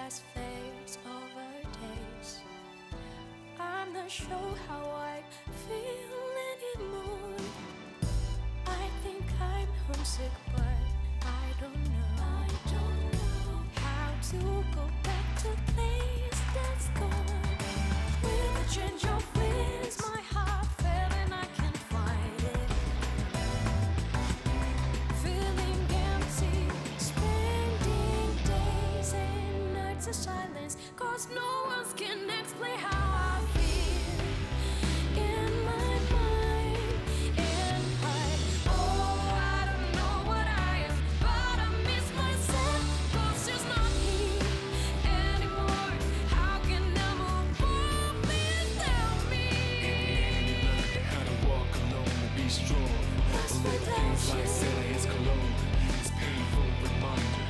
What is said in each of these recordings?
past fades over days. I'm not sure how I feel anymore. I think I'm homesick, but I don't know how to go back to a place that's gone. With a change of winds, my heart fell and I can't find it. Feeling empty, spending days and nights of silence, 'cause no one can explain how I feel in my mind. And I don't know what I am, but I miss myself, 'cause it's not me anymore. How can I move on? Please tell me. How to walk alone and be strong. Little things like Sarah is cologne. It's painful reminder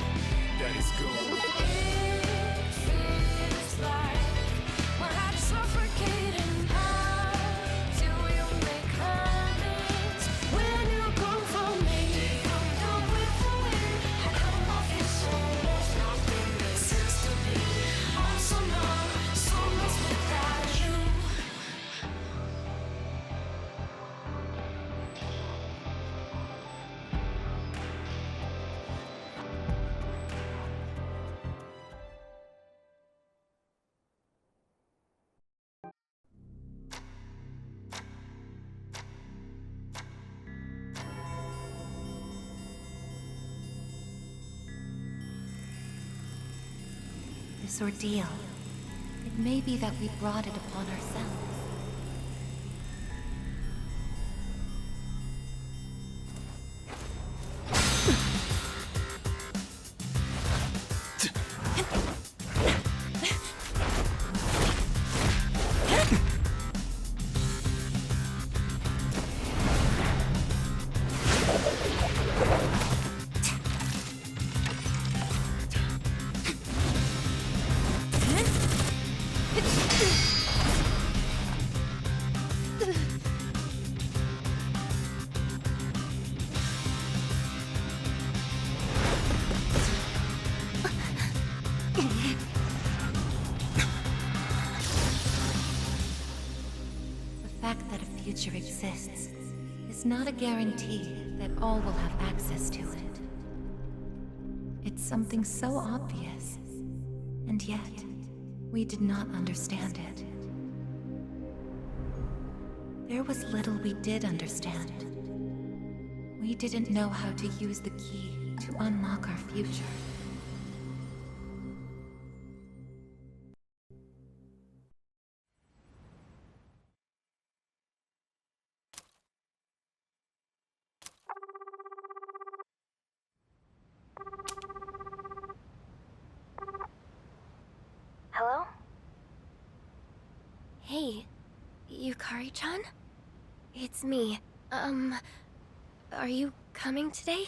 that it's gone. It feels like my heart's suffocating. How do you make amends when you come from me? Come down with the wind. I come off your soul. There's nothing makes sense to me. I'm so numb, so lost without you. This ordeal, it may be that we brought it upon ourselves. The fact that a future exists is not a guarantee that all will have access to it. It's something so obvious, and yet we did not understand it. There was little we did understand. We didn't know how to use the key to unlock our future. Hello? Hey, Yukari-chan? It's me. Are you coming today?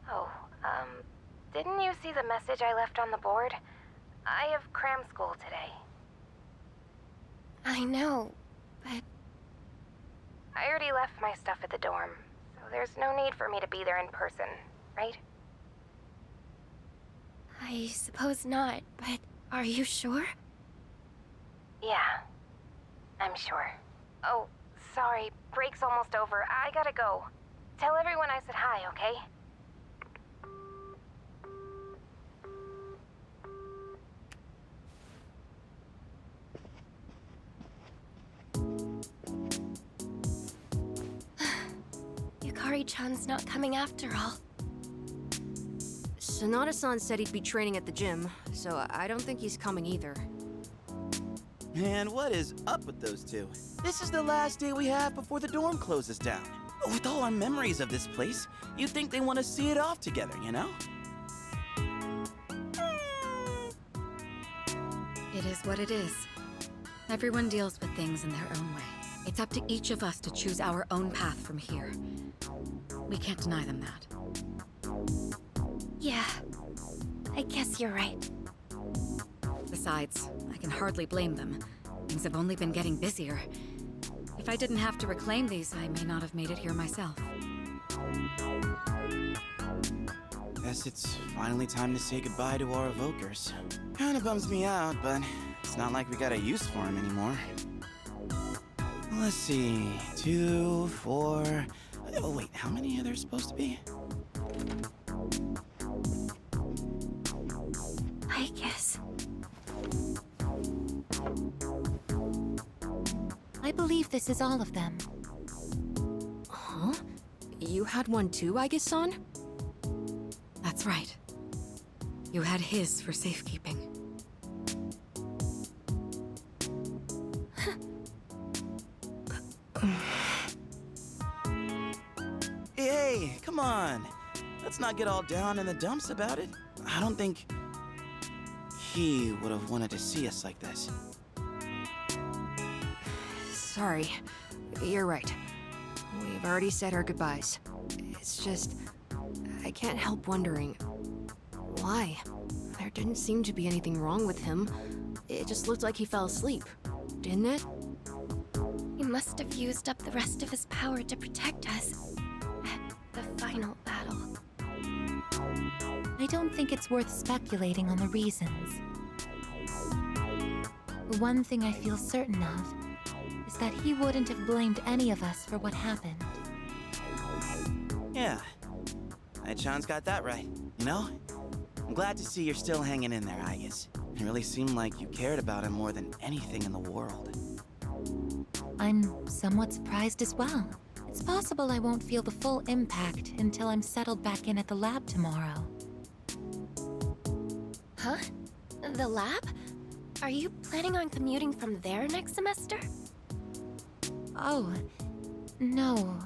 Oh, didn't you see the message I left on the board? I have cram school today. I know, but... I already left my stuff at the dorm, so there's no need for me to be there in person, right? I suppose not, but are you sure? Yeah, I'm sure. Oh, sorry, break's almost over. I gotta go. Tell everyone I said hi, okay? Yukari-chan's not coming after all. Sanada-san said he'd be training at the gym, so I don't think he's coming either. Man, what is up with those two? This is the last day we have before the dorm closes down. With all our memories of this place, you'd think they want to see it off together, you know? It is what it is. Everyone deals with things in their own way. It's up to each of us to choose our own path from here. We can't deny them that. Yeah, I guess you're right. Besides, I can hardly blame them. Things have only been getting busier. If I didn't have to reclaim these, I may not have made it here myself. Guess it's finally time to say goodbye to our evokers. Kinda bums me out, but it's not like we got a use for them anymore. Let's see, 2, 4... Oh wait, how many are there supposed to be? Aigis. I believe this is all of them. Huh? You had one too, Aigis-san? That's right. You had his for safekeeping. Hey, come on. Let's not get all down in the dumps about it. I don't think he would have wanted to see us like this. Sorry. You're right. We've already said our goodbyes. It's just... I can't help wondering... why? There didn't seem to be anything wrong with him. It just looked like he fell asleep. Didn't it? He must have used up the rest of his power to protect us. At the final battle. I don't think it's worth speculating on the reasons. The one thing I feel certain of is that he wouldn't have blamed any of us for what happened. Yeah. Chan's got that right, you know? I'm glad to see you're still hanging in there, Aigis. It really seemed like you cared about him more than anything in the world. I'm somewhat surprised as well. It's possible I won't feel the full impact until I'm settled back in at the lab tomorrow. Huh? The lab? Are you planning on commuting from there next semester? Oh, no,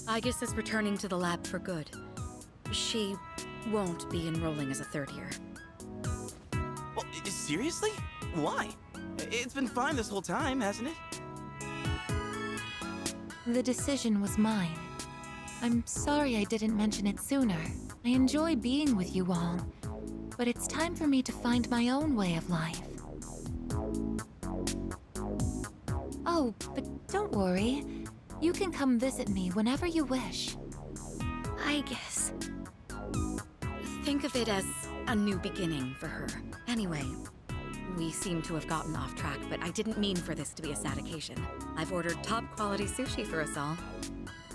Aigis is returning to the lab for good. She won't be enrolling as a third year. Well, seriously? Why? It's been fine this whole time, hasn't it? The decision was mine. I'm sorry I didn't mention it sooner. I enjoy being with you all, but it's time for me to find my own way of life. Oh, but don't worry. You can come visit me whenever you wish. Aigis. Think of it as a new beginning for her. Anyway, we seem to have gotten off track, but I didn't mean for this to be a sad occasion. I've ordered top-quality sushi for us all.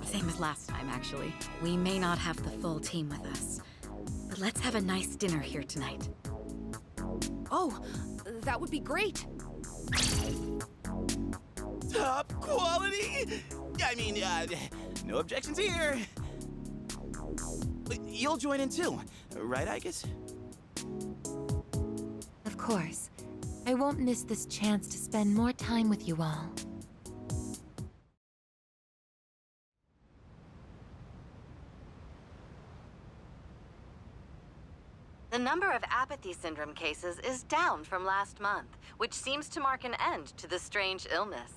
Same as last time, actually. We may not have the full team with us, but let's have a nice dinner here tonight. Oh, that would be great! Top quality? I mean, no objections here. But you'll join in too, right, Aigis? Of course. I won't miss this chance to spend more time with you all. The number of apathy syndrome cases is down from last month, which seems to mark an end to the strange illness.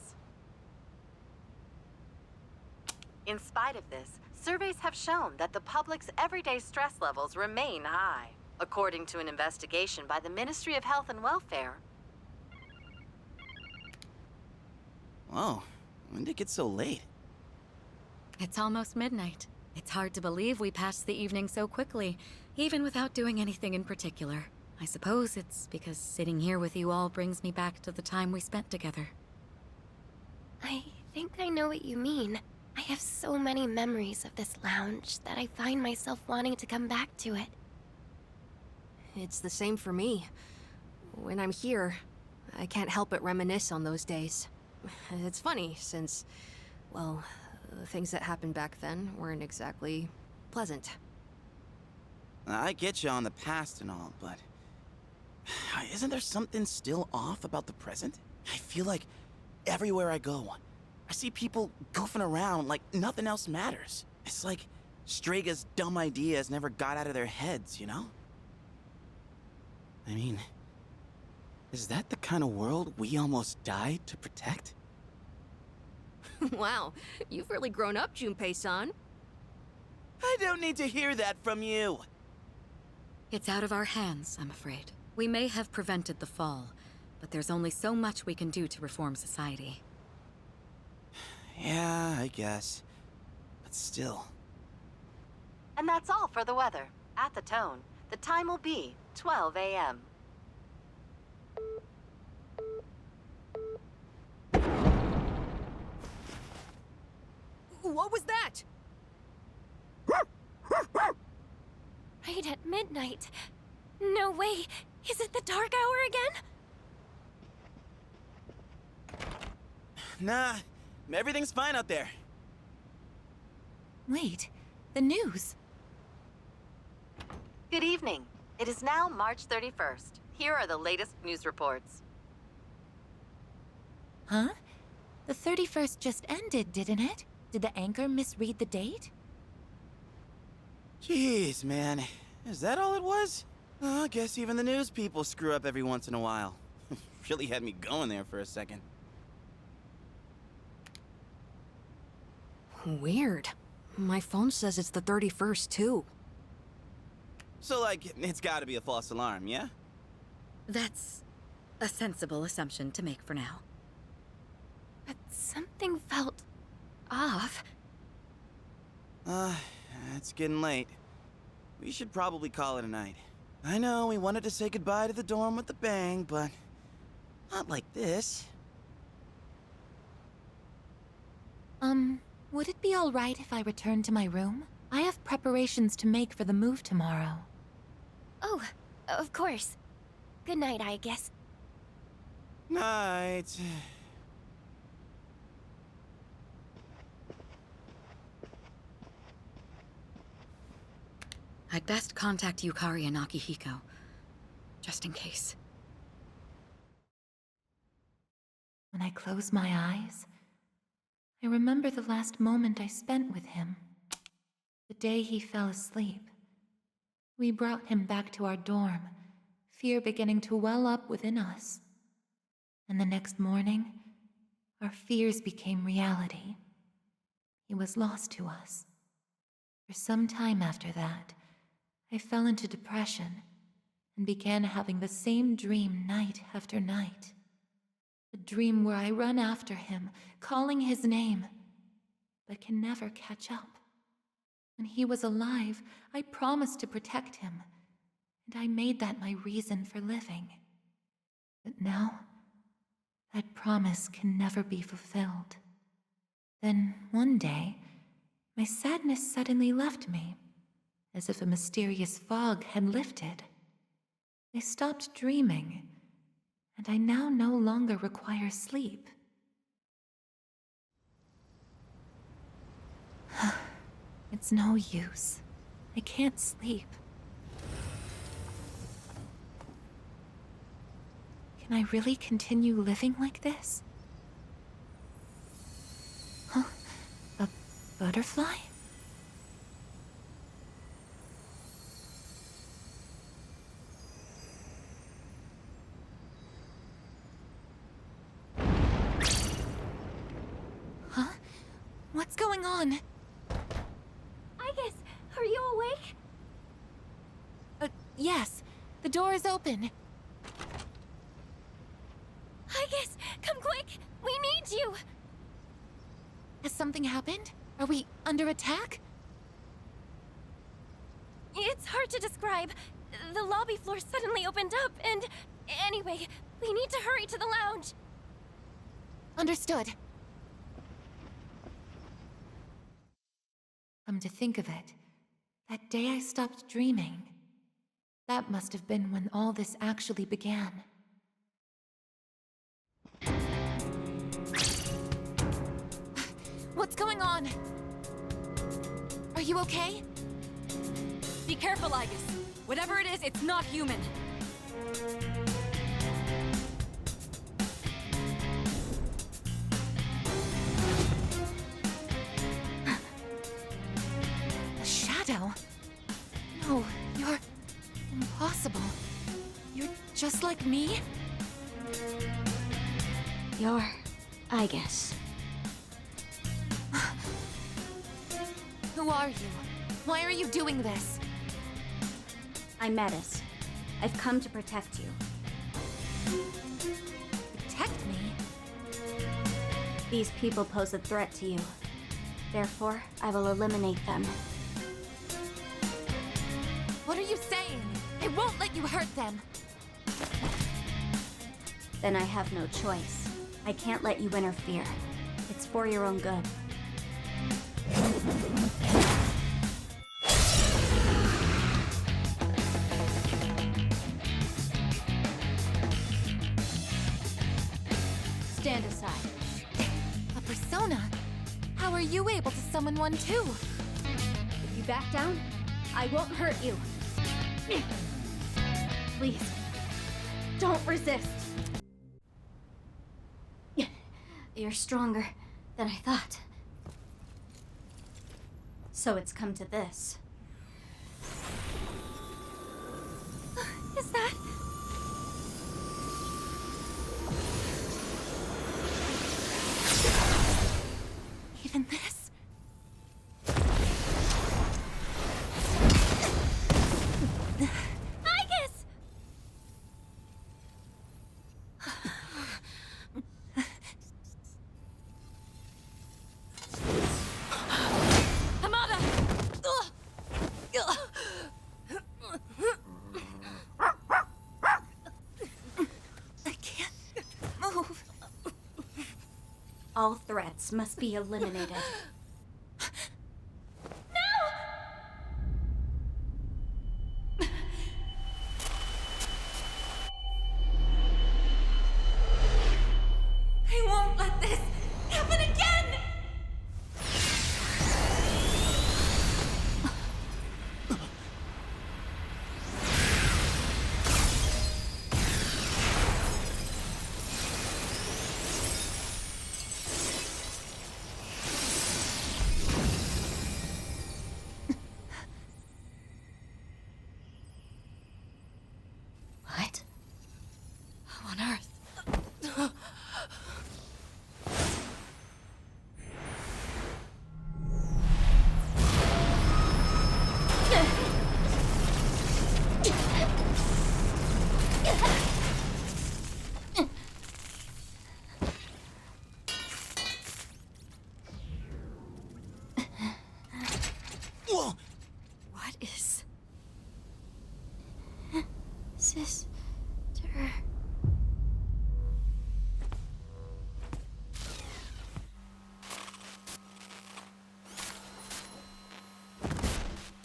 In spite of this, surveys have shown that the public's everyday stress levels remain high, according to an investigation by the Ministry of Health and Welfare. Whoa, when did it get so late? It's almost midnight. It's hard to believe we passed the evening so quickly, even without doing anything in particular. I suppose it's because sitting here with you all brings me back to the time we spent together. I think I know what you mean. I have so many memories of this lounge that I find myself wanting to come back to it. It's the same for me. When I'm here, I can't help but reminisce on those days. It's funny, since, well, the things that happened back then weren't exactly pleasant. I get you on the past and all, but isn't there something still off about the present? I feel like everywhere I go, I see people goofing around like nothing else matters. It's like Strega's dumb ideas never got out of their heads, you know? I mean, is that the kind of world we almost died to protect? Wow, you've really grown up, Junpei-san. I don't need to hear that from you. It's out of our hands, I'm afraid. We may have prevented the fall, but there's only so much we can do to reform society. Yeah, I guess. But still. And that's all for the weather. At the tone, the time will be 12 a.m. What was that? Right at midnight. No way. Is it the dark hour again? Nah, everything's fine out there. Wait, the news. Good evening. It is now March 31st. Here are the latest news reports. Huh? The 31st just ended, didn't it? Did the anchor misread the date? Jeez, man. Is that all it was? Oh, I guess even the news people screw up every once in a while. Really had me going there for a second. Weird. My phone says it's the 31st, too. So, like, it's gotta be a false alarm, yeah? That's a sensible assumption to make for now. But something felt off. It's getting late. We should probably call it a night. I know we wanted to say goodbye to the dorm with a bang, but not like this. Would it be all right if I returned to my room? I have preparations to make for the move tomorrow. Oh, of course. Good night, I guess. Night. I'd best contact Yukari and Akihiko, just in case. When I close my eyes, I remember the last moment I spent with him. The day he fell asleep. We brought him back to our dorm, fear beginning to well up within us. And the next morning, our fears became reality. He was lost to us. For some time after that, I fell into depression and began having the same dream night after night. A dream where I run after him, calling his name, but can never catch up. When he was alive, I promised to protect him, and I made that my reason for living. But now, that promise can never be fulfilled. Then, one day, my sadness suddenly left me, as if a mysterious fog had lifted. I stopped dreaming, and I now no longer require sleep. It's no use. I can't sleep. Can I really continue living like this? Huh? A butterfly? Huh? What's going on? Aigis, are you awake? Yes. The door is open. Aigis, come quick! We need you! Has something happened? Are we under attack? It's hard to describe. The lobby floor suddenly opened up, and... Anyway, we need to hurry to the lounge. Understood. Come to think of it, that day I stopped dreaming. That must have been when all this actually began. What's going on? Are you okay? Be careful, Aigis. Whatever it is, it's not human. A shadow? No, you're... impossible. You're just like me? You're Aigis. Who are you? Why are you doing this? I'm Metis. I've come to protect you. Protect me? These people pose a threat to you. Therefore, I will eliminate them. You hurt them. Then I have no choice. I can't let you interfere. It's for your own good. Stand aside. A persona? How are you able to summon one too? If you back down, I won't hurt you. Please, don't resist. You're stronger than I thought. So it's come to this. Is that... even this? Aigis! Amada! I can't move. All threats must be eliminated. I won't let this happen again! What? How on earth? Whoa! What is... Sister...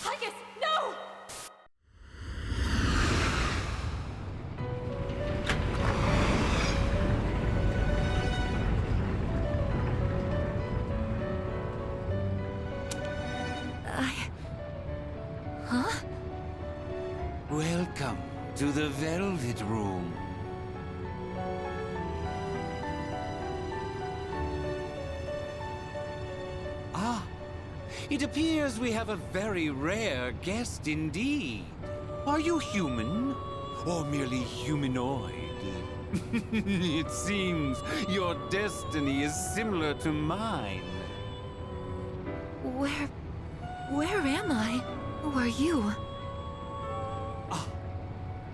Aigis, no! Huh? Welcome to the Velvet Room. Ah, it appears we have a very rare guest indeed. Are you human? Or merely humanoid? It seems your destiny is similar to mine. Where am I? Who are you? Ah,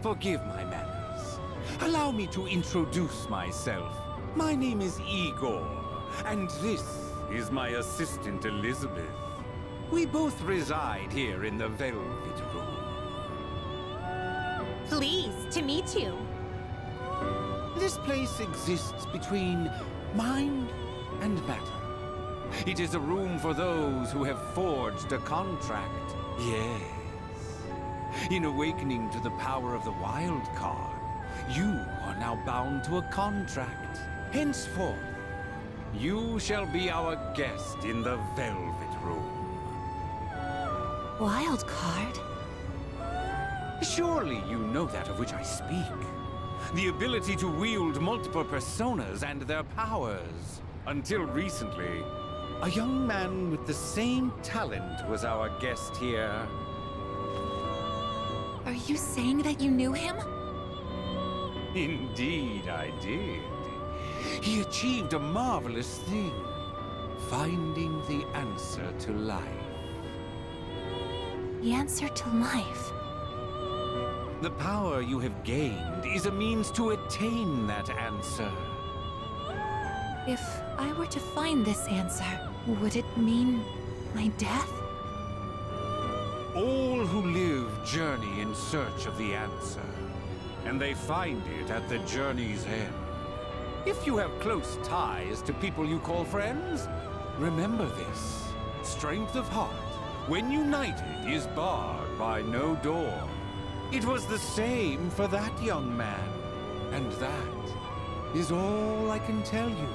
forgive my manners. Allow me to introduce myself. My name is Igor, and this is my assistant Elizabeth. We both reside here in the Velvet Room. Pleased to meet you. This place exists between mind and matter. It is a room for those who have forged a contract. Yes. In awakening to the power of the wild card, you are now bound to a contract. Henceforth, you shall be our guest in the Velvet Room. Wild card? Surely you know that of which I speak. The ability to wield multiple personas and their powers. Until recently, a young man with the same talent was our guest here. Are you saying that you knew him? Indeed, I did. He achieved a marvelous thing, finding the answer to life. The answer to life. The power you have gained is a means to attain that answer. If I were to find this answer, would it mean my death? All who live journey in search of the answer, and they find it at the journey's end. If you have close ties to people you call friends, remember this. Strength of heart, when united, is barred by no door. It was the same for that young man, and that is all I can tell you.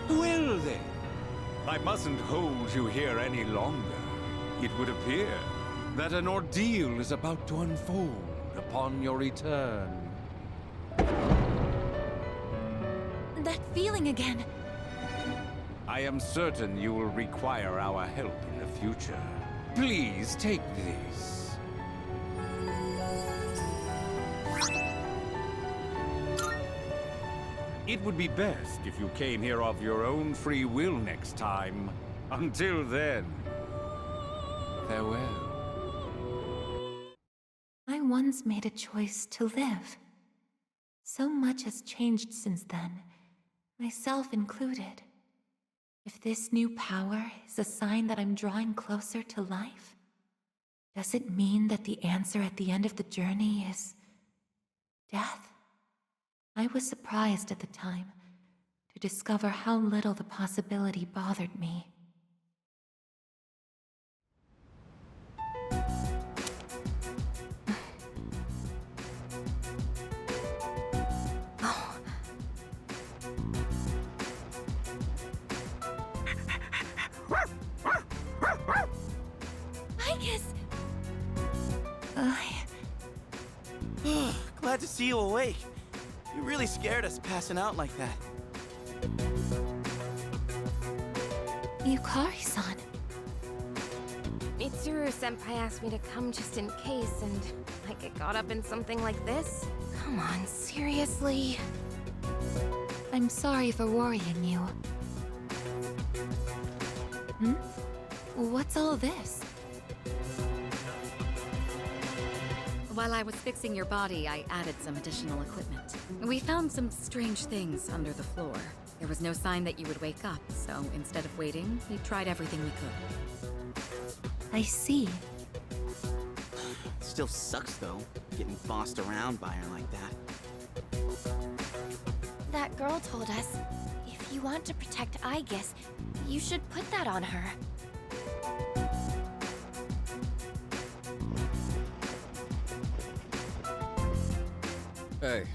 Well then, I mustn't hold you here any longer. It would appear that an ordeal is about to unfold upon your return. That feeling again. I am certain you will require our help in the future. Please take this. It would be best if you came here of your own free will next time. Until then, farewell. I once made a choice to live. So much has changed since then, myself included. If this new power is a sign that I'm drawing closer to life, does it mean that the answer at the end of the journey is death? I was surprised at the time to discover how little the possibility bothered me. Aigis! Glad to see you awake. You really scared us passing out like that. Yukari-san. Mitsuru-senpai asked me to come just in case, and I get caught up in something like this? Come on, seriously? I'm sorry for worrying you. What's all this? While I was fixing your body, I added some additional equipment. We found some strange things under the floor. There was no sign that you would wake up, so instead of waiting, we tried everything we could. I see. Still sucks though, getting bossed around by her like that. That girl told us, if you want to protect Aigis, you should put that on her. Hey,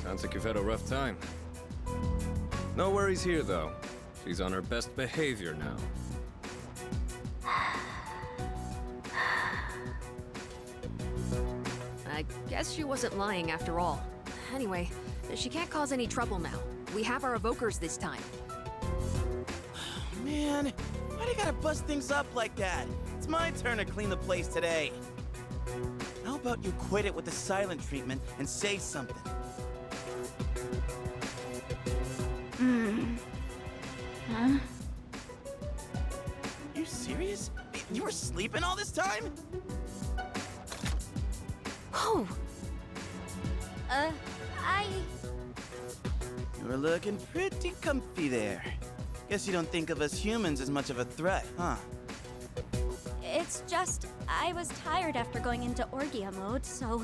sounds like you've had a rough time. No worries here, though. She's on her best behavior now. I guess she wasn't lying after all. Anyway, she can't cause any trouble now. We have our evokers this time. Man, why do you gotta bust things up like that? It's my turn to clean the place today. How about you quit it with the silent treatment and say something? Huh? You serious? You were sleeping all this time? Whoa! You were looking pretty comfy there. Guess you don't think of us humans as much of a threat, huh? It's just, I was tired after going into Orgia mode, so...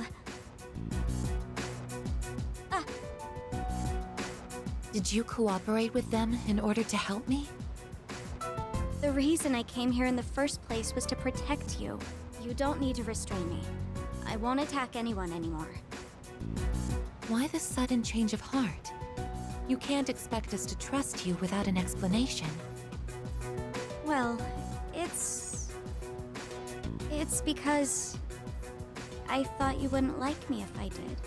Did you cooperate with them in order to help me? The reason I came here in the first place was to protect you. You don't need to restrain me. I won't attack anyone anymore. Why the sudden change of heart? You can't expect us to trust you without an explanation. Well, it's because... I thought you wouldn't like me if I did.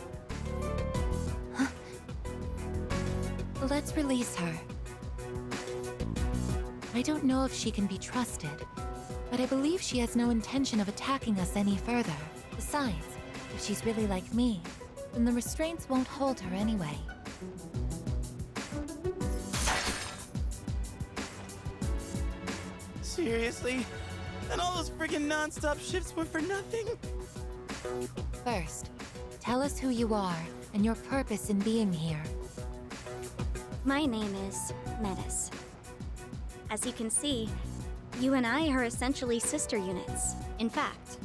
Let's release her. I don't know if she can be trusted, but I believe she has no intention of attacking us any further. Besides, if she's really like me, then the restraints won't hold her anyway. Seriously? And all those friggin' non-stop shifts were for nothing? First, tell us who you are and your purpose in being here. My name is Metis. As you can see, You and I are essentially sister units. In fact,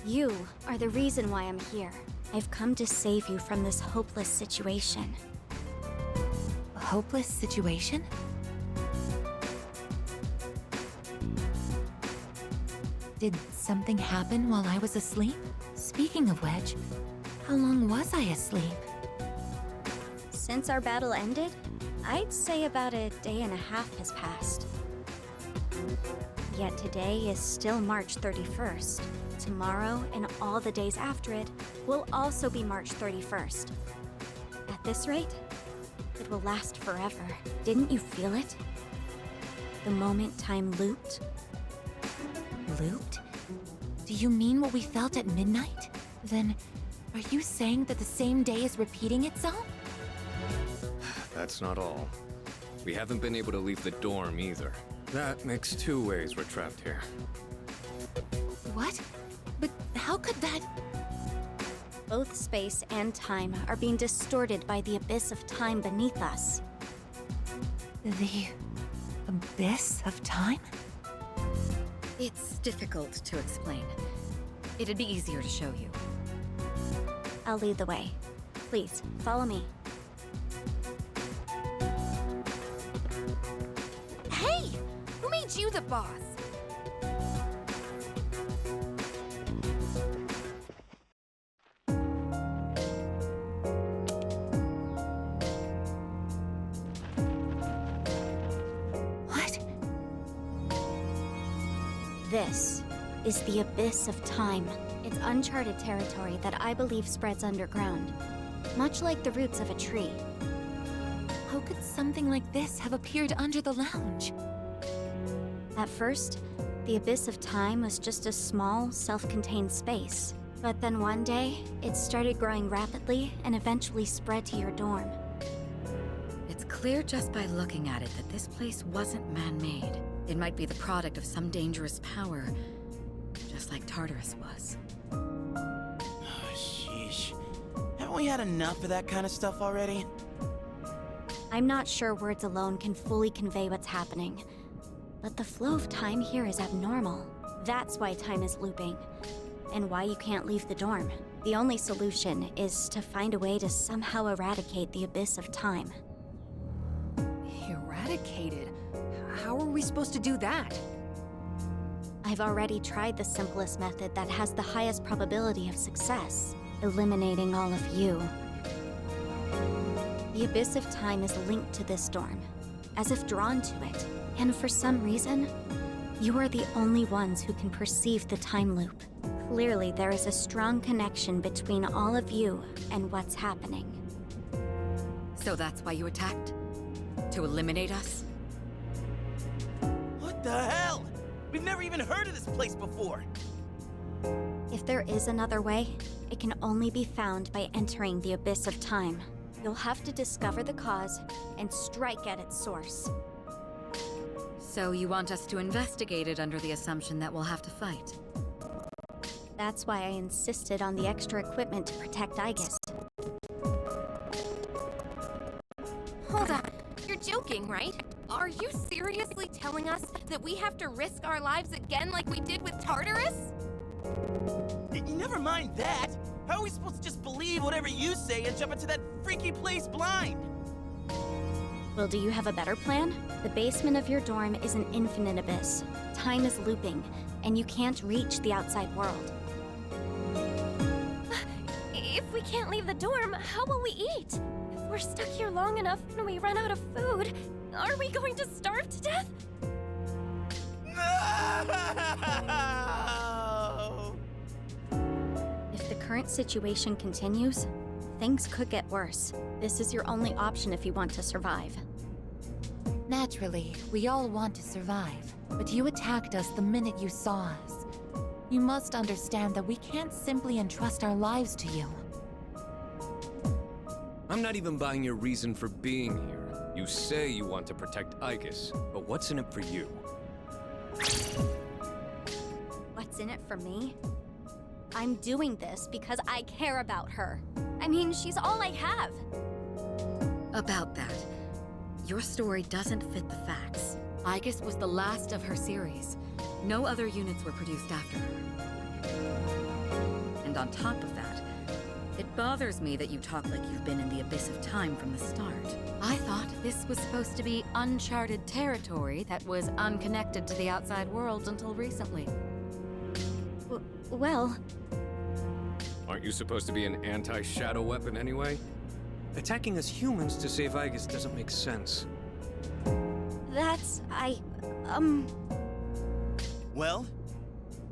you are the reason why I'm here. I've come to save you from this hopeless situation. A hopeless situation? Did something happen while I was asleep? Speaking of which, how long was I asleep? Since our battle ended, I'd say about a day and a half has passed. Yet today is still March 31st. Tomorrow and all the days after it will also be March 31st. At this rate, it will last forever. Didn't you feel it? The moment time looped? Looped? Do you mean what we felt at midnight? Then, are you saying that the same day is repeating itself? That's not all. We haven't been able to leave the dorm either. That makes 2 ways we're trapped here. What? But how could that... Both space and time are being distorted by the abyss of time beneath us. The... abyss of time? It's difficult to explain. It'd be easier to show you. I'll lead the way. Please, follow me. Hey! Who made you the boss? What? This is the abyss of time. It's uncharted territory that I believe spreads underground, much like the roots of a tree. How could something like this have appeared under the lounge? At first, the abyss of time was just a small, self-contained space. But then one day, it started growing rapidly and eventually spread to your dorm. It's clear just by looking at it that this place wasn't man-made. It might be the product of some dangerous power, just like Tartarus was. Oh, sheesh. Haven't we had enough of that kind of stuff already? I'm not sure words alone can fully convey what's happening, but the flow of time here is abnormal. That's why time is looping, and why you can't leave the dorm. The only solution is to find a way to somehow eradicate the abyss of time. Eradicated? How are we supposed to do that? I've already tried the simplest method that has the highest probability of success, eliminating all of you. The abyss of time is linked to this dorm, as if drawn to it, and for some reason, you are the only ones who can perceive the time loop. Clearly, there is a strong connection between all of you and what's happening. So that's why you attacked? To eliminate us? What the hell? We've never even heard of this place before. If there is another way, it can only be found by entering the abyss of time. You'll have to discover the cause and strike at its source. So you want us to investigate it under the assumption that we'll have to fight? That's why I insisted on the extra equipment to protect Aigis. Hold on. You're joking, right? Are you seriously telling us that we have to risk our lives again like we did with Tartarus? Never mind that. How are we supposed to just believe whatever you say and jump into that freaky place blind? Well, do you have a better plan? The basement of your dorm is an infinite abyss. Time is looping, and you can't reach the outside world. If we can't leave the dorm, how will we eat? If we're stuck here long enough and we run out of food, are we going to starve to death? No! If the current situation continues, things could get worse. This is your only option if you want to survive. Naturally, we all want to survive, but you attacked us the minute you saw us. You must understand that we can't simply entrust our lives to you. I'm not even buying your reason for being here. You say you want to protect Aigis, but what's in it for you? What's in it for me? I'm doing this because I care about her. I mean, she's all I have. About that, your story doesn't fit the facts. Aigis was the last of her series. No other units were produced after her. And on top of that, it bothers me that you talk like you've been in the abyss of time from the start. I thought this was supposed to be uncharted territory that was unconnected to the outside world until recently. Well... Aren't you supposed to be an anti-shadow weapon anyway? Attacking us humans to save Aigis doesn't make sense. That's... Well,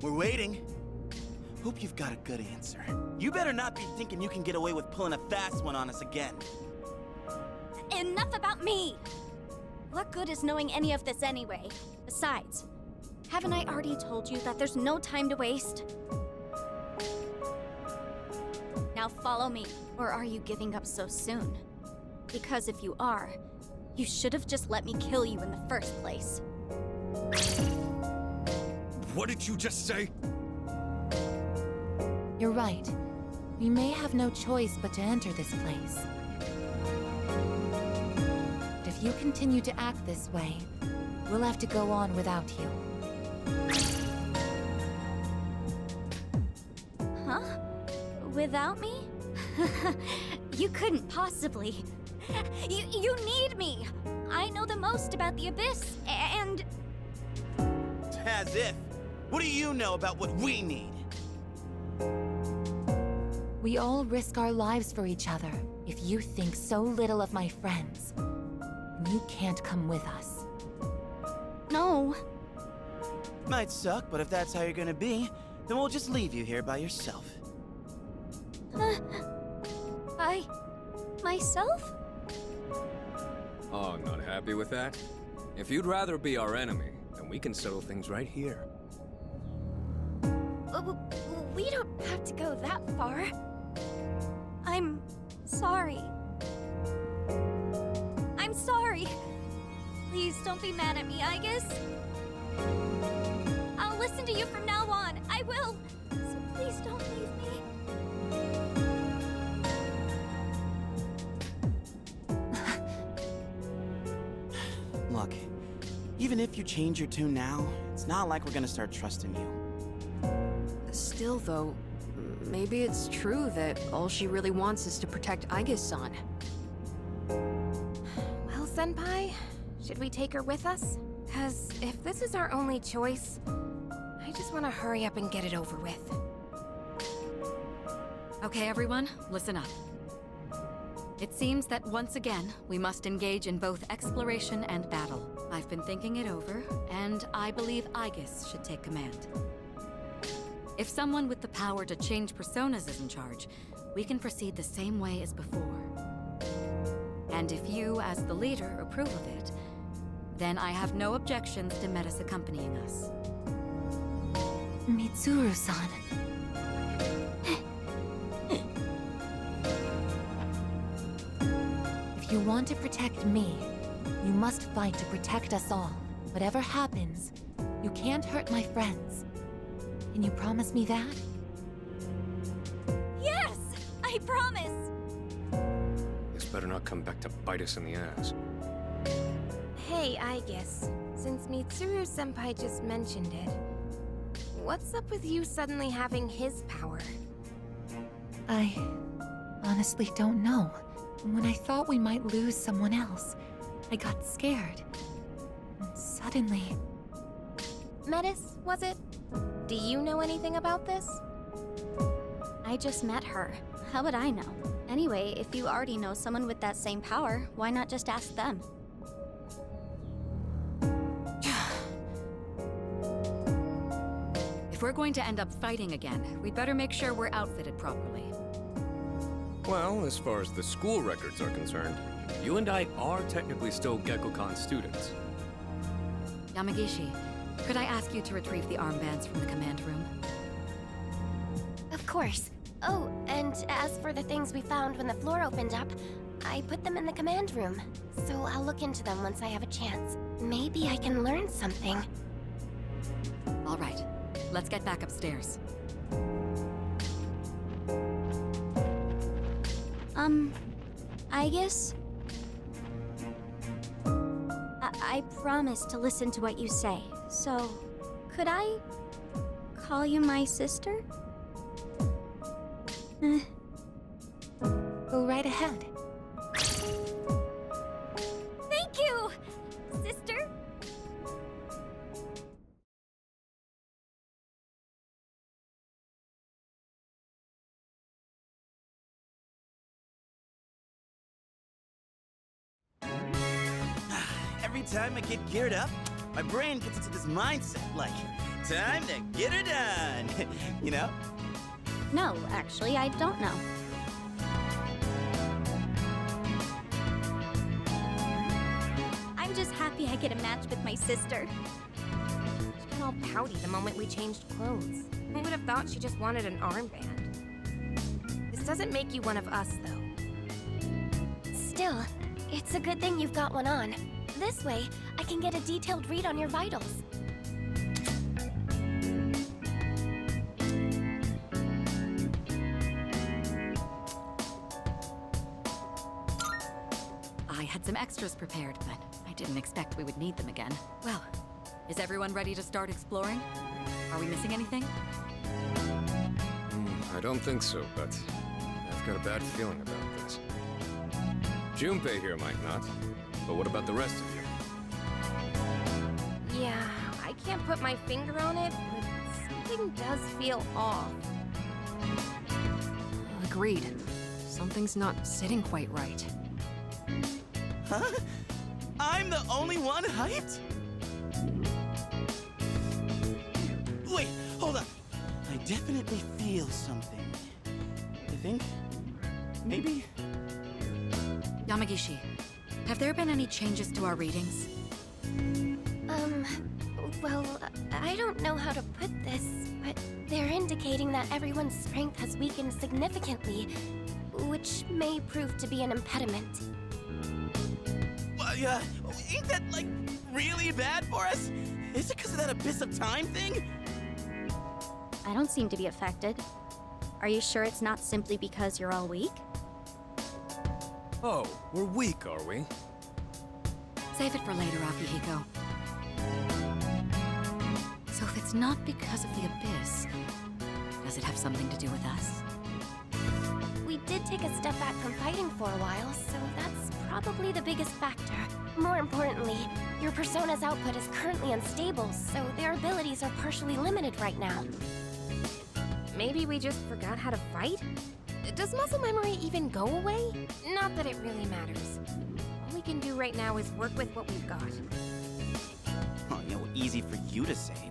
we're waiting. Hope you've got a good answer. You better not be thinking you can get away with pulling a fast one on us again. Enough about me! What good is knowing any of this anyway? Besides, haven't I already told you that there's no time to waste? Now follow me, or are you giving up so soon? Because if you are, you should have just let me kill you in the first place. What did you just say? You're right. We may have no choice but to enter this place. But if you continue to act this way, we'll have to go on without you. Huh? Without me? You couldn't possibly. You need me! I know the most about the Abyss, and... As if. What do you know about what we need? We all risk our lives for each other. If you think so little of my friends, you can't come with us. No. Might suck, but if that's how you're gonna be, then we'll just leave you here by yourself. Myself? Oh, not happy with that? If you'd rather be our enemy, then we can settle things right here. We don't have to go that far. I'm sorry. I'm sorry. Please don't be mad at me, Aigis. I'll listen to you from now on. I will. So please don't leave me. Look, even if you change your tune now, it's not like we're gonna start trusting you. Still, though, maybe it's true that all she really wants is to protect Aigis-san. Well, Senpai, should we take her with us? 'Cause if this is our only choice, I just want to hurry up and get it over with. Okay, everyone, listen up. It seems that once again, we must engage in both exploration and battle. I've been thinking it over, and I believe Aigis should take command. If someone with the power to change personas is in charge, we can proceed the same way as before. And if you, as the leader, approve of it, then I have no objections to Metis accompanying us. Mitsuru-san. If you want to protect me, you must fight to protect us all. Whatever happens, you can't hurt my friends. Can you promise me that? Yes! I promise! This better not come back to bite us in the ass. Hey, Aigis, since Mitsuru-senpai just mentioned it, what's up with you suddenly having his power? I honestly don't know. When I thought we might lose someone else, I got scared. And suddenly... Metis, was it? Do you know anything about this? I just met her. How would I know? Anyway, if you already know someone with that same power, why not just ask them? If we're going to end up fighting again, we'd better make sure we're outfitted properly. Well, as far as the school records are concerned, you and I are technically still Gekkokan students. Yamagishi, could I ask you to retrieve the armbands from the command room? Of course. Oh, and as for the things we found when the floor opened up, I put them in the command room. So I'll look into them once I have a chance. Maybe I can learn something. All right, let's get back upstairs. Aigis? I promise to listen to what you say, so Could I call you my sister? Go right ahead. Thank you, sister. Every time I get geared up, my brain gets into this mindset like, time to get her done. You know? No, actually, I don't know. I'm just happy I get a match with my sister. She got all pouty the moment we changed clothes. Who would have thought she just wanted an armband? This doesn't make you one of us, though. Still, it's a good thing you've got one on. This way, I can get a detailed read on your vitals. I had some extras prepared, but I didn't expect we would need them again. Well, is everyone ready to start exploring? Are we missing anything? I don't think so, but I've got a bad feeling about this. Junpei here might not, but what about the rest of you? Yeah, I can't put my finger on it, but something does feel off. Agreed. Something's not sitting quite right. Huh? I'm the only one hyped? Wait, hold on. I definitely feel something. I think? Maybe? Yamagishi, have there been any changes to our readings? Well, I don't know how to put this, but they're indicating that everyone's strength has weakened significantly, which may prove to be an impediment. Well, ain't that, like, really bad for us? Is it because of that Abyss of Time thing? I don't seem to be affected. Are you sure it's not simply because you're all weak? Oh, we're weak, are we? Save it for later, Akihiko. So if it's not because of the Abyss, does it have something to do with us? We did take a step back from fighting for a while, so that's probably the biggest factor. More importantly, your persona's output is currently unstable, so their abilities are partially limited right now. Maybe we just forgot how to fight? Does muscle memory even go away? Not that it really matters. All we can do right now is work with what we've got. Oh, easy for you to say,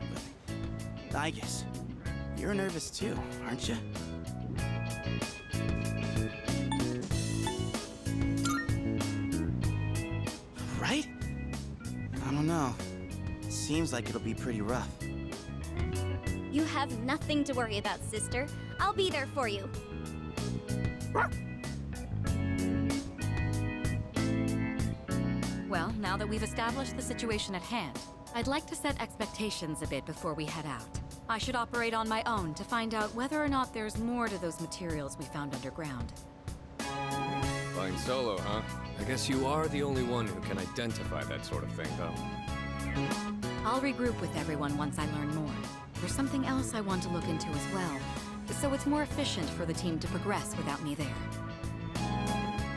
but Aigis, you're nervous too, aren't you? Right? I don't know. Seems like it'll be pretty rough. You have nothing to worry about, sister. I'll be there for you. Well, now that we've established the situation at hand, I'd like to set expectations a bit before we head out. I should operate on my own to find out whether or not there's more to those materials we found underground. Flying solo, huh? I guess you are the only one who can identify that sort of thing, though. I'll regroup with everyone once I learn more. There's something else I want to look into as well, so it's more efficient for the team to progress without me there.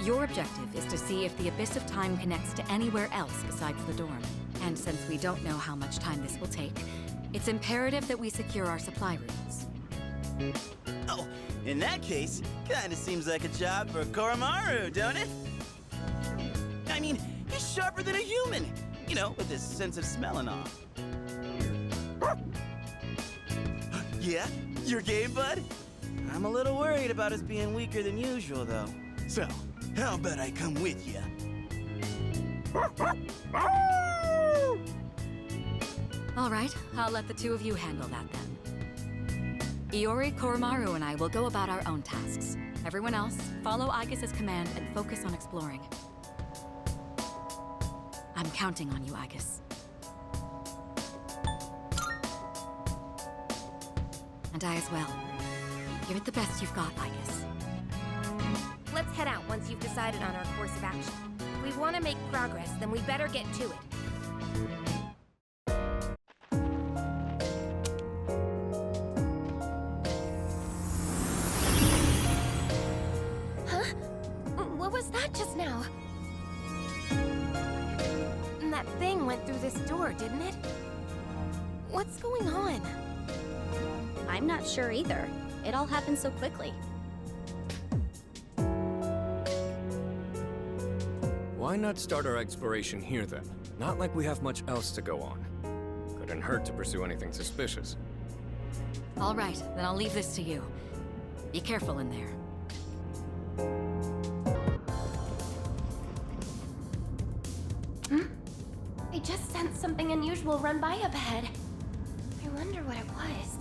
Your objective is to see if the Abyss of Time connects to anywhere else besides the dorm. And since we don't know how much time this will take, it's imperative that we secure our supply routes. Oh, in that case, kinda seems like a job for Koromaru, don't it? I mean, he's sharper than a human, with his sense of smell and all. Yeah? Your game, bud? I'm a little worried about us being weaker than usual, though. So, how about I come with you? All right, I'll let the two of you handle that then. Iori, Koromaru, and I will go about our own tasks. Everyone else, follow Aigis' command and focus on exploring. I'm counting on you, Aigis. And I as well. Give it the best you've got, Aigis. Let's head out once you've decided on our course of action. If we want to make progress, then we better get to it. was that just now? And that thing went through this door, didn't it? What's going on? I'm not sure either. It all happened so quickly. Why not start our exploration here then? Not like we have much else to go on. Couldn't hurt to pursue anything suspicious. All right, then I'll leave this to you. Be careful in there. I just sensed something unusual run by up ahead. I wonder what it was.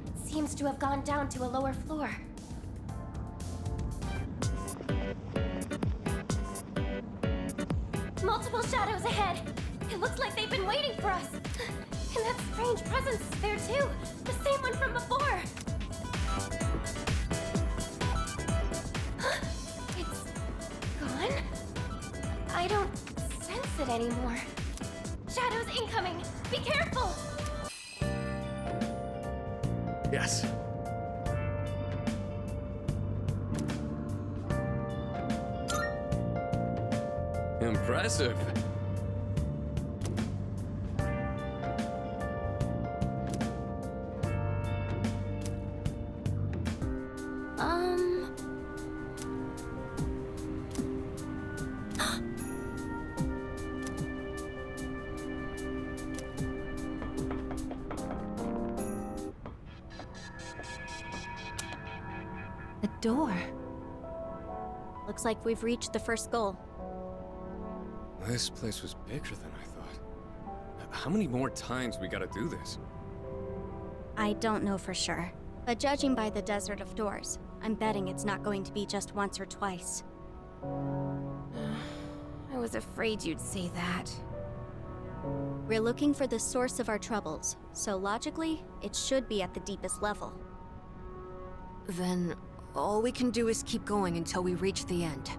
It seems to have gone down to a lower floor. Multiple shadows ahead! It looks like they've been waiting for us! And that strange presence is there too! The same one from before! It's gone? I don't sense it anymore. Shadows incoming! Be careful! Yes. Impressive. The door. Looks like we've reached the first goal. This place was bigger than I thought. How many more times we gotta do this? I don't know for sure, but judging by the desert of doors, I'm betting it's not going to be just once or twice. I was afraid you'd say that. We're looking for the source of our troubles, so logically, it should be at the deepest level. Then all we can do is keep going until we reach the end.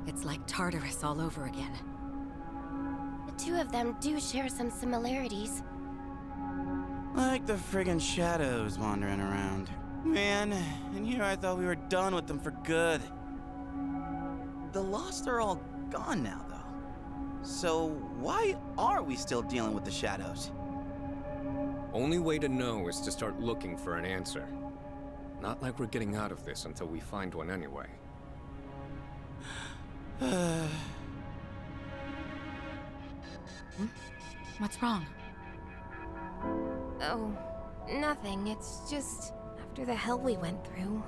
It's like Tartarus all over again. The two of them do share some similarities. Like the friggin' shadows wandering around. Man, and here I thought we were done with them for good. The Lost are all gone now, though. So why are we still dealing with the shadows? Only way to know is to start looking for an answer. Not like we're getting out of this until we find one anyway. What's wrong? Oh, nothing. It's just after the hell we went through,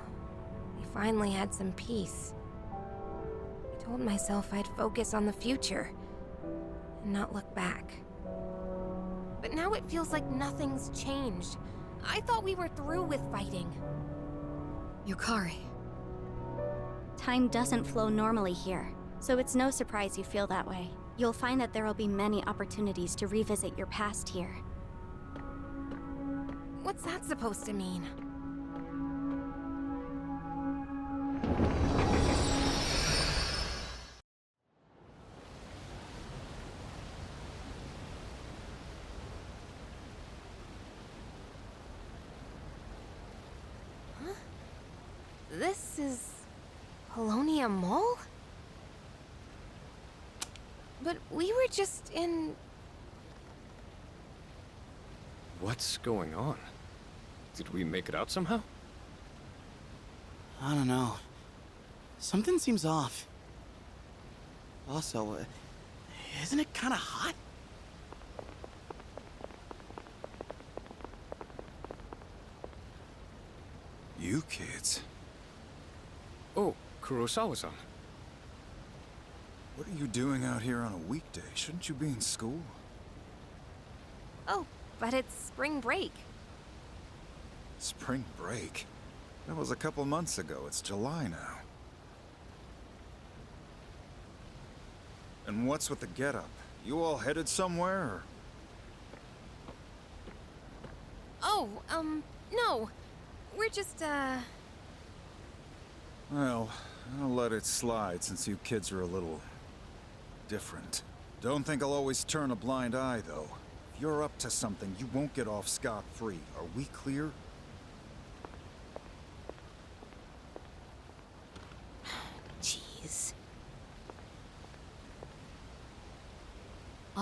we finally had some peace. I told myself I'd focus on the future and not look back. But now it feels like nothing's changed. I thought we were through with fighting. Yukari. Time doesn't flow normally here, so it's no surprise you feel that way. You'll find that there will be many opportunities to revisit your past here. What's that supposed to mean? Huh? This is Paulownia Mall? But we were just in... What's going on? Did we make it out somehow? I don't know. Something seems off. Also, isn't it kind of hot? You kids. Oh, Kurosawa-san. What are you doing out here on a weekday? Shouldn't you be in school? Oh, but it's spring break. Spring break? That was a couple months ago. It's July now. And what's with the getup? You all headed somewhere, or? Oh, no. We're just, Well, I'll let it slide since you kids are a little... different. Don't think I'll always turn a blind eye, though. If you're up to something, you won't get off scot-free. Are we clear? Jeez.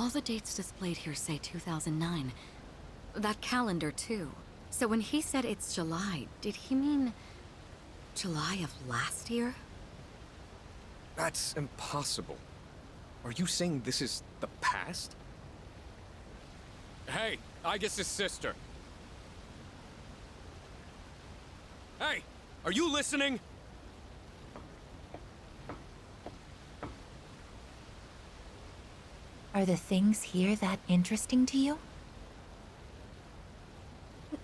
All the dates displayed here say 2009. That calendar, too. So when he said it's July, did he mean July of last year? That's impossible. Are you saying this is the past? Hey, Aigis' sister. Hey, are you listening? Are the things here that interesting to you?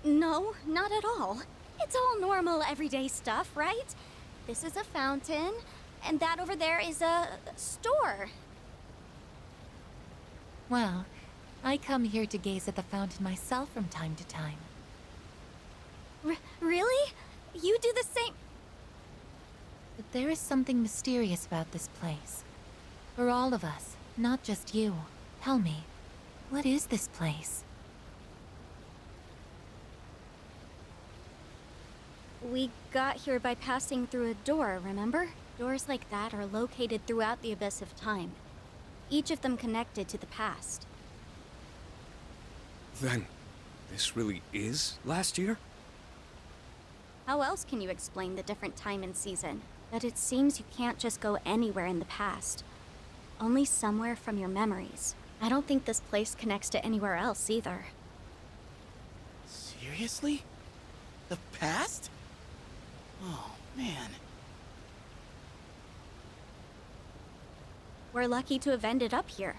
No, not at all. It's all normal, everyday stuff, right? This is a fountain, and that over there is a store. Well, I come here to gaze at the fountain myself from time to time. Really? You do the same? But there is something mysterious about this place. For all of us, not just you. Tell me, what is this place? We got here by passing through a door, remember? Doors like that are located throughout the Abyss of Time. Each of them connected to the past. Then, this really is last year? How else can you explain the different time and season? But it seems you can't just go anywhere in the past. Only somewhere from your memories. I don't think this place connects to anywhere else either. Seriously? The past? Oh, man. We're lucky to have ended up here.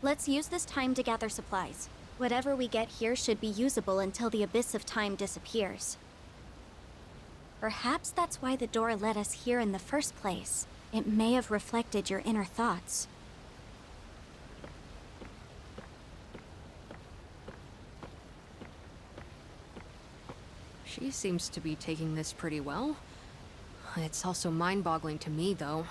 Let's use this time to gather supplies. Whatever we get here should be usable until the Abyss of Time disappears. Perhaps that's why the door led us here in the first place. It may have reflected your inner thoughts. She seems to be taking this pretty well. It's also mind-boggling to me, though.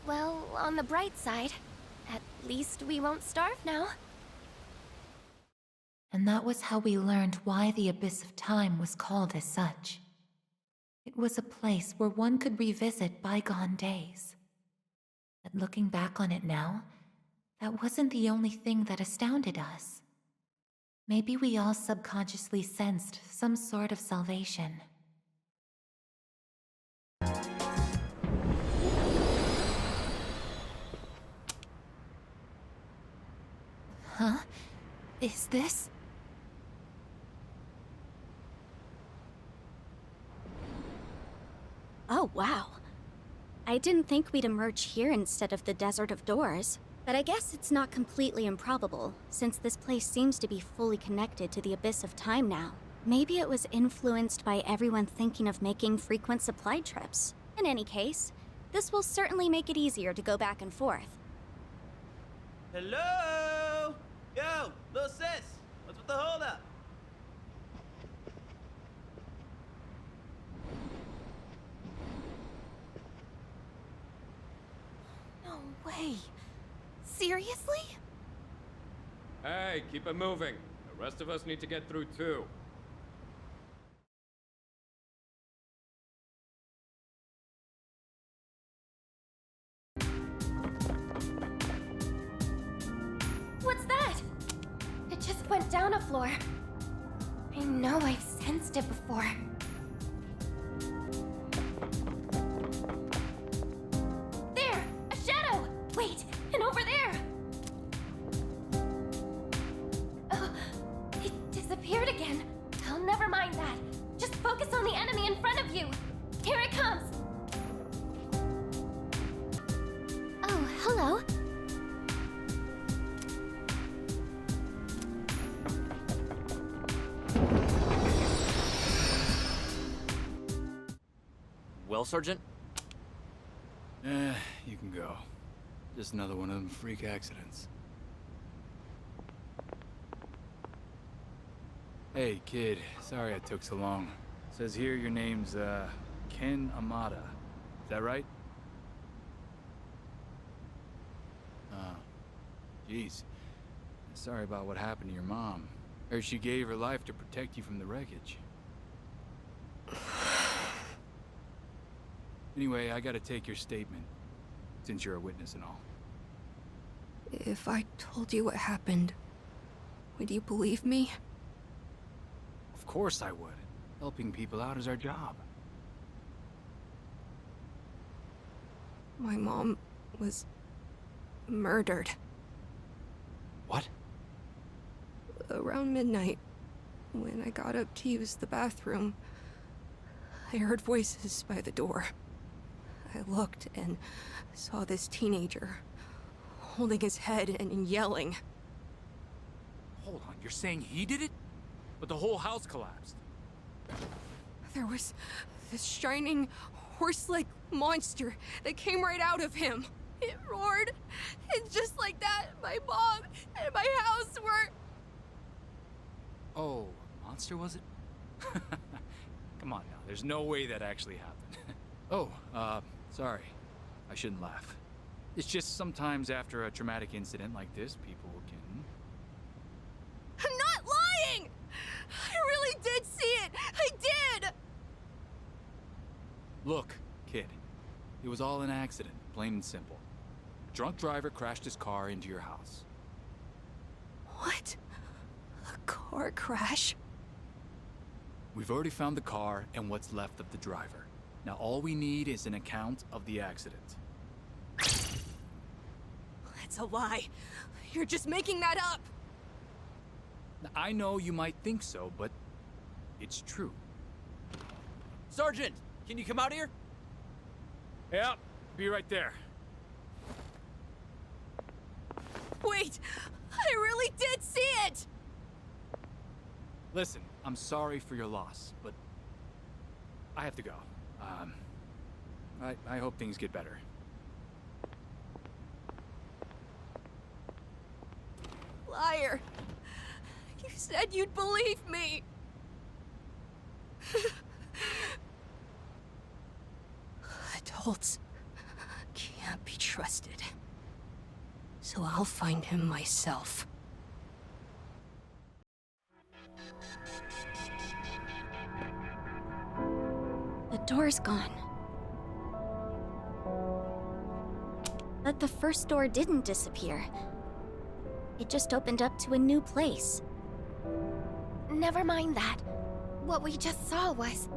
Well, on the bright side, at least we won't starve now. And that was how we learned why the Abyss of Time was called as such. It was a place where one could revisit bygone days. But looking back on it now, that wasn't the only thing that astounded us. Maybe we all subconsciously sensed some sort of salvation. Huh? Is this? Oh, wow. I didn't think we'd emerge here instead of the Desert of Doors. But I guess it's not completely improbable, since this place seems to be fully connected to the Abyss of Time now. Maybe it was influenced by everyone thinking of making frequent supply trips. In any case, this will certainly make it easier to go back and forth. Hello? Yo, little sis, what's with the holdup? No way. Seriously? Hey, keep it moving. The rest of us need to get through too. What's that? It just went down a floor. I know I've sensed it before. There! A shadow! Wait, and over there! It disappeared again. Oh, never mind that. Just focus on the enemy in front of you. Here it comes! Oh, hello. Well, Sergeant? You can go. Just another one of them freak accidents. Hey, kid. Sorry I took so long. Says here your name's, Ken Amada. Is that right? Oh. Jeez. Sorry about what happened to your mom. Heard she gave her life to protect you from the wreckage. Anyway, I gotta take your statement. since you're a witness and all. If I told you what happened, would you believe me? Of course I would. Helping people out is our job. My mom was murdered. What? Around midnight, when I got up to use the bathroom, I heard voices by the door. I looked and saw this teenager holding his head and yelling. Hold on, you're saying he did it? But the whole house collapsed. There was this shining, horse-like monster that came right out of him. It roared, and just like that, my mom and my house were... Oh, a monster was it? Come on now, there's no way that actually happened. Oh, sorry. I shouldn't laugh. It's just sometimes after a traumatic incident like this, people can... I'm not lying! I really did see it! I did! Look, kid. It was all an accident, plain and simple. A drunk driver crashed his car into your house. What? A car crash? We've already found the car and what's left of the driver. Now all we need is an account of the accident. That's a lie. You're just making that up. Now, I know you might think so, but it's true. Sergeant, can you come out here? Yeah, be right there. Wait, I really did see it! Listen, I'm sorry for your loss, but I have to go. I hope things get better. Liar. You said you'd believe me. Adults can't be trusted. So I'll find him myself. The door's gone. But the first door didn't disappear. It just opened up to a new place. Never mind that. What we just saw was...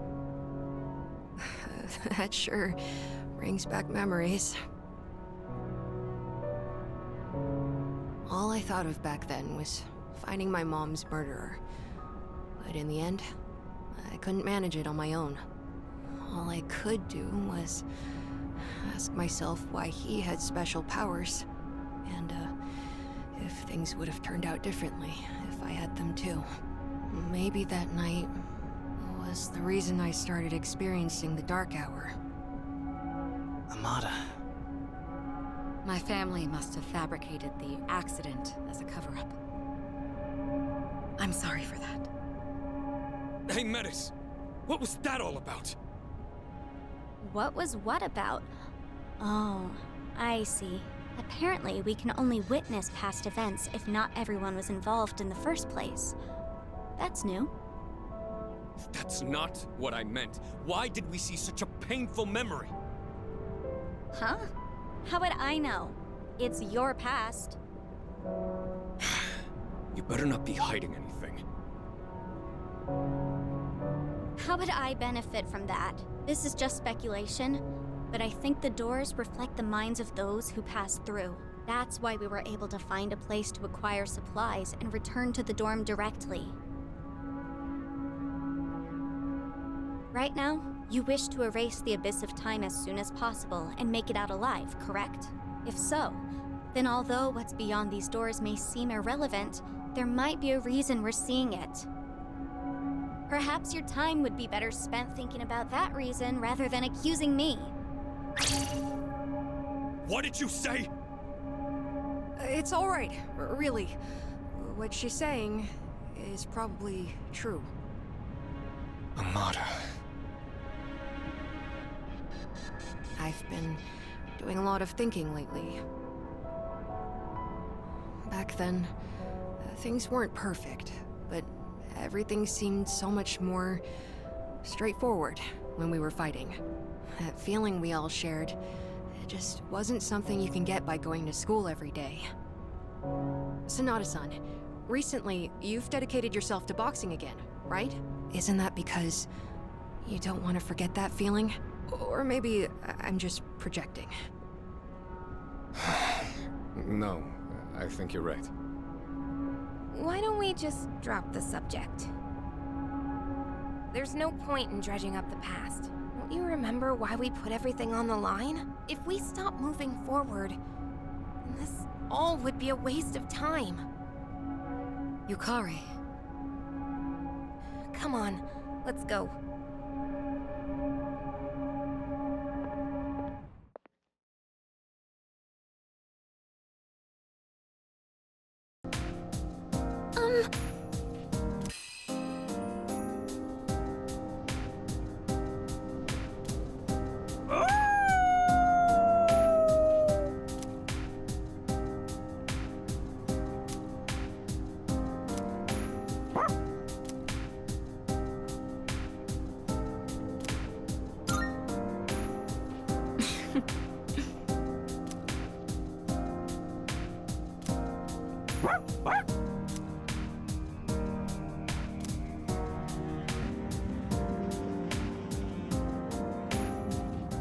That sure brings back memories. All I thought of back then was finding my mom's murderer. But in the end, I couldn't manage it on my own. All I could do was ask myself why he had special powers, and if things would have turned out differently if I had them too. Maybe that night was the reason I started experiencing the Dark Hour. Amada. My family must have fabricated the accident as a cover-up. I'm sorry for that. Hey, Metis! What was that all about? What was what about? Oh, I see. Apparently, we can only witness past events if not everyone was involved in the first place. That's new. That's not what I meant. Why did we see such a painful memory? Huh? How would I know? It's your past. You better not be hiding anything. How would I benefit from that? This is just speculation, but I think the doors reflect the minds of those who passed through. That's why we were able to find a place to acquire supplies and return to the dorm directly. Right now, you wish to erase the abyss of time as soon as possible and make it out alive, correct? If so, then although what's beyond these doors may seem irrelevant, there might be a reason we're seeing it. Perhaps your time would be better spent thinking about that reason rather than accusing me. What did you say? It's all right, really. What she's saying is probably true. Amada. I've been doing a lot of thinking lately. Back then, things weren't perfect, but everything seemed so much more straightforward when we were fighting. That feeling we all shared, It just wasn't something you can get by going to school every day. Sanada-san, recently, you've dedicated yourself to boxing again, right? Isn't that because you don't want to forget that feeling? Or maybe I'm just projecting. No, I think you're right. Why don't we just drop the subject? There's no point in dredging up the past. Don't you remember why we put everything on the line? If we stop moving forward, then this all would be a waste of time. Yukari. Come on, let's go.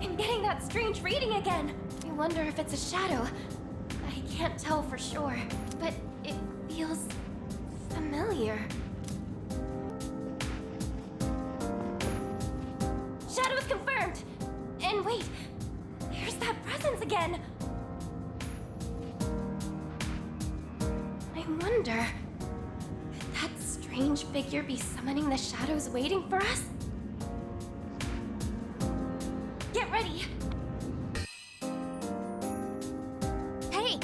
I'm getting that strange reading again. I wonder if it's a shadow. I can't tell for sure, but it feels familiar. Shadows confirmed! And wait, there's that presence again! I wonder, could that strange figure be summoning the shadows waiting for us? Get ready! Hey!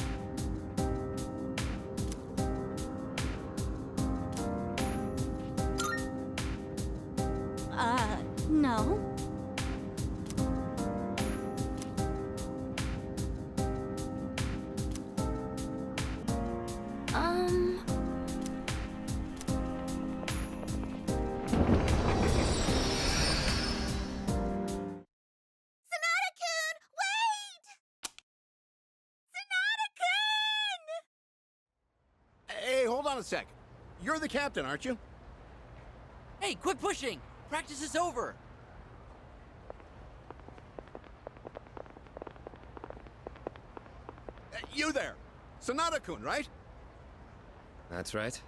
No. Hey, hold on a sec. You're the captain, aren't you? Hey, quit pushing! Practice is over! You there! Sanada-kun, right? That's right.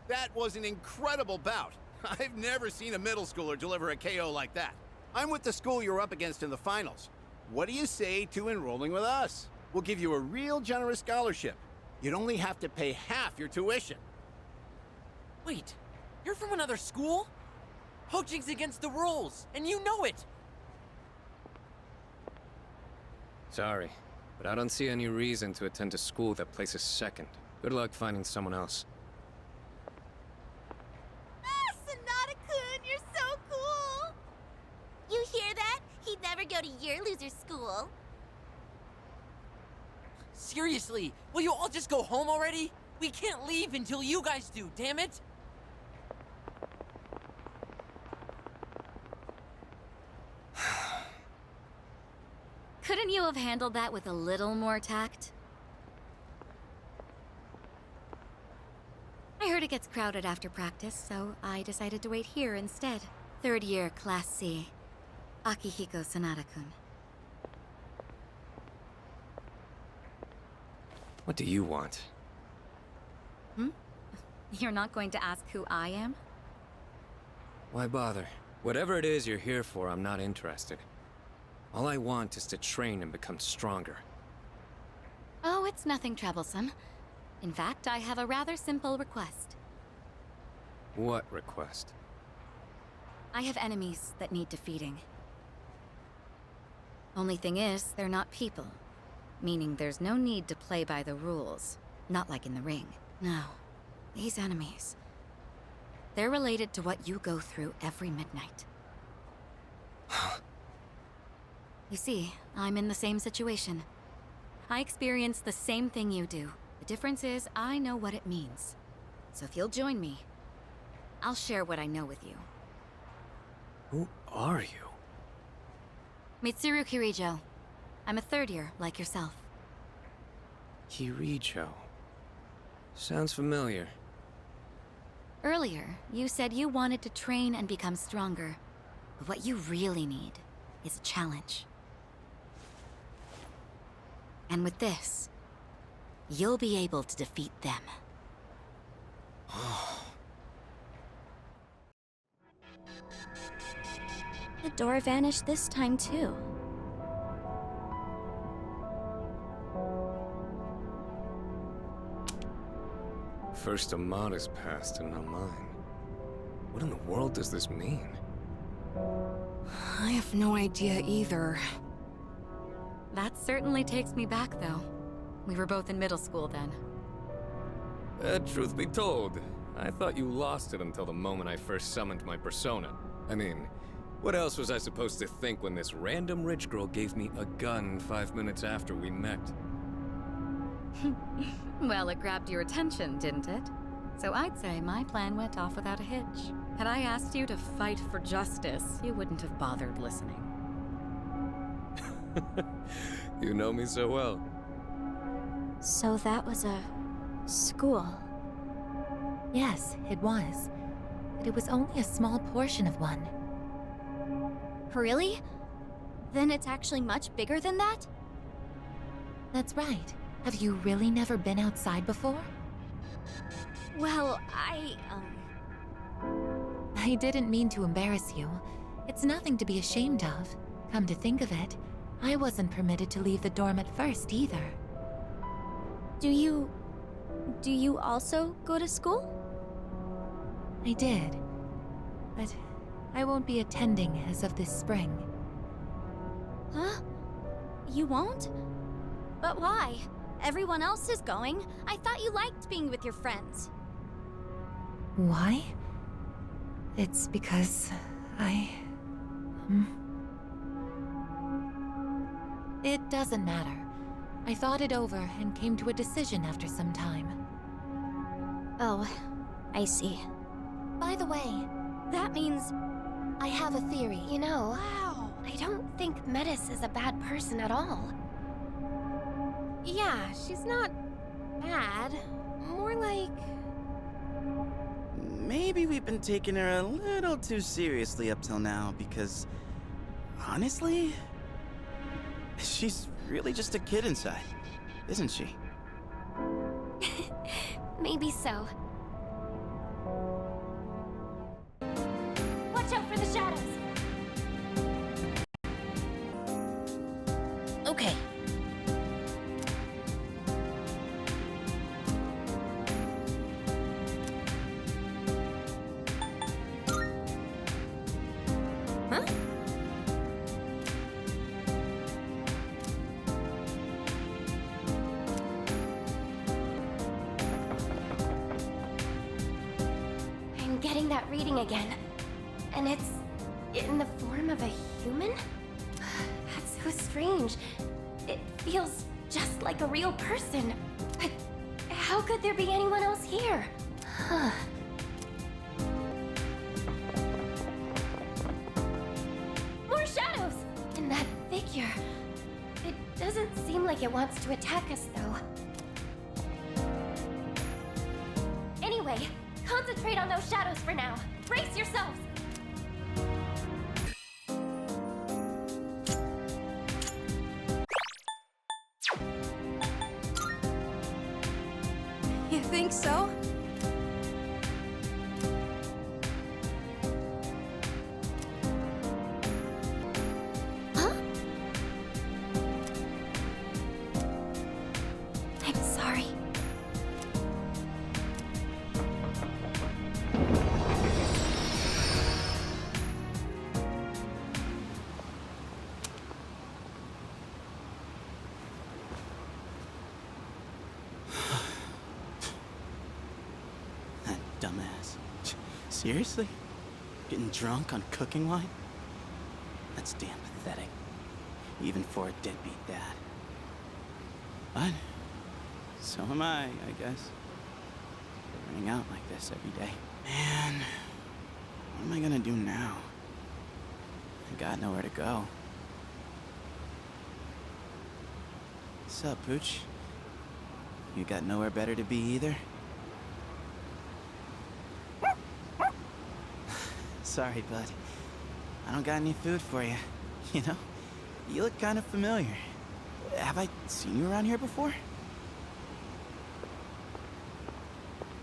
That was an incredible bout. I've never seen a middle schooler deliver a KO like that. I'm with the school you're up against in the finals. What do you say to enrolling with us? We'll give you a real generous scholarship. You'd only have to pay half your tuition. Wait, you're from another school? Poaching's against the rules, and you know it! Sorry, but I don't see any reason to attend a school that places second. Good luck finding someone else. Ah, Sanada-kun, you're so cool! You hear that? He'd never go to your loser school. Seriously, will you all just go home already? We can't leave until you guys do, damn it! Couldn't you have handled that with a little more tact? I heard it gets crowded after practice, so I decided to wait here instead. Third year, Class C. Akihiko Sanada-kun. What do you want? You're not going to ask who I am? Why bother? Whatever it is you're here for, I'm not interested. All I want is to train and become stronger. Oh, it's nothing troublesome. In fact, I have a rather simple request. What request? I have enemies that need defeating. Only thing is, they're not people. Meaning there's no need to play by the rules. Not like in the ring. No. These enemies. They're related to what you go through every midnight. You see, I'm in the same situation. I experience the same thing you do. The difference is, I know what it means. So if you'll join me, I'll share what I know with you. Who are you? Mitsuru Kirijo. I'm a third year, like yourself. Kirijo. Sounds familiar. Earlier, you said you wanted to train and become stronger. But what you really need is a challenge. And with this, you'll be able to defeat them. The door vanished this time, too. First Amada's past and now mine. What in the world does this mean? I have no idea either. That certainly takes me back, though. We were both in middle school then. Truth be told, I thought you lost it until the moment I first summoned my persona. I mean, what else was I supposed to think when this random rich girl gave me a gun 5 minutes after we met? Well, it grabbed your attention, didn't it? So I'd say my plan went off without a hitch. Had I asked you to fight for justice, you wouldn't have bothered listening. You know me so well. So that was a school. Yes, it was. But it was only a small portion of one. Really? Then it's actually much bigger than that? That's right. Have you really never been outside before? Well, I didn't mean to embarrass you. It's nothing to be ashamed of. Come to think of it, I wasn't permitted to leave the dorm at first either. Do you also go to school? I did. But I won't be attending as of this spring. Huh? You won't? But why? Everyone else is going. I thought you liked being with your friends. Why? It's because It doesn't matter. I thought it over and came to a decision after some time. Oh, I see. By the way, That means I have a theory. You know, I don't think Metis is a bad person at all. Yeah, she's not bad. More like... Maybe we've been taking her a little too seriously up till now, because... honestly... she's really just a kid inside, isn't she? Maybe so. Watch out for the shadows! Okay. Huh? I'm getting that reading again. And it's in the form of a human? That's so strange. It feels just like a real person. But how could there be anyone else here? Huh. More shadows! And that figure. It doesn't seem like it wants to attack us, though. Anyway, concentrate on those shadows for now. Brace yourselves! You think so? Huh? I'm sorry. That dumbass. Seriously? Getting drunk on cooking wine? That's damn pathetic. Even for a deadbeat dad. But so am I guess. Running out like this every day. Man, what am I gonna do now? I got nowhere to go. What's up, Pooch? You got nowhere better to be either? Sorry, bud. I don't got any food for you. You know, you look kind of familiar. Have I seen you around here before?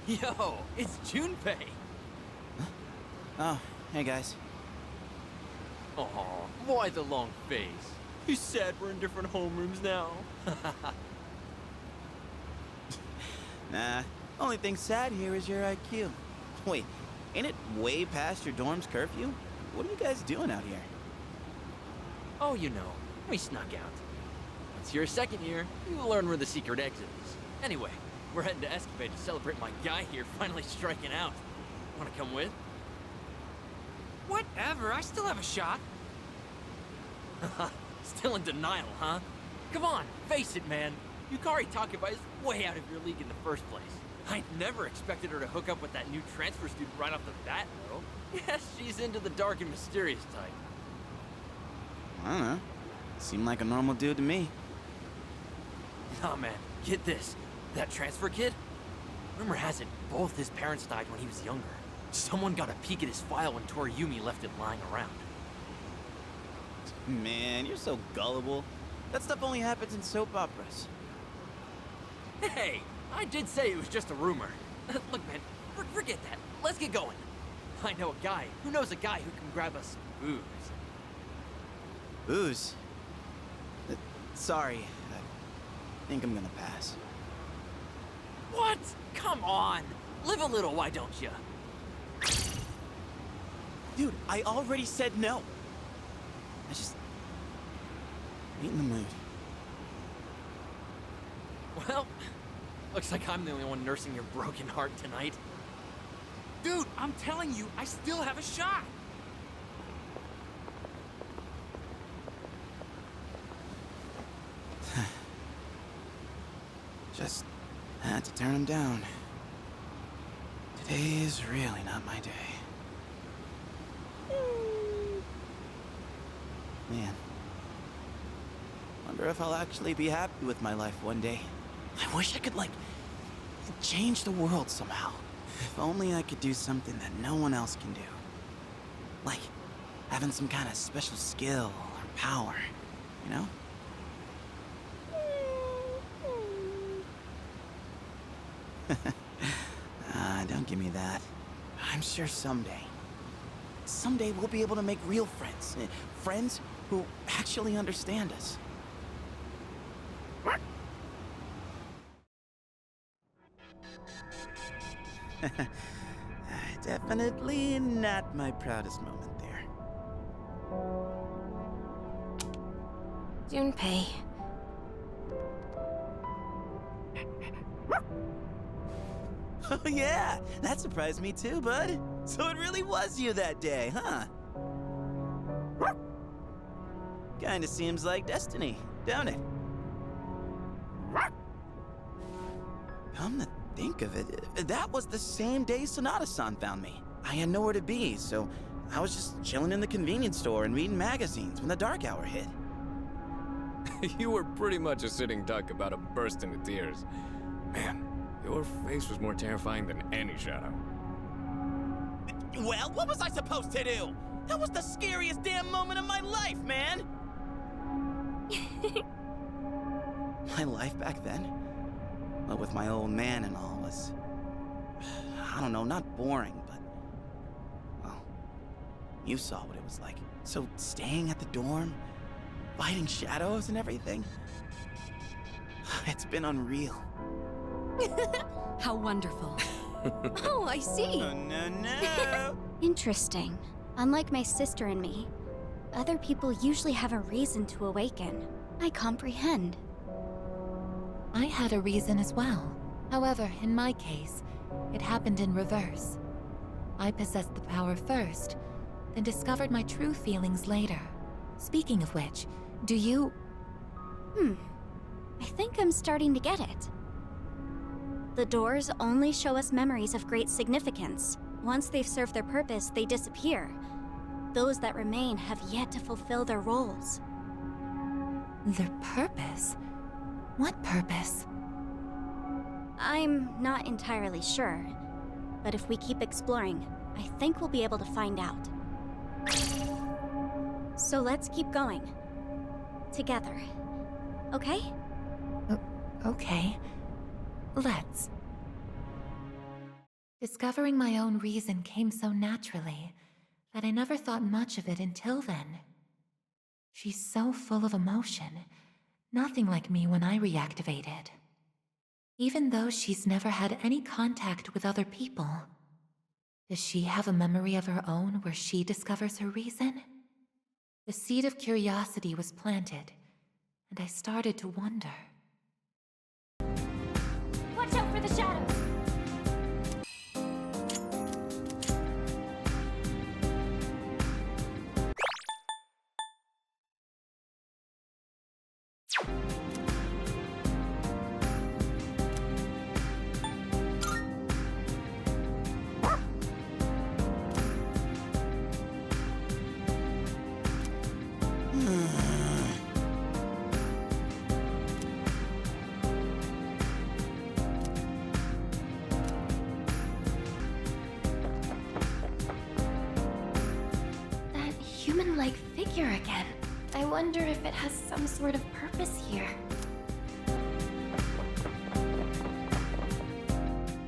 Yo, it's Junpei! Huh? Oh, hey guys. Aw, why the long face? You said we're in different homerooms now. Nah, only thing sad here is your IQ. Wait, ain't it way past your dorm's curfew? What are you guys doing out here? Oh, you know, we snuck out. Once you're a second year, you will learn where the secret exit is. Anyway, we're heading to Escapade to celebrate my guy here finally striking out. Wanna come with? Whatever, I still have a shot. Still in denial, huh? Come on, face it, man. Yukari Takeba is way out of your league in the first place. I never expected her to hook up with that new transfer student right off the bat, though. Yes, she's into the dark and mysterious type. I don't know. Seemed like a normal dude to me. Nah, man, get this. That transfer kid? Rumor has it, both his parents died when he was younger. Someone got a peek at his file when Toriyumi left it lying around. Man, you're so gullible. That stuff only happens in soap operas. Hey, I did say it was just a rumor. Look, man, forget that. Let's get going. I know a guy who knows a guy who can grab us booze. Booze? Sorry, I think I'm gonna pass. What? Come on. Live a little, why don't you? Dude, I already said no. I just ain't in the mood. Well, looks like I'm the only one nursing your broken heart tonight. Dude, I'm telling you, I still have a shot. Just had to turn him down. Today is really not my day. Man. Wonder if I'll actually be happy with my life one day. I wish I could, like, change the world somehow. If only I could do something that no one else can do. Like, having some kind of special skill or power, you know? Don't give me that. I'm sure someday we'll be able to make real friends. Friends who actually understand us. Definitely not my proudest moment there. Junpei. Oh yeah, that surprised me too, bud. So it really was you that day, huh? Kinda seems like destiny, don't it? Come to think of it, that was the same day Sanada-san found me. I had nowhere to be, so I was just chilling in the convenience store and reading magazines when the dark hour hit. You were pretty much a sitting duck about to burst into tears. Man, your face was more terrifying than any shadow. Well, what was I supposed to do? That was the scariest damn moment of my life, man! My life back then, well, with my old man and all, was, I don't know, not boring, but, well, you saw what it was like. So staying at the dorm, fighting shadows and everything, it's been unreal. How wonderful. Oh, I see. Oh, no. Interesting. Unlike my sister and me, other people usually have a reason to awaken. I comprehend. I had a reason as well. However, in my case, it happened in reverse. I possessed the power first, then discovered my true feelings later. Speaking of which, do you... I think I'm starting to get it. The doors only show us memories of great significance. Once they've served their purpose, they disappear. Those that remain have yet to fulfill their roles. Their purpose? What purpose? I'm not entirely sure, but if we keep exploring, I think we'll be able to find out. So let's keep going. Together. Okay? Okay. Let's. Discovering my own reason came so naturally that I never thought much of it until then. She's so full of emotion, nothing like me when I reactivated. Even though she's never had any contact with other people, does she have a memory of her own where she discovers her reason? The seed of curiosity was planted, and I started to wonder. Watch out for the shadows! Human-like figure again. I wonder if it has some sort of purpose here.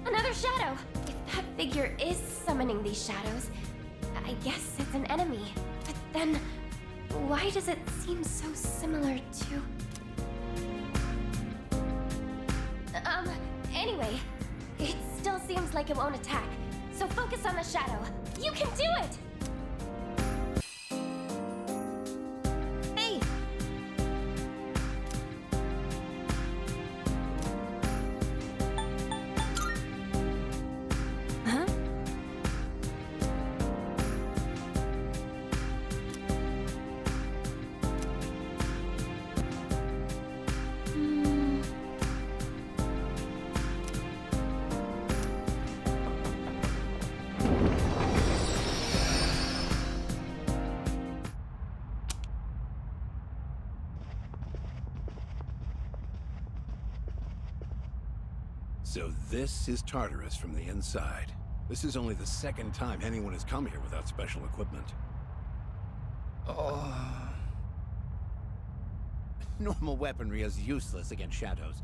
Another shadow! If that figure is summoning these shadows, I guess it's an enemy. But then, why does it seem so similar to... Anyway, it still seems like it won't attack. So focus on the shadow. You can do it! So this is Tartarus from the inside. This is only the second time anyone has come here without special equipment. Normal weaponry is useless against shadows.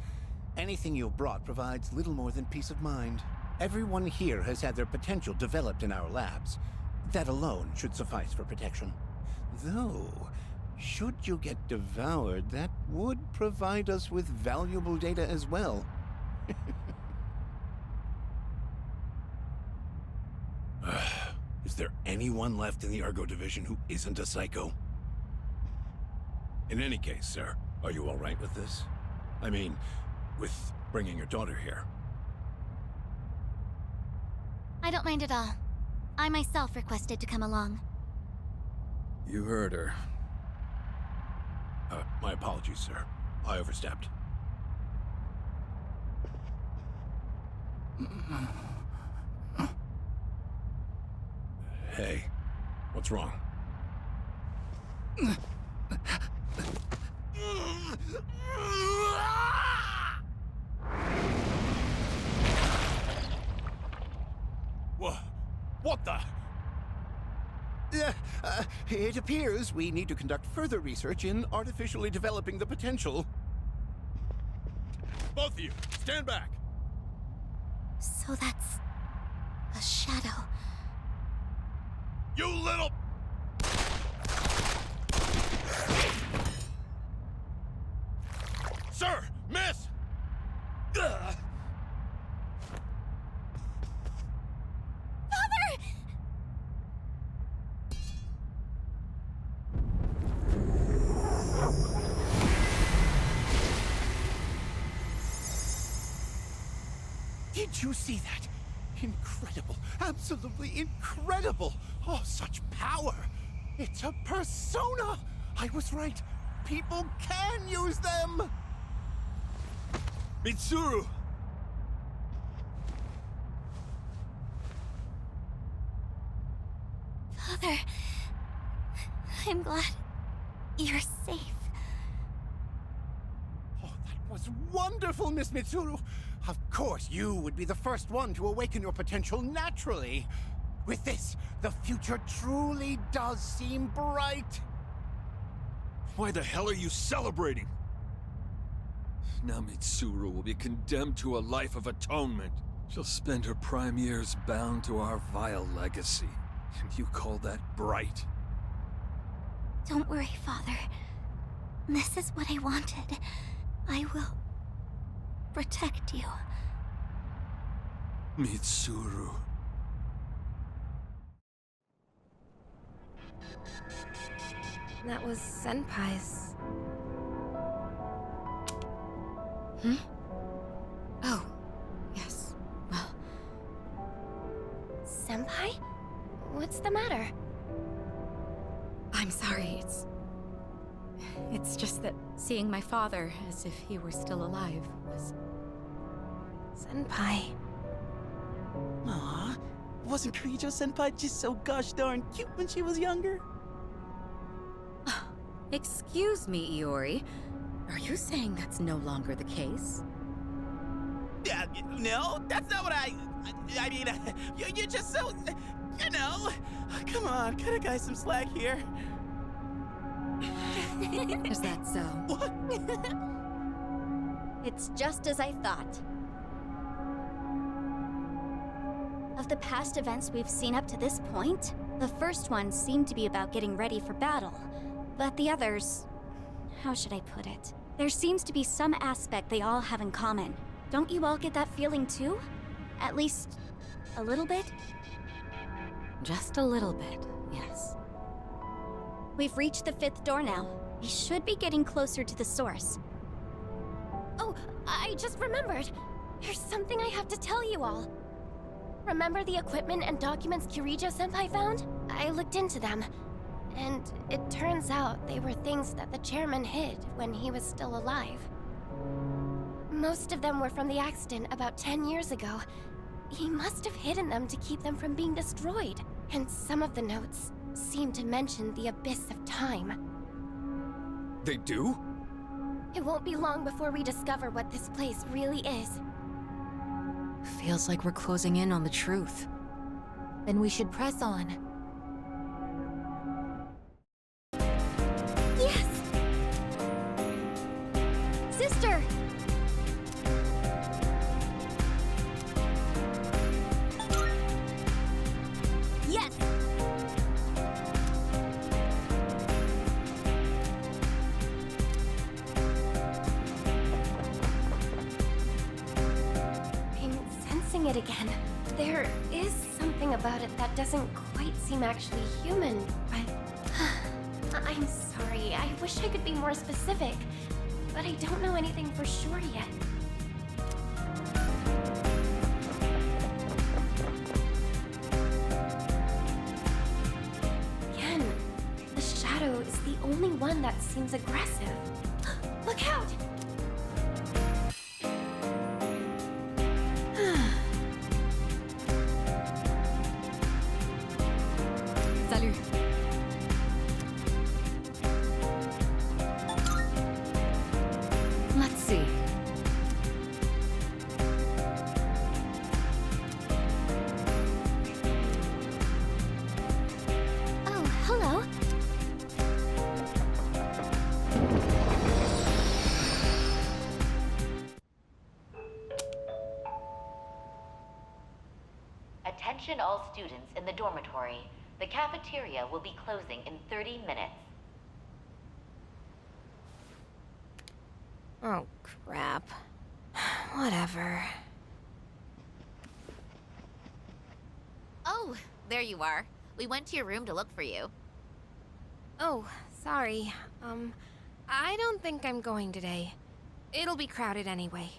Anything you've brought provides little more than peace of mind. Everyone here has had their potential developed in our labs. That alone should suffice for protection. Though, should you get devoured, that would provide us with valuable data as well. Is there anyone left in the Ergo Division who isn't a psycho? In any case, sir, are you all right with this? I mean, with bringing your daughter here. I don't mind at all. I myself requested to come along. You heard her. My apologies, sir. I overstepped. Hey, what's wrong? What the? It appears we need to conduct further research in artificially developing the potential. Both of you, stand back! So that's... a shadow. You little... Sir! Miss! Father! Did you see that? Incredible. Absolutely incredible. Oh, such power. It's a persona. I was right. People can use them. Mitsuru! Father... I'm glad... you're safe. Oh, that was wonderful, Miss Mitsuru. Of course, you would be the first one to awaken your potential naturally. With this, the future truly does seem bright. Why the hell are you celebrating? Now Mitsuru will be condemned to a life of atonement. She'll spend her prime years bound to our vile legacy. And you call that bright? Don't worry, Father. This is what I wanted. I will protect you. Mitsuru. That was Senpai's. Hmm? Oh, yes. Well... Senpai? What's the matter? I'm sorry, It's just that seeing my father as if he were still alive was... Senpai. Aw, wasn't Kirijo-senpai just so gosh darn cute when she was younger? Excuse me, Iori. Are you saying that's no longer the case? Yeah, no, that's not what I mean, you're just so, you know. Come on, cut a guy some slack here. Is that so? What? It's just as I thought. Of the past events we've seen up to this point, the first one seemed to be about getting ready for battle. But the others... how should I put it? There seems to be some aspect they all have in common. Don't you all get that feeling too? At least... a little bit? Just a little bit, yes. We've reached the 5th door now. We should be getting closer to the source. Oh, I just remembered. There's something I have to tell you all. Remember the equipment and documents Kirijo-senpai found? I looked into them. And it turns out they were things that the chairman hid when he was still alive. Most of them were from the accident about 10 years ago. He must have hidden them to keep them from being destroyed. And some of the notes seem to mention the abyss of time. They do? It won't be long before we discover what this place really is. Feels like we're closing in on the truth. Then we should press on. Yes! Sister! Yes! I'm sensing it again. There is something about it that doesn't quite seem actually human, but... I'm sorry, I wish I could be more specific, but I don't know anything for sure yet. Again, the shadow is the only one that seems aggressive. Look out! Salut. Let's see. Oh, hello. Attention all students in the dormitory. The cafeteria will be closing in 30 minutes. Oh, crap. Whatever. Oh, there you are. We went to your room to look for you. Oh, sorry. I don't think I'm going today. It'll be crowded anyway.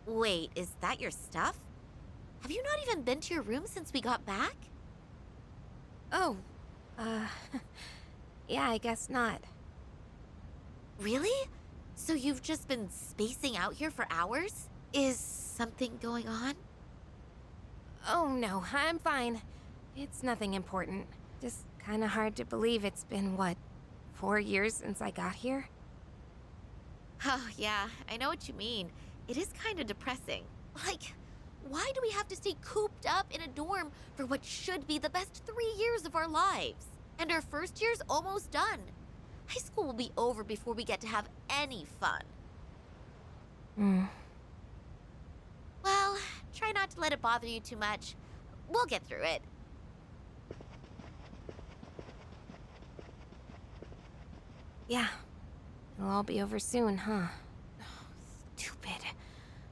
Wait, is that your stuff? Have you not even been to your room since we got back? Oh, yeah, I guess not. Really? So you've just been spacing out here for hours? Is something going on? Oh no, I'm fine. It's nothing important. Just kinda hard to believe it's been, what, 4 years since I got here? Oh, yeah, I know what you mean. It is kind of depressing. Like, why do we have to stay cooped up in a dorm for what should be the best 3 years of our lives? And our first year's almost done. High school will be over before we get to have any fun. Well, try not to let it bother you too much. We'll get through it. Yeah. It'll all be over soon, huh? Stupid.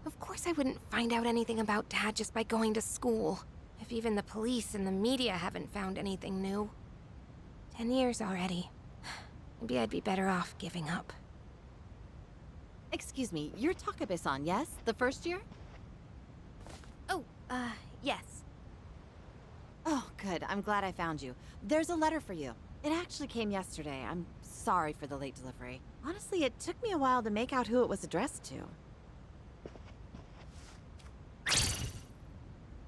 Of course I wouldn't find out anything about Dad just by going to school. If even the police and the media haven't found anything new. 10 years already. Maybe I'd be better off giving up. Excuse me, you're Takeba-san, yes? The first year? Oh, yes. Oh, good. I'm glad I found you. There's a letter for you. It actually came yesterday. I'm sorry for the late delivery. Honestly, it took me a while to make out who it was addressed to.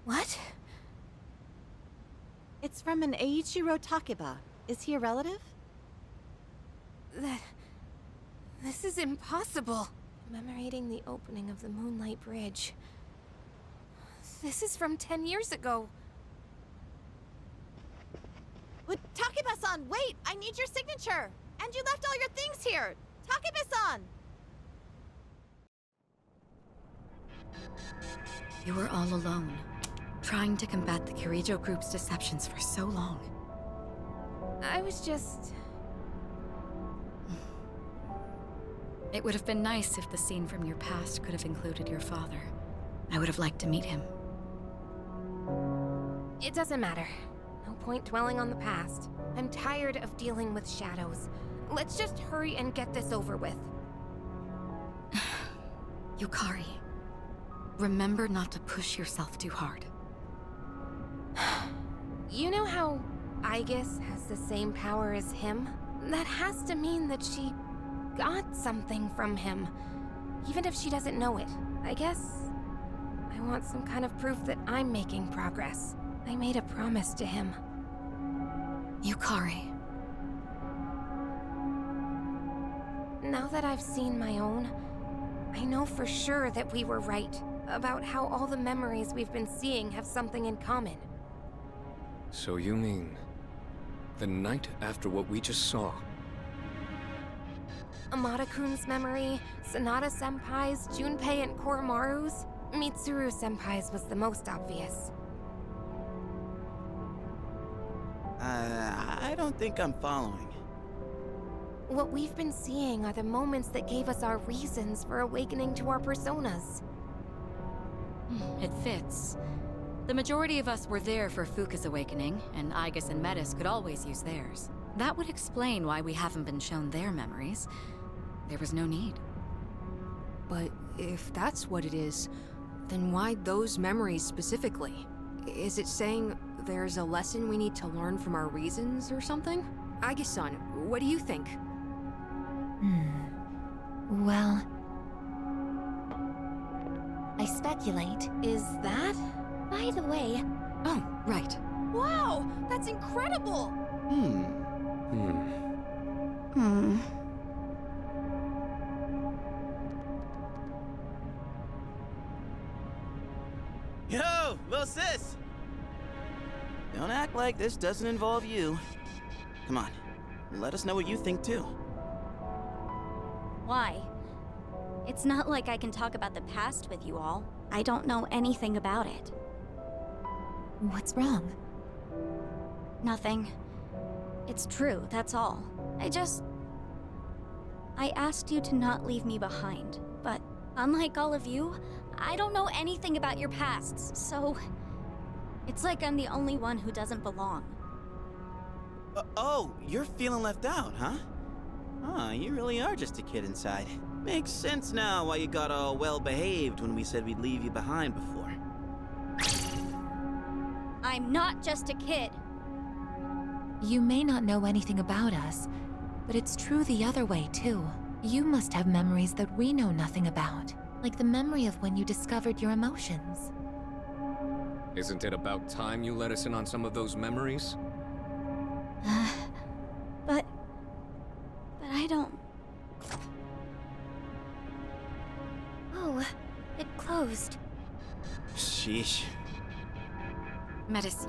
What? It's from an Eiichiro Takeba. Is he a relative? This is impossible. Commemorating the opening of the Moonlight Bridge. This is from 10 years ago. But Takeba-san, wait! I need your signature! And you left all your things here! Takeba-san! You were all alone, trying to combat the Kirijo group's deceptions for so long. I was just... It would have been nice if the scene from your past could have included your father. I would have liked to meet him. It doesn't matter. No point dwelling on the past. I'm tired of dealing with shadows. Let's just hurry and get this over with. Yukari, remember not to push yourself too hard. You know how Aigis has the same power as him? That has to mean that she got something from him, even if she doesn't know it. I guess I want some kind of proof that I'm making progress. I made a promise to him. Yukari. Now that I've seen my own, I know for sure that we were right about how all the memories we've been seeing have something in common. So you mean the night after what we just saw? Amada-kun's memory, Sanada-senpai's, Junpei and Koromaru's. Mitsuru-senpai's was the most obvious. I don't think I'm following. What we've been seeing are the moments that gave us our reasons for awakening to our personas. It fits. The majority of us were there for Fuka's awakening, and Aigis and Metis could always use theirs. That would explain why we haven't been shown their memories. There was no need. But if that's what it is, then why those memories specifically? Is it saying there's a lesson we need to learn from our reasons or something? Aigis-san, what do you think? Well... I speculate. Is that? By the way... Oh, right. Wow! That's incredible! Yo, little sis! Don't act like this doesn't involve you. Come on, let us know what you think too. Why? It's not like I can talk about the past with you all. I don't know anything about it. What's wrong? Nothing. It's true, that's all. I asked you to not leave me behind, but unlike all of you, I don't know anything about your pasts, so... It's like I'm the only one who doesn't belong. Oh, you're feeling left out, huh? Huh, you really are just a kid inside. Makes sense now why you got all well-behaved when we said we'd leave you behind before. I'm not just a kid. You may not know anything about us, but it's true the other way, too. You must have memories that we know nothing about, like the memory of when you discovered your emotions. Isn't it about time you let us in on some of those memories? But I don't...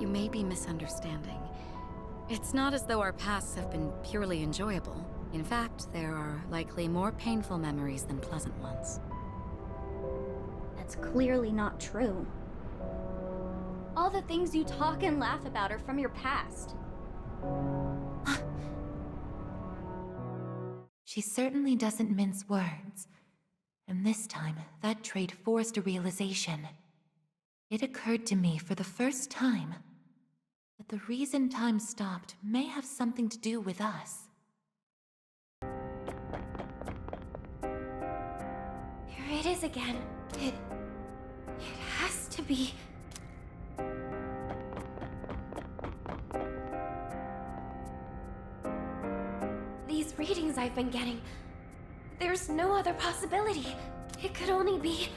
you may be misunderstanding. It's not as though our pasts have been purely enjoyable. In fact, there are likely more painful memories than pleasant ones. That's clearly not true. All the things you talk and laugh about are from your past. She certainly doesn't mince words. And this time, that trait forced a realization. It occurred to me for the first time that the reason time stopped may have something to do with us. Here it is again. It has to be... These readings I've been getting, there's no other possibility. It could only be...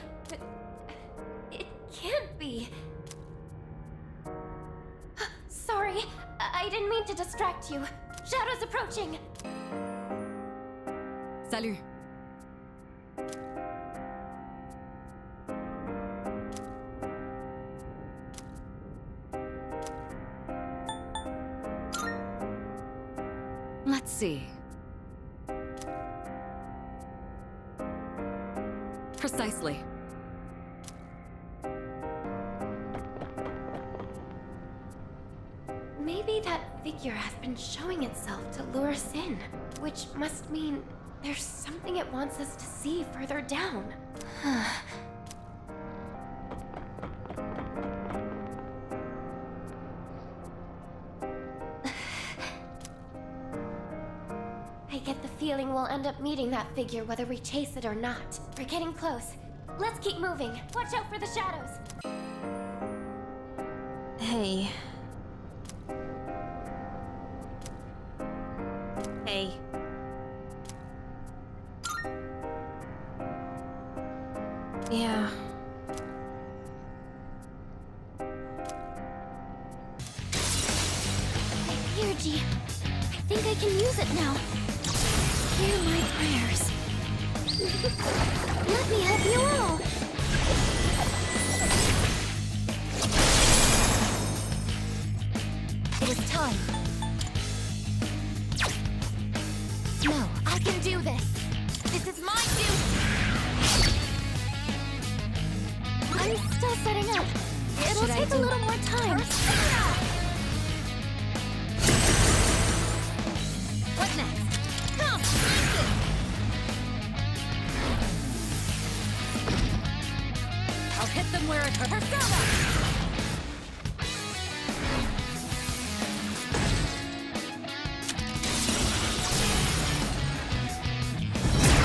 It can't be. Sorry, I didn't mean to distract you. Shadow's approaching. Salut. Let's see. Precisely. Maybe that figure has been showing itself to lure us in, which must mean there's something it wants us to see further down. I get the feeling we'll end up meeting that figure whether we chase it or not. We're getting close. Let's keep moving. Watch out for the shadows. Hey. Hey. Yeah. Kirijo, I think I can use it now. Hear my prayers. Let me help you all. It is time. No, I can do this. This is my duty. I'm still setting up. It'll take a little more time. What next? Come, Isis! I'll hit them where it hurts. Persona!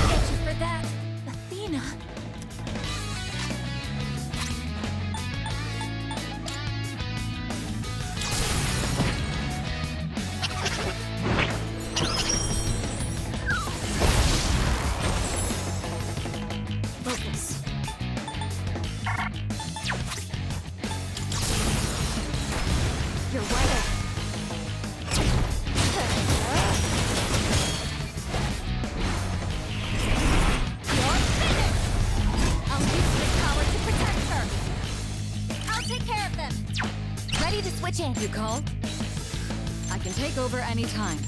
Get you for that. Athena! Focus. You're right. I'll use this power to protect her. I'll take care of them. Ready to switch in. You called? I can take over any time.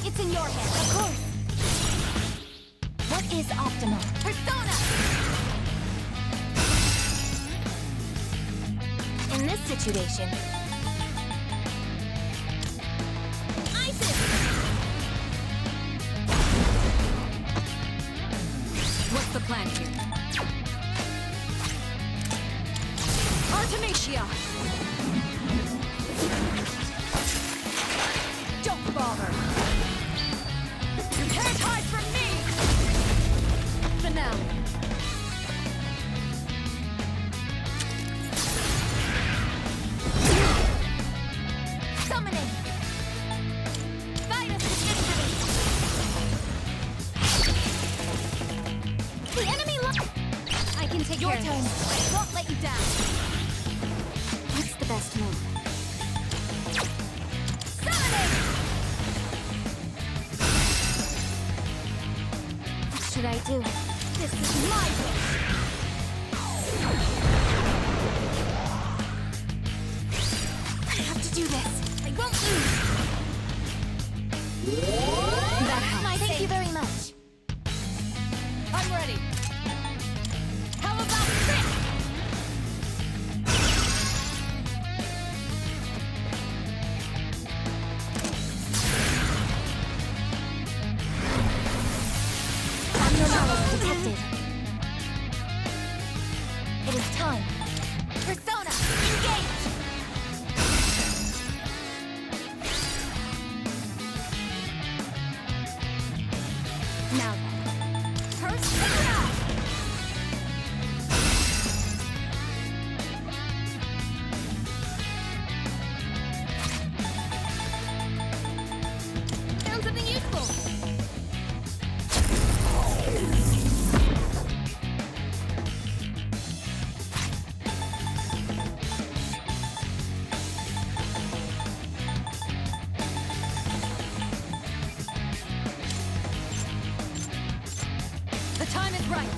It's in your hands, of course. What is optimal? Persona! In this situation... Isis! What's the plan here? Artemisia! Don't bother! You can't hide from me! Finale. Summoning! Guide us to victory! The enemy I can take Your care of turn. this. I won't let you down. What's the best move? Summoning! What should I do? This is my wish! do this! I won't lose! That helps. Thank you very much. I'm ready! How about this? Malice detected. It is time. Persona, engage! Now then, Persona! Found something useful! The time is right.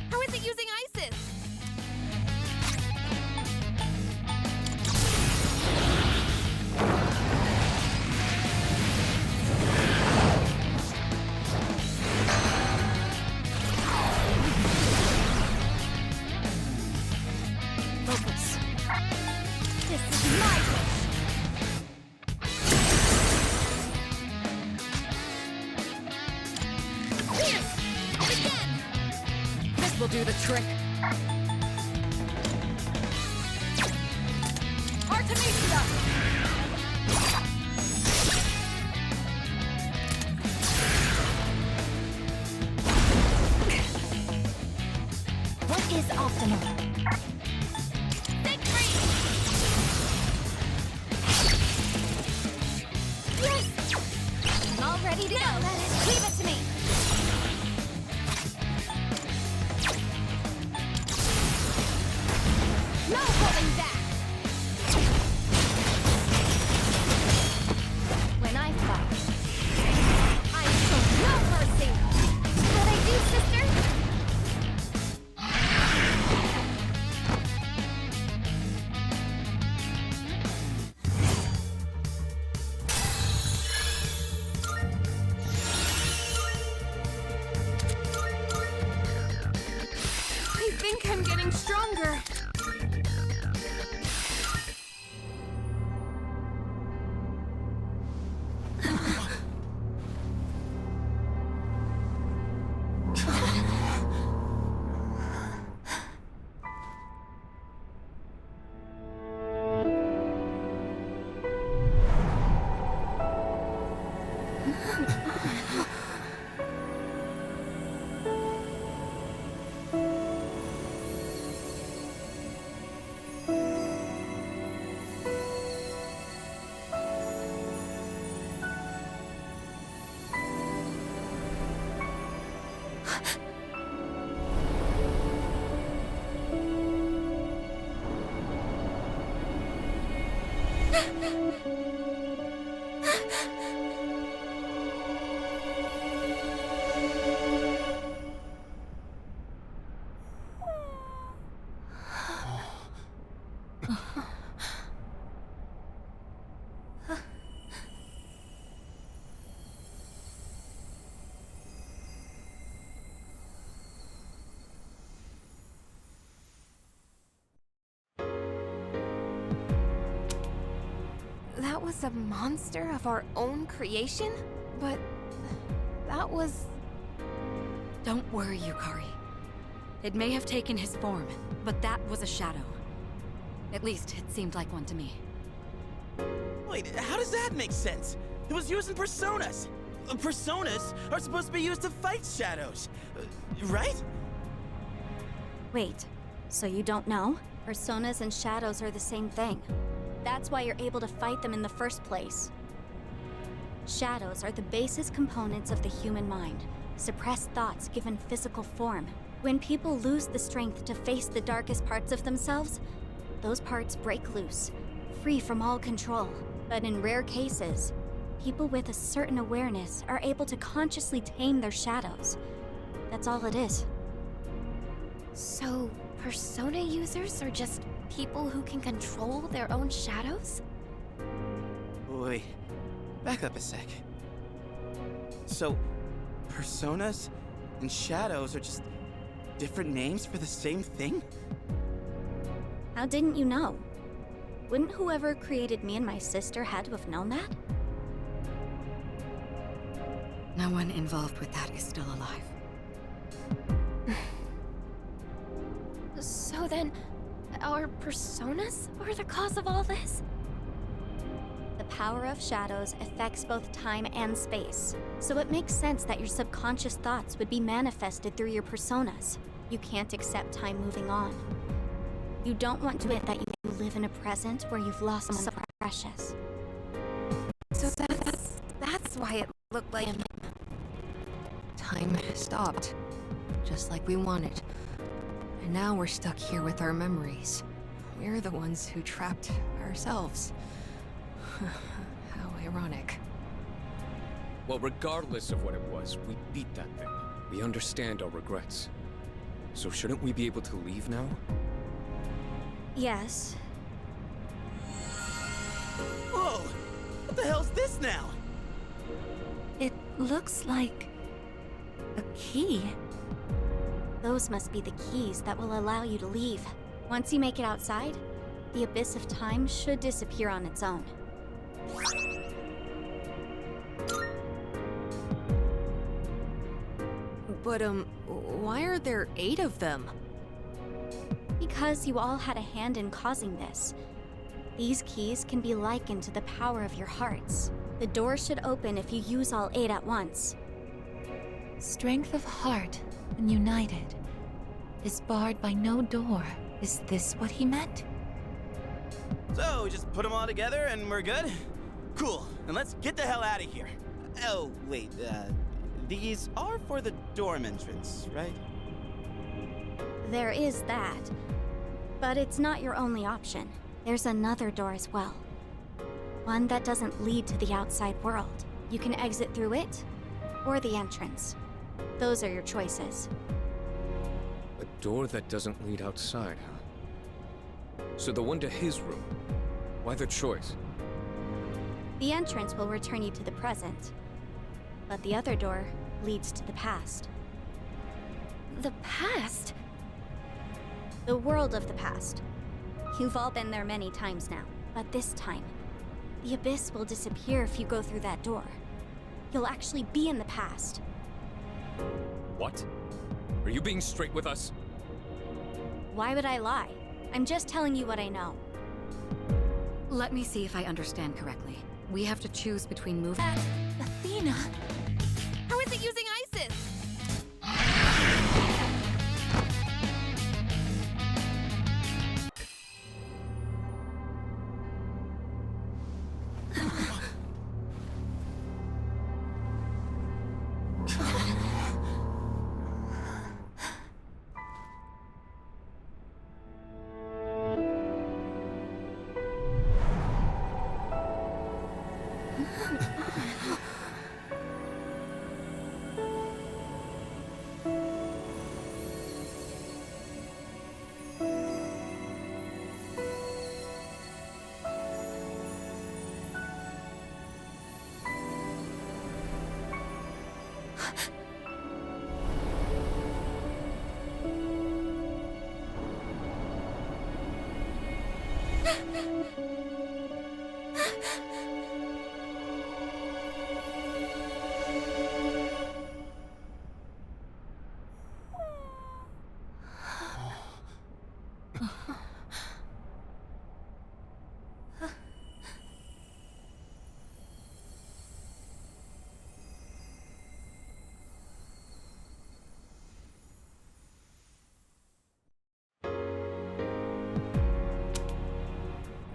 How is it using Isis? Focus. This is my wish. Fierce! And again! This will do the trick. Artemisia! What is optimal? Yes! I'm all ready to go. Leave it to me. No holding back! When I fight, I show no mercy. What I do, sister? I think I'm getting stronger. That was a monster of our own creation? But that was... Don't worry, Yukari. It may have taken his form, but that was a shadow. At least, it seemed like one to me. Wait, how does that make sense? It was using personas. Personas are supposed to be used to fight shadows, right? Wait, so you don't know? Personas and shadows are the same thing. That's why you're able to fight them in the first place. Shadows are the basis components of the human mind, suppressed thoughts given physical form. When people lose the strength to face the darkest parts of themselves, those parts break loose, free from all control. But in rare cases, People with a certain awareness are able to consciously tame their shadows. That's all it is. So, persona users are just people who can control their own shadows? Wait, back up a sec. So, personas and shadows are just different names for the same thing? How didn't you know? Wouldn't whoever created me and my sister had to have known that? No one involved with that is still alive. So then, our personas are the cause of all this? The power of shadows affects both time and space, so it makes sense that your subconscious thoughts would be manifested through your personas. You can't accept time moving on. You don't want to admit that you live in a present where you've lost someone so precious. So that's why it looked like Time stopped, just like we wanted. And now we're stuck here with our memories. We're the ones who trapped ourselves. How ironic. Well, regardless of what it was, we beat that thing. We understand our regrets. So shouldn't we be able to leave now? Yes. Whoa! What the hell's this now? It looks like a key. Those must be the keys that will allow you to leave. Once you make it outside, the abyss of time should disappear on its own. But, why are there 8 of them? Because you all had a hand in causing this. These keys can be likened to the power of your hearts. The door should open if you use all 8 at once. Strength of heart, when united, is barred by no door. Is this what he meant? So, we just put them all together and we're good? Cool, and let's get the hell out of here. Oh, wait, these are for the dorm entrance, right? There is that. But it's not your only option. There's another door as well. One that doesn't lead to the outside world. You can exit through it, or the entrance. Those are your choices. A door that doesn't lead outside, huh? So the one to his room. Why the choice? The entrance will return you to the present. But the other door leads to the past. The past? The world of the past. You've all been there many times now, but this time, the abyss will disappear if you go through that door. You'll actually be in the past. What? Are you being straight with us? Why would I lie? I'm just telling you what I know. Let me see if I understand correctly. We have to choose between moving. Athena! How is it using ISIS?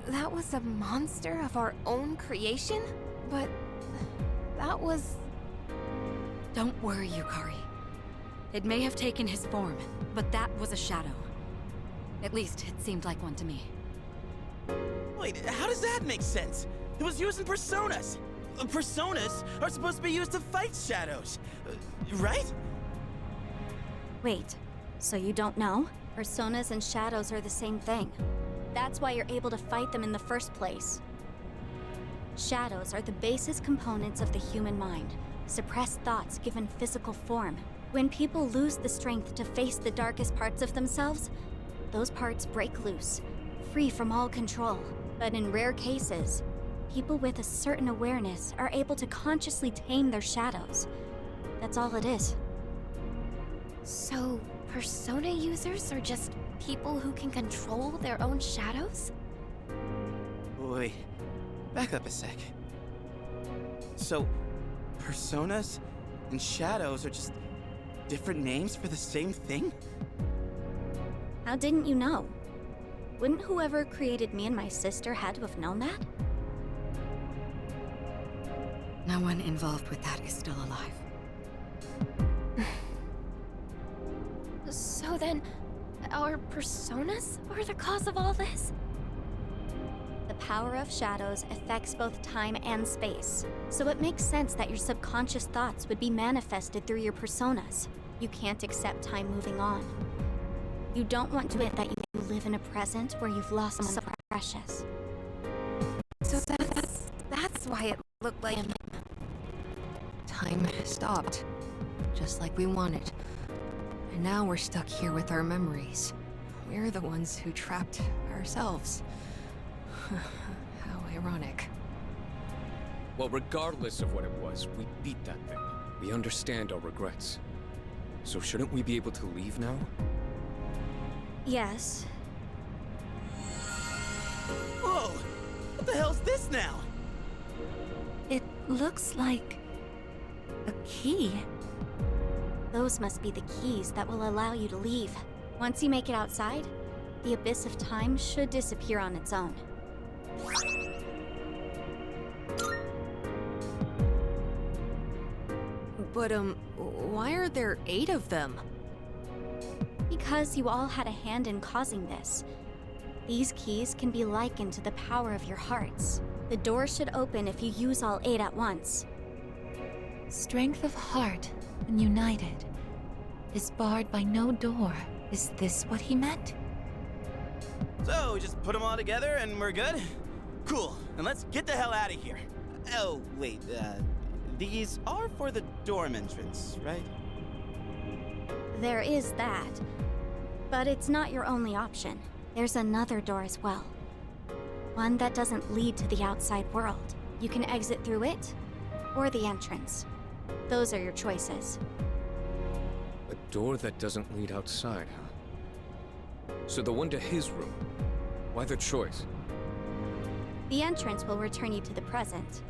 That was a monster of our own creation? But that was... Don't worry, Yukari. It may have taken his form, but that was a shadow. At least, it seemed like one to me. Wait, how does that make sense? It was using personas! Personas are supposed to be used to fight shadows, right? Wait, so you don't know? Personas and shadows are the same thing. That's why you're able to fight them in the first place. Shadows are the basis components of the human mind, suppressed thoughts given physical form. When people lose the strength to face the darkest parts of themselves, those parts break loose, free from all control. But in rare cases, people with a certain awareness are able to consciously tame their shadows. That's all it is. So, persona users are just people who can control their own shadows? Wait, back up a sec. So, personas and shadows are just different names for the same thing? How didn't you know? Wouldn't whoever created me and my sister had to have known that? No one involved with that is still alive. So then, our personas are the cause of all this? The power of shadows affects both time and space, so it makes sense that your subconscious thoughts would be manifested through your personas. You can't accept time moving on. You don't want to admit that you live in a present where you've lost someone precious. So that's why it looked like time stopped, just like we wanted. And now we're stuck here with our memories. We're the ones who trapped ourselves. How ironic. Well, regardless of what it was, we beat that thing. We understand our regrets. So shouldn't we be able to leave now? Yes. Whoa! What the hell's this now? It looks like a key. Those must be the keys that will allow you to leave. Once you make it outside, the abyss of time should disappear on its own. But, why are there 8 of them? Because you all had a hand in causing this. These keys can be likened to the power of your hearts. The door should open if you use all 8 at once. Strength of heart and united is barred by no door. Is this what he meant? So, we just put them all together and we're good? Cool, then let's get the hell out of here. Oh, wait, these are for the dorm entrance, right? There is that. But it's not your only option. There's another door as well. One that doesn't lead to the outside world. You can exit through it, or the entrance. Those are your choices. A door that doesn't lead outside, huh? So the one to his room. Why the choice? The entrance will return you to the present.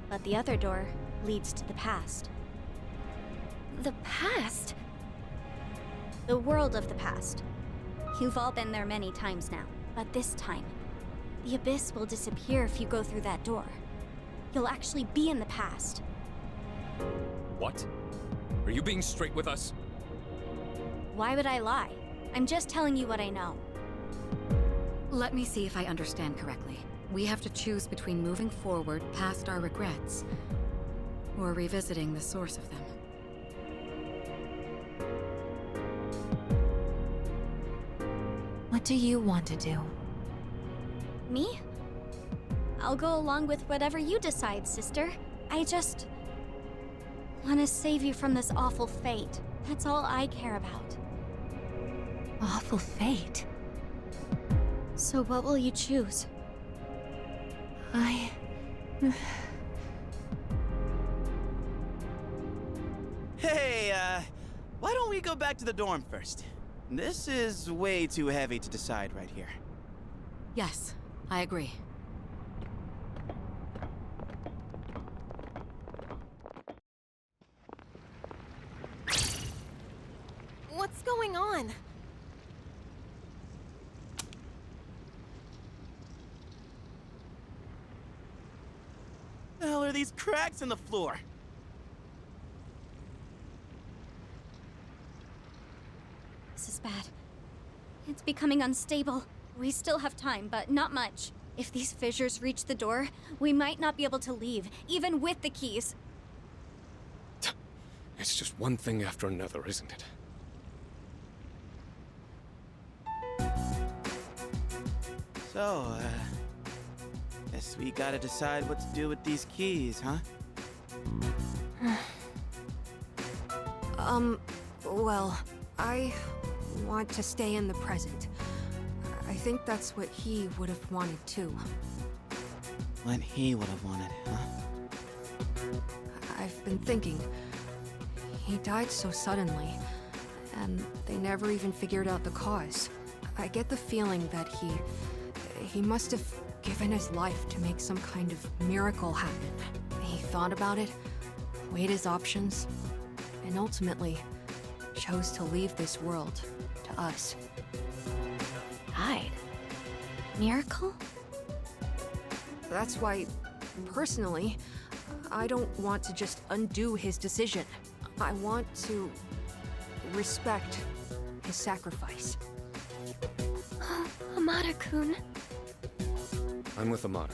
But the other door leads to the past. The past? The world of the past. You've all been there many times now, but this time, the abyss will disappear if you go through that door. You'll actually be in the past. What? Are you being straight with us? Why would I lie? I'm just telling you what I know. Let me see if I understand correctly. We have to choose between moving forward past our regrets, or revisiting the source of them. What do you want to do? Me? I'll go along with whatever you decide, sister. I just want to save you from this awful fate. That's all I care about. Awful fate? So what will you choose? Hey, why don't we go back to the dorm first? This is way too heavy to decide right here. Yes, I agree. What's going on? The hell are these cracks in the floor? This is bad. It's becoming unstable. We still have time, but not much. If these fissures reach the door, we might not be able to leave, even with the keys. It's just one thing after another, isn't it? So, guess we gotta decide what to do with these keys, huh? Well, I want to stay in the present. I think that's what he would have wanted too. What he would have wanted, huh? I've been thinking. He died so suddenly, and they never even figured out the cause. I get the feeling that he must have given his life to make some kind of miracle happen. He thought about it, weighed his options, and ultimately chose to leave this world to us. Died? Miracle? That's why, personally, I don't want to just undo his decision. I want to respect his sacrifice. Amada-kun. I'm with Amada.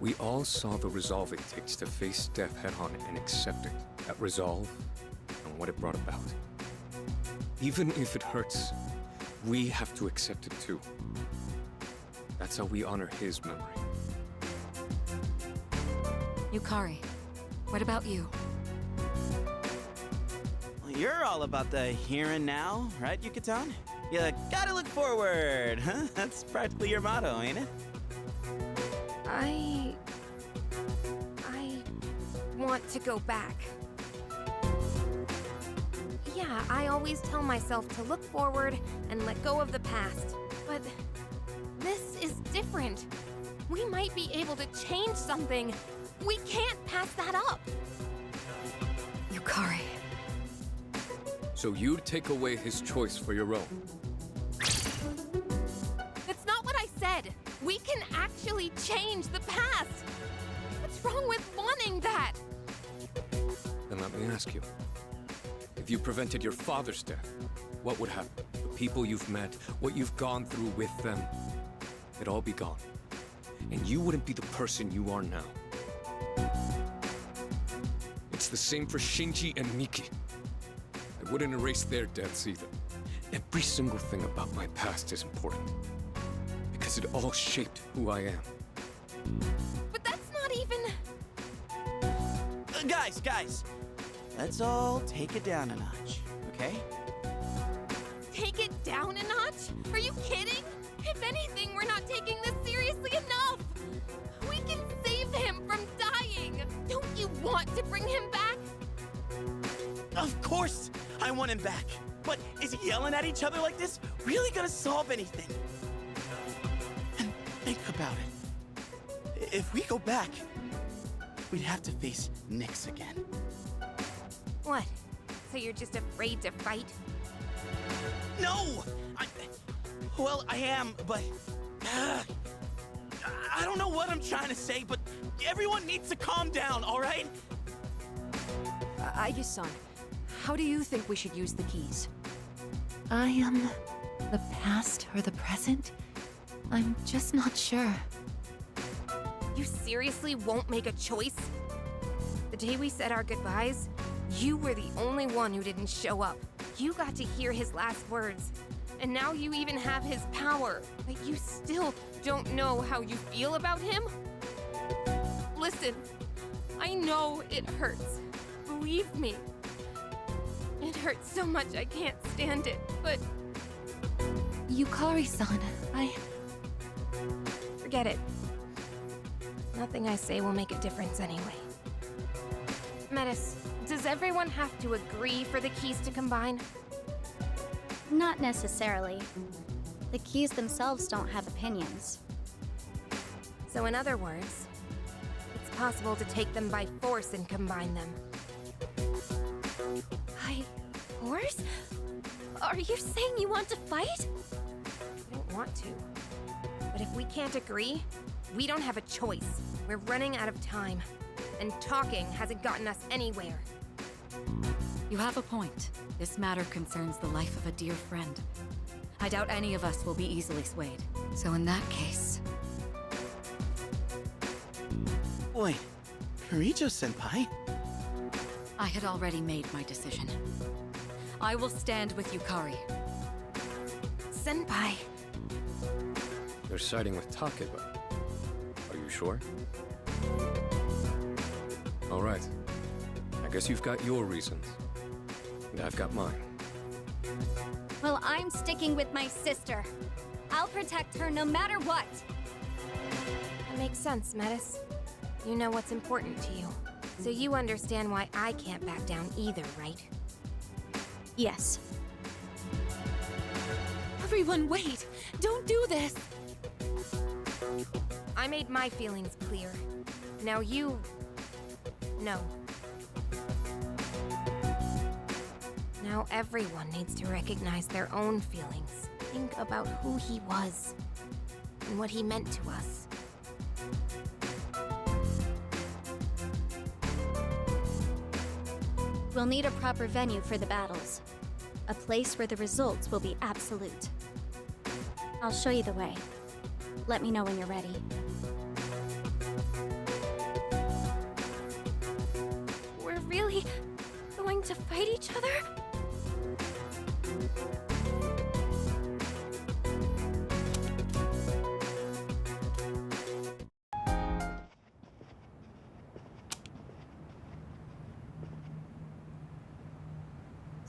We all saw the resolve it takes to face death head-on and accept it. That resolve and what it brought about. Even if it hurts, we have to accept it too. That's how we honor his memory. Yukari, what about you? Well, you're all about the here and now, right, Yucatan? You gotta look forward, huh? That's practically your motto, ain't it? I want to go back. Yeah, I always tell myself to look forward and let go of the past. But this is different. We might be able to change something. We can't pass that up. Yukari. So you'd take away his choice for your own? That's not what I said. We can actually change the past. What's wrong with wanting that? Then let me ask you. If you prevented your father's death, what would happen? The people you've met, what you've gone through with them, it'd all be gone. And you wouldn't be the person you are now. It's the same for Shinji and Miki. I wouldn't erase their deaths either. Every single thing about my past is important. Because it all shaped who I am. But that's not even... Guys! Let's all take it down a notch, okay? Take it down a notch? Are you kidding? If anything, we're not taking this seriously enough. We can save him from dying. Don't you want to bring him back? Of course I want him back. But is yelling at each other like this really gonna solve anything? And think about it. If we go back, we'd have to face Nyx again. What? So you're just afraid to fight? No! Well, I am, but... I don't know what I'm trying to say, but everyone needs to calm down, all right? Aigis-san, how do you think we should use the keys? The past or the present? I'm just not sure. You seriously won't make a choice? The day we said our goodbyes, you were the only one who didn't show up. You got to hear his last words. And now you even have his power. But you still don't know how you feel about him? Listen, I know it hurts. Believe me. It hurts so much I can't stand it, but... Yukari-san, Forget it. Nothing I say will make a difference anyway. Metis, does everyone have to agree for the keys to combine? Not necessarily. The keys themselves don't have opinions. So in other words, it's possible to take them by force and combine them. By force? Are you saying you want to fight? I don't want to. But if we can't agree, we don't have a choice. We're running out of time. And talking hasn't gotten us anywhere. You have a point. This matter concerns the life of a dear friend. I doubt any of us will be easily swayed. So in that case... Wait, Kirijo-senpai? I had already made my decision. I will stand with Yukari. Senpai. You're siding with Takeba. Are you sure? All right. I guess you've got your reasons. And I've got mine. Well, I'm sticking with my sister. I'll protect her no matter what. That makes sense, Metis. You know what's important to you. So you understand why I can't back down either, right? Yes. Everyone, wait! Don't do this! I made my feelings clear. Now you... know. Now everyone needs to recognize their own feelings. Think about who he was, and what he meant to us. We'll need a proper venue for the battles. A place where the results will be absolute. I'll show you the way. Let me know when you're ready. We're really going to fight each other?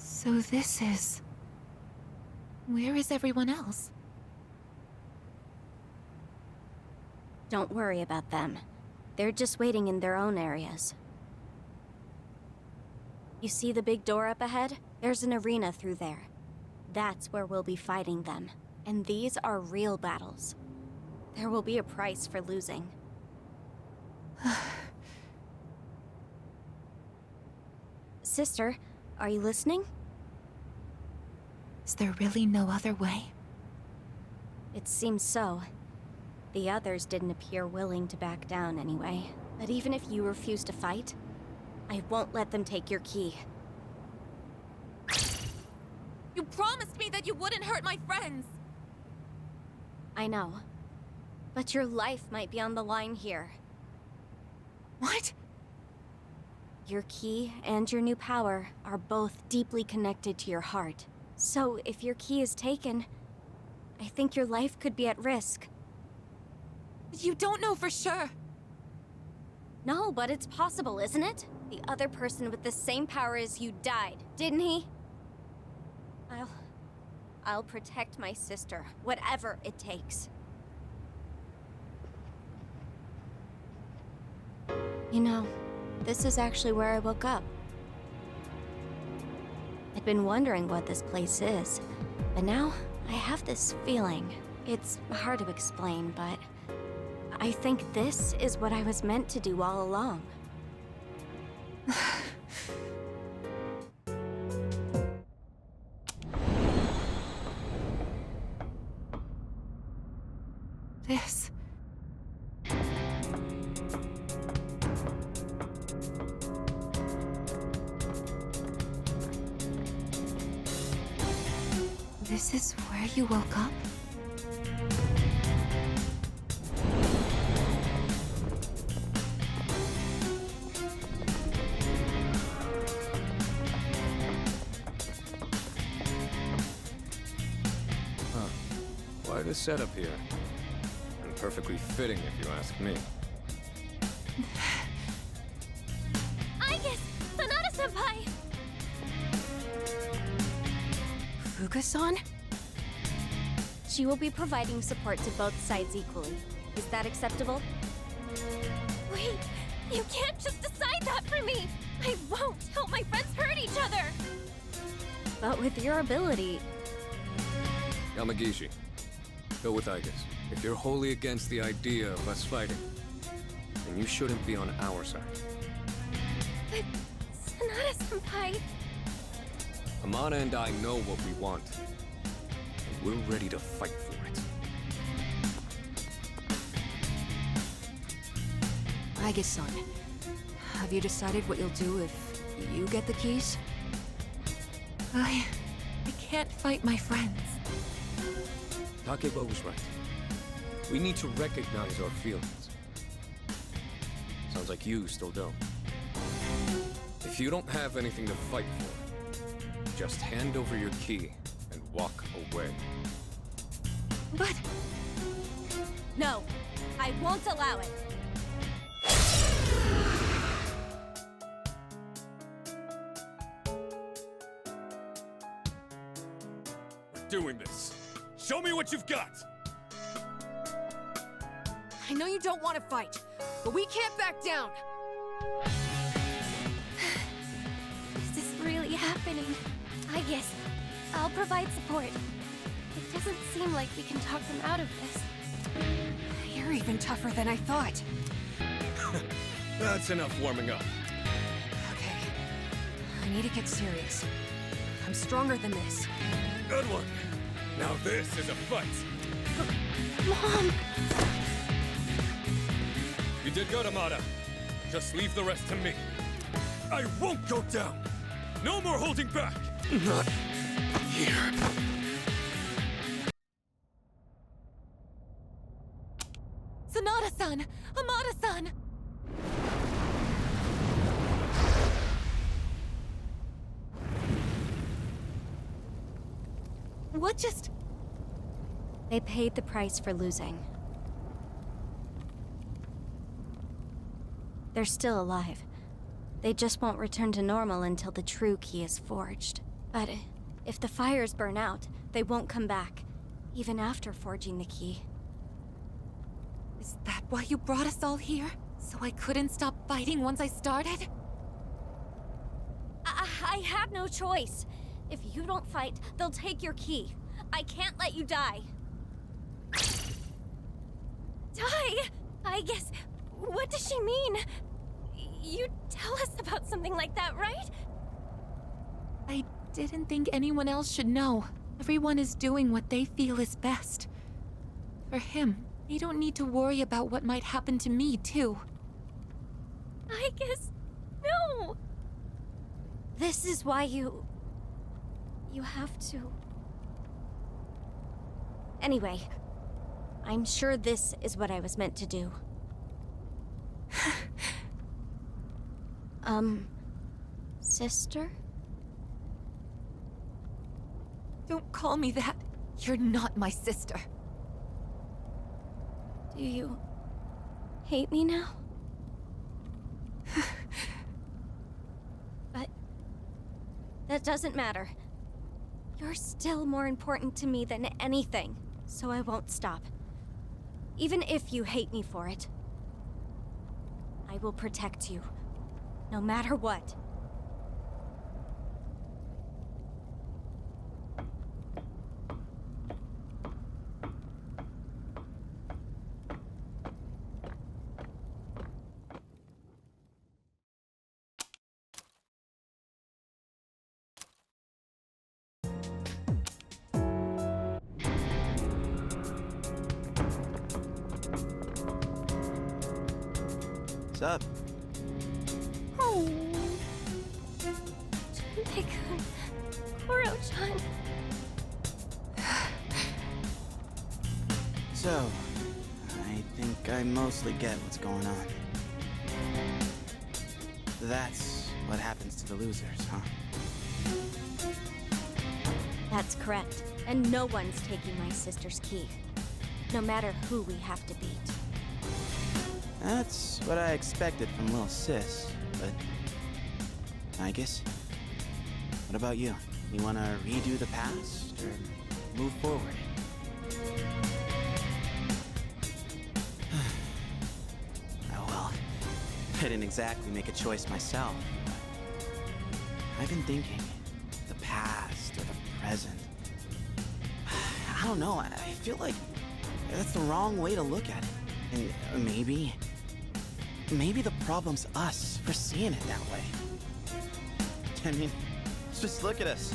So this is... Where is everyone else? Don't worry about them. They're just waiting in their own areas. You see the big door up ahead? There's an arena through there. That's where we'll be fighting them. And these are real battles. There will be a price for losing. Sister, are you listening? Is there really no other way? It seems so. The others didn't appear willing to back down anyway. But even if you refuse to fight, I won't let them take your key. You promised me that you wouldn't hurt my friends! I know. But your life might be on the line here. What? Your key and your new power are both deeply connected to your heart. So if your key is taken, I think your life could be at risk. You don't know for sure. No, but it's possible, isn't it? The other person with the same power as you died, didn't he? I'll protect my sister, whatever it takes. You know, this is actually where I woke up. I'd been wondering what this place is, but now I have this feeling. It's hard to explain, but I think this is what I was meant to do all along. This... This is where you woke up? Huh. Quite a setup here. And perfectly fitting if you ask me. Aigis! Sanada-senpai! Fuga-san? She will be providing support to both sides equally. Is that acceptable? Wait! You can't just decide that for me! I won't help my friends hurt each other! But with your ability... Yamagishi, go with Aigis. If you're wholly against the idea of us fighting, then you shouldn't be on our side. But... Sanada-senpai... Amada and I know what we want. And we're ready to fight for it. Aigis-san, have you decided what you'll do if you get the keys? I can't fight my friends. Takeba was right. We need to recognize our feelings. Sounds like you still don't. If you don't have anything to fight for, just hand over your key and walk away. But... No, I won't allow it. We're doing this. Show me what you've got! I know you don't want to fight, but we can't back down. Is this really happening? Aigis, I'll provide support. It doesn't seem like we can talk them out of this. You're even tougher than I thought. That's enough warming up. Okay, I need to get serious. I'm stronger than this. Good one. Now this is a fight. Mom! You did good, Amada. Just leave the rest to me. I won't go down! No more holding back! Not here. Sanada-san! Amada-san! What just... They paid the price for losing. They're still alive. They just won't return to normal until the true key is forged. But if the fires burn out, they won't come back, even after forging the key. Is that why you brought us all here? So I couldn't stop fighting once I started? I had no choice. If you don't fight, they'll take your key. I can't let you die. Die? I guess... What does she mean? You'd tell us about something like that, right? I didn't think anyone else should know. Everyone is doing what they feel is best. For him, they don't need to worry about what might happen to me, too. I guess... No! This is why you have to... Anyway, I'm sure this is what I was meant to do. Sister? Don't call me that. You're not my sister. Do you hate me now? But that doesn't matter. You're still more important to me than anything, so I won't stop. Even if you hate me for it. I will protect you, no matter what. What's up? Oh. Junpei-kun. Koro-chan. So, I think I mostly get what's going on. That's what happens to the losers, huh? That's correct. And no one's taking my sister's key. No matter who we have to beat. That's what I expected from little sis, but... Aigis? What about you? You wanna redo the past, or move forward? Oh well, I didn't exactly make a choice myself. I've been thinking, the past or the present. I don't know, I feel like that's the wrong way to look at it. And maybe the problem's us for seeing it that way. I mean, just look at us,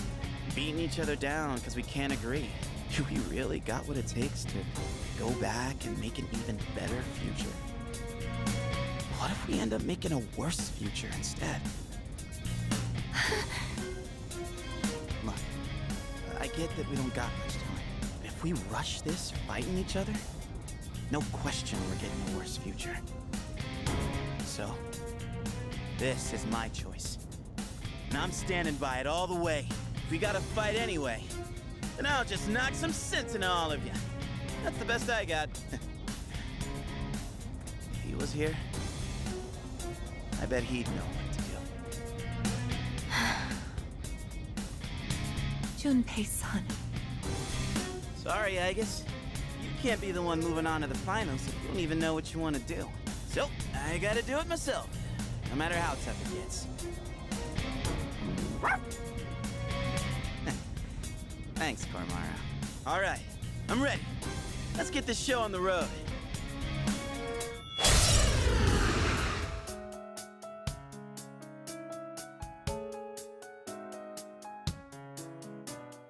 beating each other down because we can't agree. Do we really got what it takes to go back and make an even better future? What if we end up making a worse future instead? Look, I get that we don't got much time, but if we rush this fighting each other, no question we're getting a worse future. so this is my choice. And I'm standing by it all the way. If we gotta fight anyway, then I'll just knock some sense into all of you. That's the best I got. If he was here, I bet he'd know what to do. Junpei-san. Sorry, Aigis. You can't be the one moving on to the finals if you don't even know what you want to do. So, I gotta do it myself, no matter how tough it gets. Thanks, Koromaru. All right, I'm ready. Let's get this show on the road.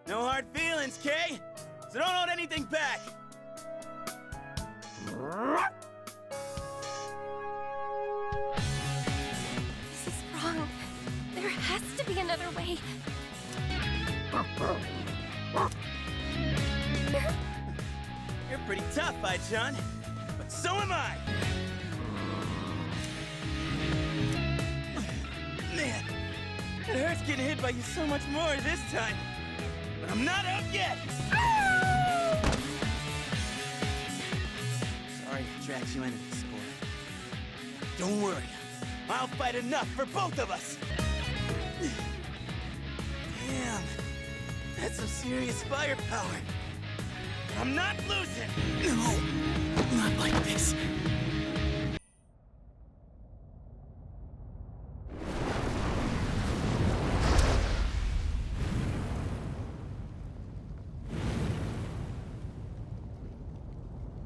No hard feelings, Kay. So don't hold anything back. This is wrong. There has to be another way. You're pretty tough, Ai-chan. But so am I. Man, it hurts getting hit by you so much more this time. But I'm not out yet. Sorry to drag you into this sport. Don't worry. I'll fight enough for both of us. Damn. That's some serious firepower. I'm not losing. No, not like this.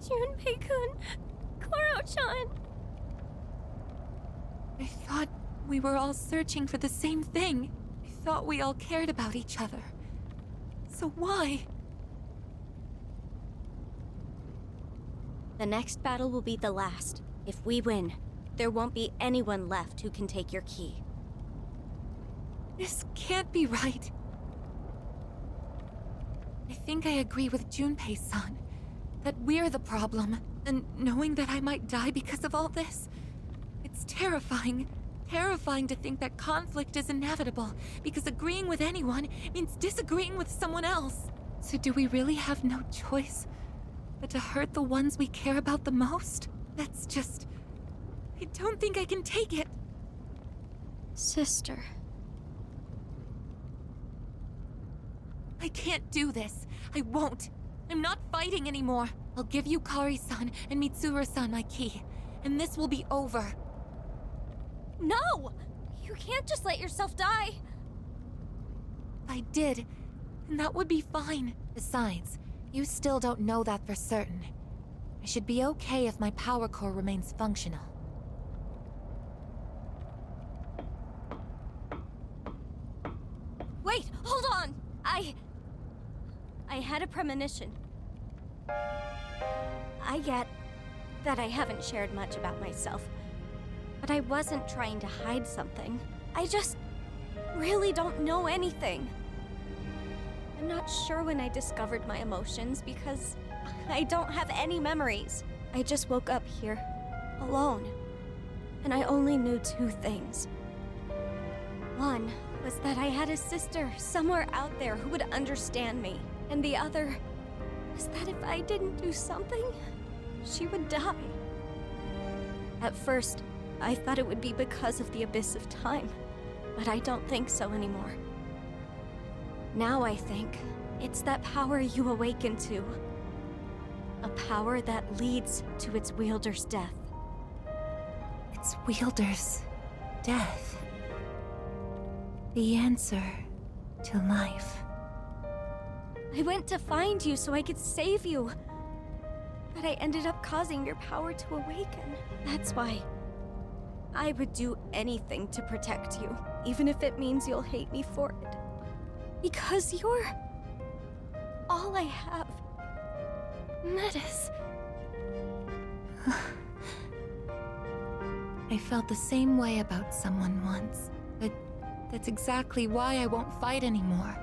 Junpei-kun, Koro-chan. I thought we were all searching for the same thing. I thought we all cared about each other. So why? The next battle will be the last. If we win, there won't be anyone left who can take your key. This can't be right. I think I agree with Junpei-san. That we're the problem. And knowing that I might die because of all this, it's terrifying. Terrifying to think that conflict is inevitable, because agreeing with anyone means disagreeing with someone else. So do we really have no choice but to hurt the ones we care about the most? That's just... I don't think I can take it. Sister. I can't do this. I won't. I'm not fighting anymore. I'll give Yukari-san and Mitsuru-san my key, and this will be over. No! You can't just let yourself die. If I did, then that would be fine. Besides, you still don't know that for certain. I should be okay if my power core remains functional. Wait, hold on! I had a premonition. I get that I haven't shared much about myself, but I wasn't trying to hide something. I just really don't know anything. I'm not sure when I discovered my emotions because I don't have any memories. I just woke up here, alone, and I only knew two things. One was that I had a sister somewhere out there who would understand me, and the other was that if I didn't do something, she would die. At first, I thought it would be because of the abyss of time, but I don't think so anymore. Now I think it's that power you awaken to. A power that leads to its wielder's death. Its wielder's death. The answer to life. I went to find you so I could save you, but I ended up causing your power to awaken. That's why I would do anything to protect you, even if it means you'll hate me for it. Because you're all I have. Metis. I felt the same way about someone once, but that's exactly why I won't fight anymore.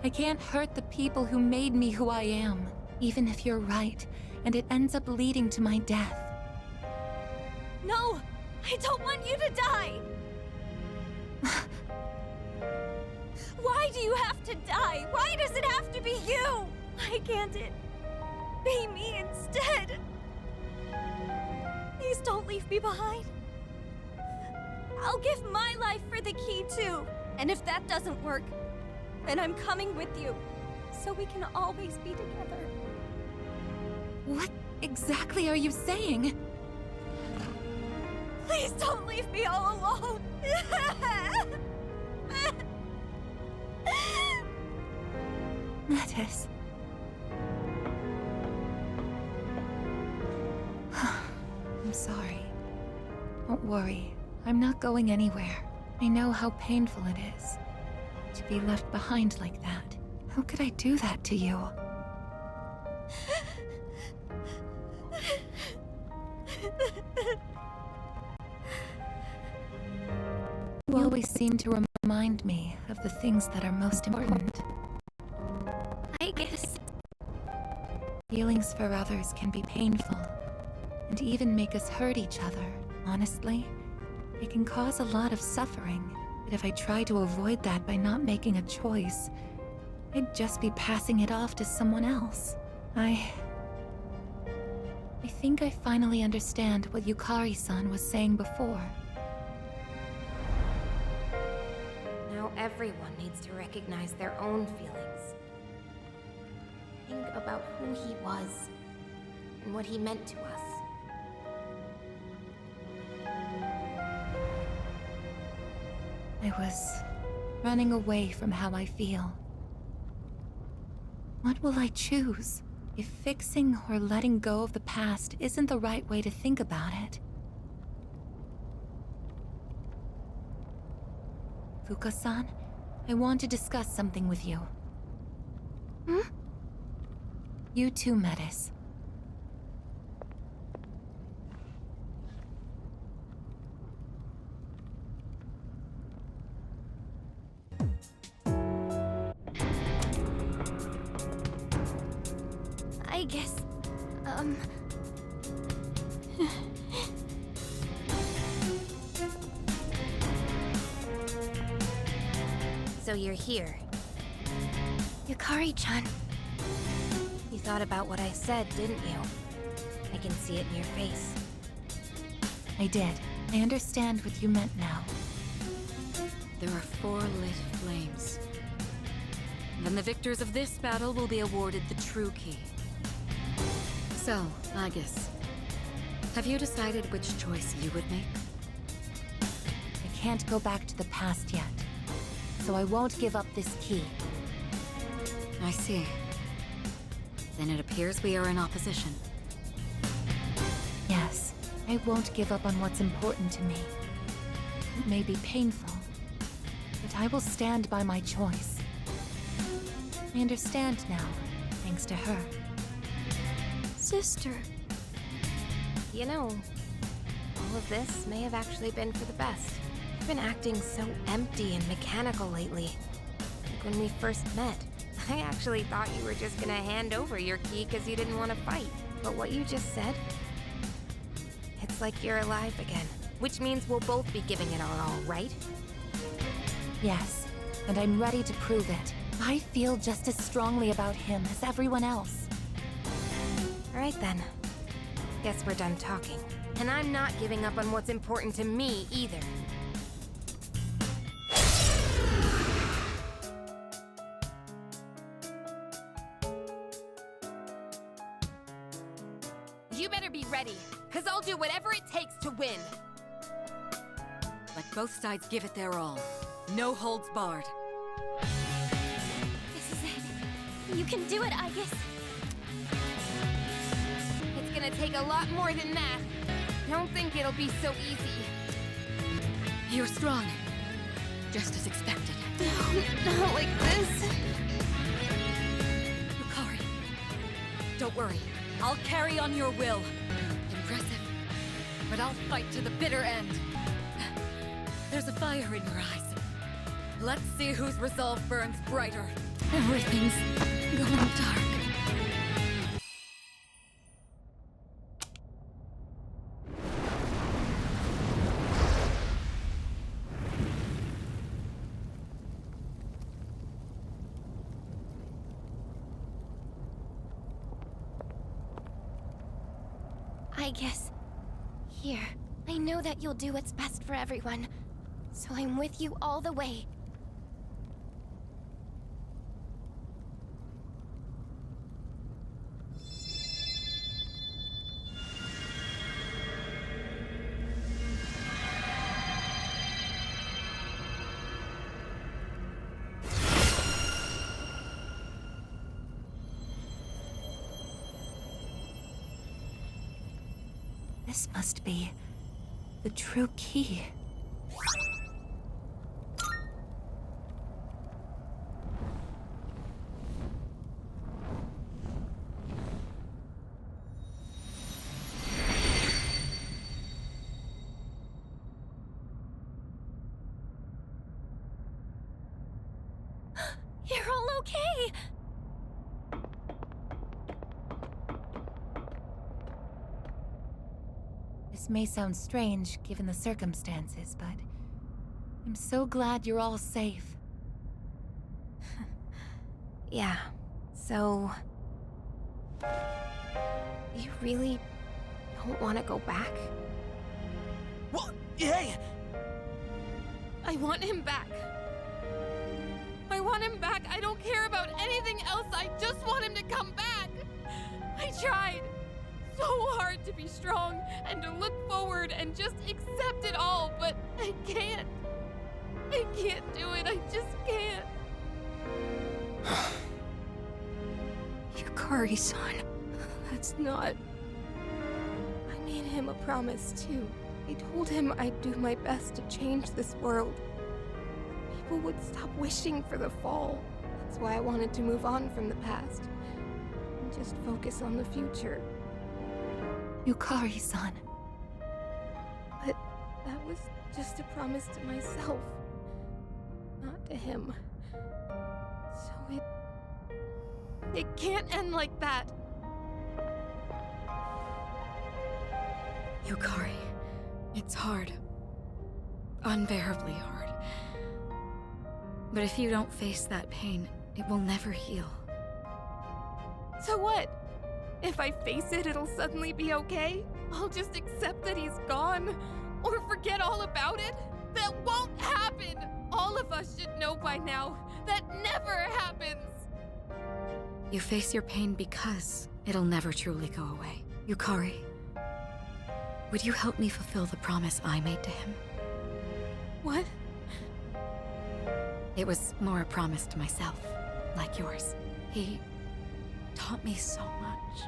I can't hurt the people who made me who I am, even if you're right, and it ends up leading to my death. No! I don't want you to die! Why do you have to die? Why does it have to be you? Why can't it be me instead? Please don't leave me behind. I'll give my life for the key too. And if that doesn't work, then I'm coming with you, so we can always be together. What exactly are you saying? Please don't leave me all alone. Metis. I'm sorry. Don't worry. I'm not going anywhere. I know how painful it is to be left behind like that. How could I do that to you? You always seem to remind me of the things that are most important. Aigis. Feelings for others can be painful, and even make us hurt each other. Honestly, it can cause a lot of suffering. But if I try to avoid that by not making a choice, I'd just be passing it off to someone else. I think I finally understand what Yukari-san was saying before. Now everyone needs to recognize their own feelings. Think about who he was and what he meant to us. I was running away from how I feel. What will I choose? If fixing or letting go of the past isn't the right way to think about it. Fuka-san, I want to discuss something with you. Hmm? You too, Metis. I guess, So you're here. Yukari-chan. You thought about what I said, didn't you? I can see it in your face. I did. I understand what you meant now. There are 4 lit flames. Then the victors of this battle will be awarded the true key. So, Aigis, have you decided which choice you would make? I can't go back to the past yet, so I won't give up this key. I see. Then it appears we are in opposition. Yes, I won't give up on what's important to me. It may be painful, but I will stand by my choice. I understand now, thanks to her. Sister. You know, all of this may have actually been for the best. You've been acting so empty and mechanical lately. Like when we first met, I actually thought you were just gonna hand over your key because you didn't want to fight. But what you just said, it's like you're alive again. Which means we'll both be giving it our all, right? Yes, and I'm ready to prove it. I feel just as strongly about him as everyone else. Alright then. Guess we're done talking. And I'm not giving up on what's important to me either. You better be ready, because I'll do whatever it takes to win. Let both sides give it their all. No holds barred. This is it. You can do it, Aigis. It's gonna take a lot more than that. Don't think it'll be so easy. You're strong. Just as expected. No, not like this. Yukari, don't worry. I'll carry on your will. Impressive. But I'll fight to the bitter end. There's a fire in your eyes. Let's see whose resolve burns brighter. Everything's going dark. Aigis. Here, I know that you'll do what's best for everyone, so I'm with you all the way. This must be the true key. You're all okay! This may sound strange given the circumstances, but I'm so glad you're all safe. Yeah, so... You really don't want to go back? What? Hey! I want him back. I want him back. I don't care about anything else. I just want him to come back. I tried so hard to be strong and to look forward and just accept it all, but I can't. I can't do it. I just can't. Yukari-san, that's not... I made him a promise, too. I told him I'd do my best to change this world. People would stop wishing for the fall. That's why I wanted to move on from the past and just focus on the future. Yukari-san. But that was just a promise to myself, not to him. So it can't end like that. Yukari, it's hard. Unbearably hard. But if you don't face that pain, it will never heal. So what? If I face it, it'll suddenly be okay? I'll just accept that he's gone? Or forget all about it? That won't happen! All of us should know by now. That never happens! You face your pain because it'll never truly go away. Yukari, would you help me fulfill the promise I made to him? What? It was more a promise to myself, like yours. He taught me so much,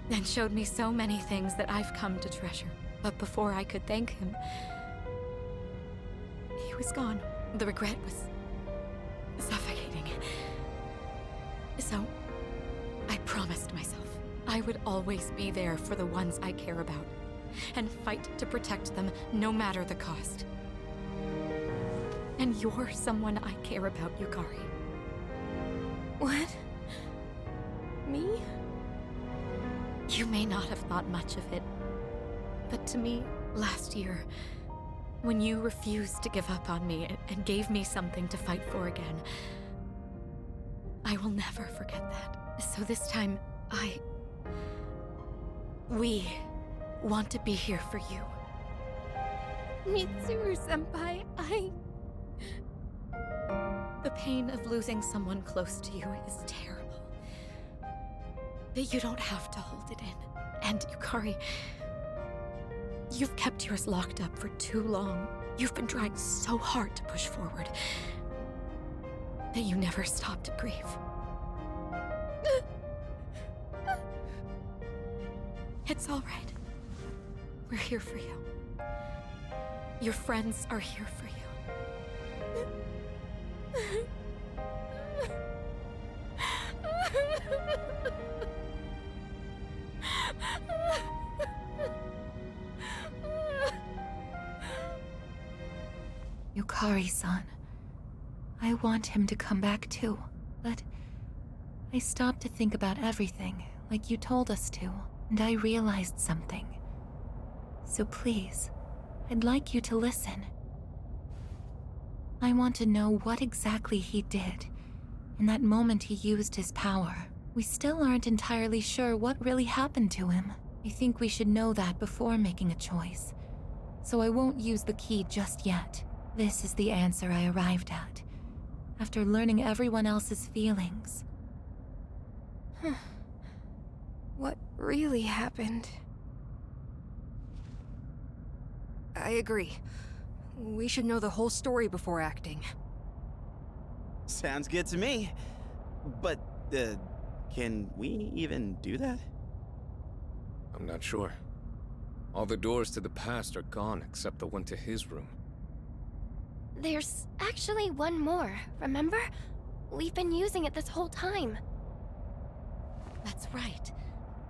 and showed me so many things that I've come to treasure. But before I could thank him, he was gone. The regret was suffocating. So, I promised myself I would always be there for the ones I care about, and fight to protect them no matter the cost. And you're someone I care about, Yukari. What? Me? You may not have thought much of it, but to me, last year, when you refused to give up on me and gave me something to fight for again, I will never forget that. So this time, we want to be here for you. Mitsuru-senpai, The pain of losing someone close to you is terrible. But you don't have to hold it in. And Yukari, you've kept yours locked up for too long. You've been trying so hard to push forward that you never stopped to grieve. It's all right. We're here for you. Your friends are here for you. Yukari-san, I want him to come back too, but I stopped to think about everything, like you told us to, and I realized something. So please, I'd like you to listen. I want to know what exactly he did. In that moment he used his power. We still aren't entirely sure what really happened to him. I think we should know that before making a choice. So I won't use the key just yet. This is the answer I arrived at, after learning everyone else's feelings. What really happened? I agree. We should know the whole story before acting. Sounds good to me. But, can we even do that? I'm not sure. All the doors to the past are gone except the one to his room. There's actually one more, remember? We've been using it this whole time. That's right.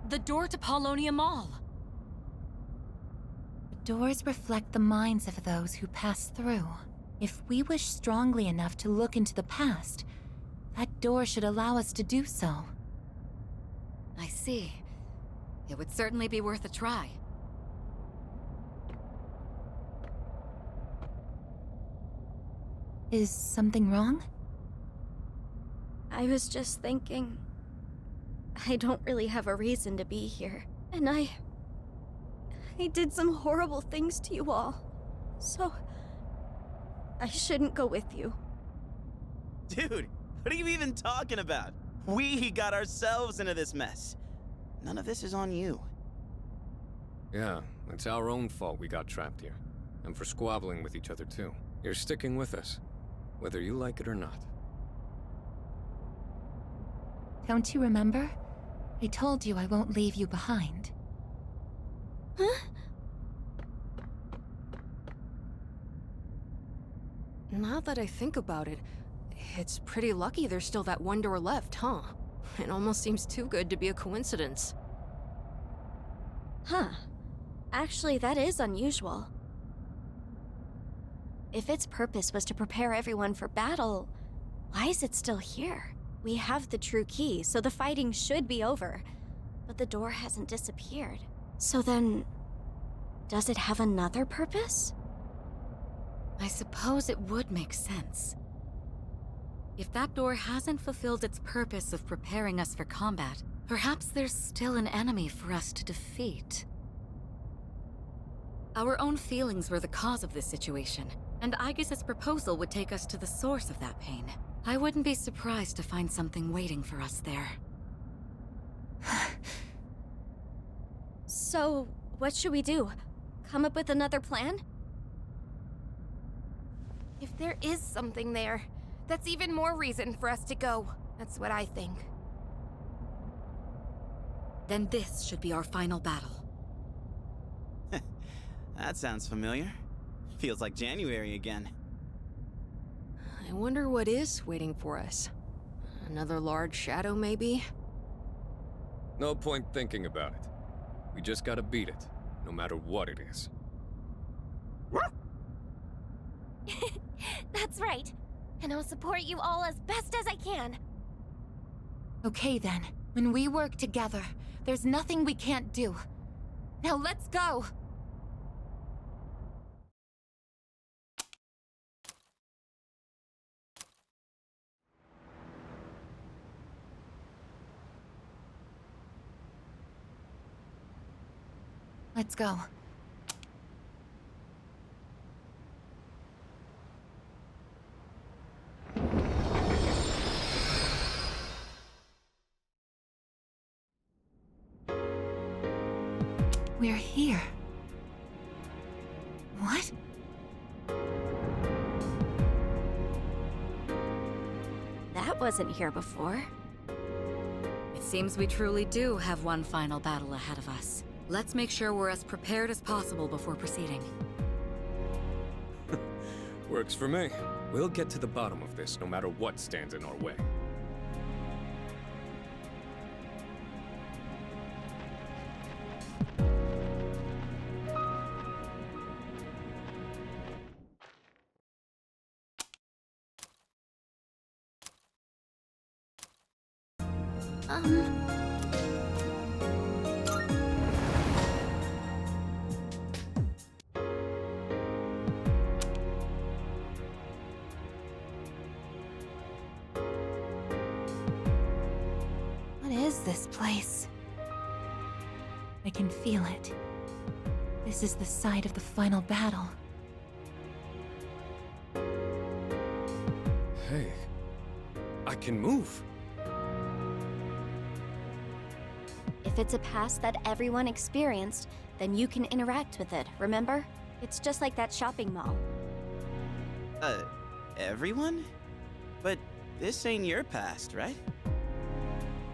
The door to Paulownia Mall. The doors reflect the minds of those who pass through. If we wish strongly enough to look into the past, that door should allow us to do so. I see. It would certainly be worth a try. Is something wrong? I was just thinking... I don't really have a reason to be here. And I did some horrible things to you all. So... I shouldn't go with you. Dude, what are you even talking about? We got ourselves into this mess. None of this is on you. Yeah, it's our own fault we got trapped here. And for squabbling with each other too. You're sticking with us, whether you like it or not. Don't you remember? I told you I won't leave you behind. Huh? Now that I think about it, it's pretty lucky there's still that one door left, huh? It almost seems too good to be a coincidence. Huh. Actually, that is unusual. If its purpose was to prepare everyone for battle, why is it still here? We have the true key, so the fighting should be over. But the door hasn't disappeared. So then... does it have another purpose? I suppose it would make sense. If that door hasn't fulfilled its purpose of preparing us for combat, perhaps there's still an enemy for us to defeat. Our own feelings were the cause of this situation, and Aigis' proposal would take us to the source of that pain. I wouldn't be surprised to find something waiting for us there. So, what should we do? Come up with another plan? If there is something there, that's even more reason for us to go. That's what I think. Then this should be our final battle. That sounds familiar. Feels like January again. I wonder what is waiting for us. Another large shadow, maybe? No point thinking about it. We just gotta beat it, no matter what it is. That's right. And I'll support you all as best as I can. Okay then. When we work together, there's nothing we can't do. Now let's go! Let's go. We're here. What? That wasn't here before. It seems we truly do have one final battle ahead of us. Let's make sure we're as prepared as possible before proceeding. Works for me. We'll get to the bottom of this no matter what stands in our way. What is this place? I can feel it. This is the site of the final battle. Hey, I can move. If it's a past that everyone experienced, then you can interact with it, remember? It's just like that shopping mall. Everyone? But this ain't your past, right?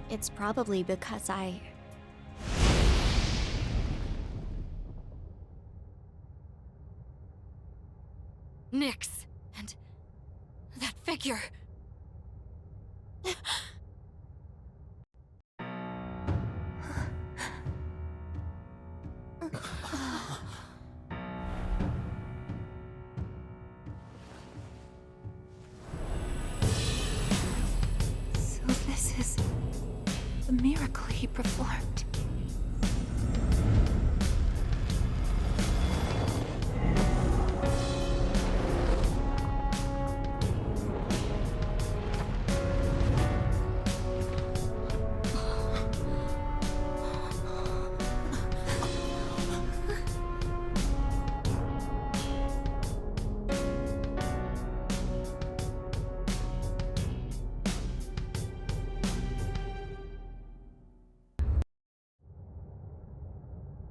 It's probably because I... Nyx! And that figure! So this is the miracle he performed.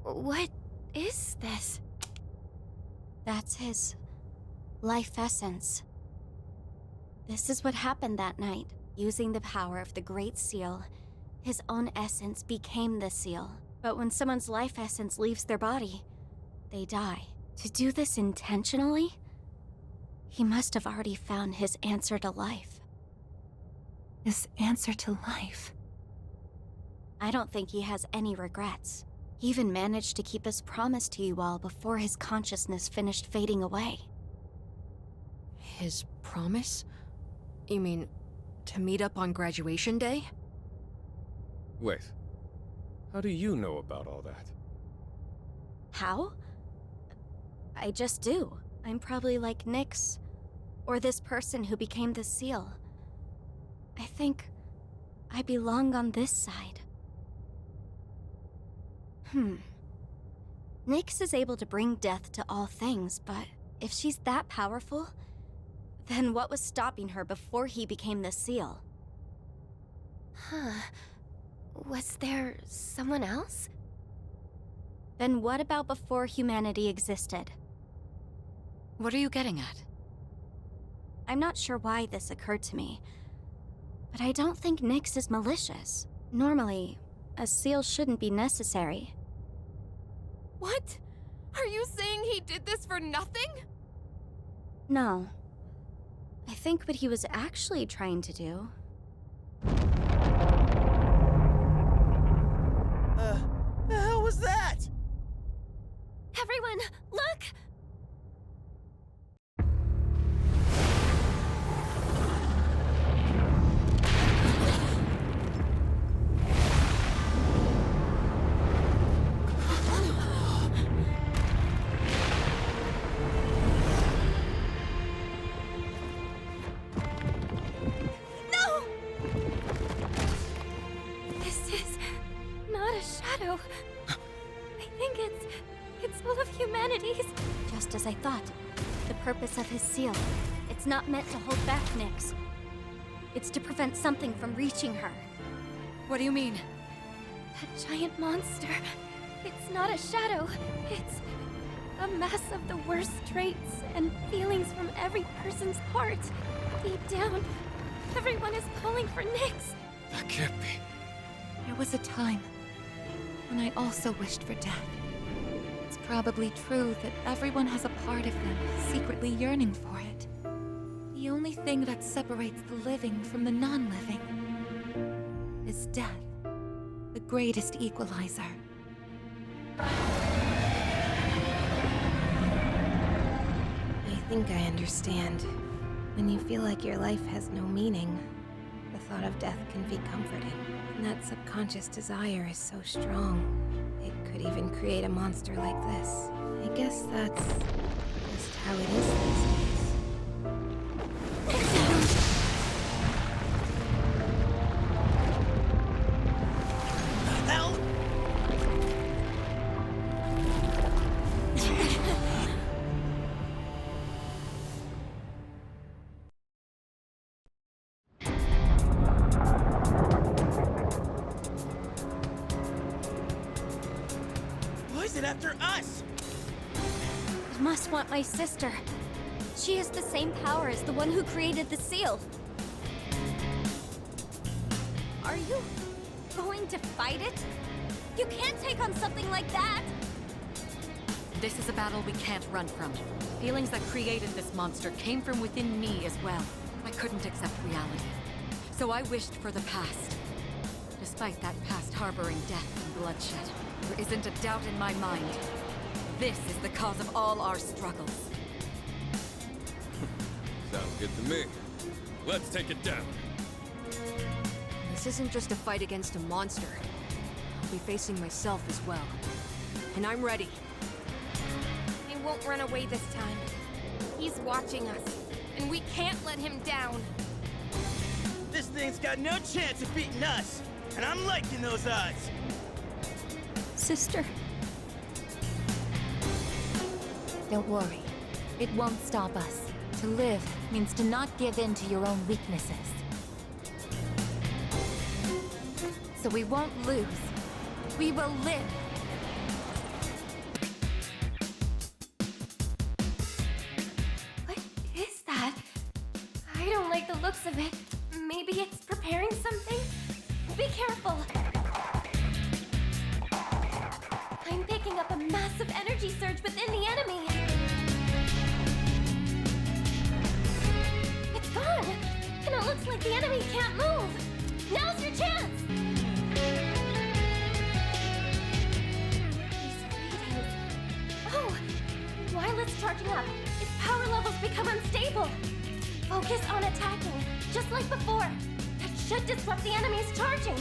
What is this? That's his life essence. This is what happened that night. Using the power of the Great Seal, his own essence became the seal. But when someone's life essence leaves their body, they die. To do this intentionally, he must have already found his answer to life. His answer to life? I don't think he has any regrets. He even managed to keep his promise to you all before his consciousness finished fading away. His promise? You mean, to meet up on graduation day? Wait. How do you know about all that? How? I just do. I'm probably like Nyx, or this person who became the seal. I think I belong on this side. Nyx is able to bring death to all things, but if she's that powerful, then what was stopping her before he became the seal? Was there someone else? Then what about before humanity existed? What are you getting at? I'm not sure why this occurred to me, but I don't think Nyx is malicious. Normally, a seal shouldn't be necessary. What? Are you saying he did this for nothing? No. I think what he was actually trying to do... The hell was that? Everyone, look! Just as I thought. The purpose of his seal. It's not meant to hold back Nyx. It's to prevent something from reaching her. What do you mean? That giant monster. It's not a shadow. It's a mass of the worst traits and feelings from every person's heart. Deep down, everyone is calling for Nyx. That can't be. There was a time when I also wished for death. It's probably true that everyone has a part of them secretly yearning for it. The only thing that separates the living from the non-living is death, the greatest equalizer. I think I understand. When you feel like your life has no meaning, the thought of death can be comforting. And that subconscious desire is so strong, it could even create a monster like this. I guess that's just how it is these days. Hell! went after us! It must want my sister. She has the same power as the one who created the seal. Are you going to fight it? You can't take on something like that! This is a battle we can't run from. Feelings that created this monster came from within me as well. I couldn't accept reality. So I wished for the past. Despite that past harboring death and bloodshed, there isn't a doubt in my mind. This is the cause of all our struggles. Sounds good to me. Let's take it down. This isn't just a fight against a monster. I'll be facing myself as well. And I'm ready. He won't run away this time. He's watching us, and we can't let him down. This thing's got no chance of beating us, and I'm liking those odds. Sister. Don't worry. It won't stop us. To live means to not give in to your own weaknesses. So we won't lose. We will live. What is that? I don't like the looks of it. Maybe it's preparing something? Be careful! I'm picking up a massive energy surge within the enemy! It's gone! And it looks like the enemy can't move! Now's your chance! These readings... Oh! While it's charging up, its power levels become unstable! Focus on attacking, just like before. That should disrupt the enemy's charging.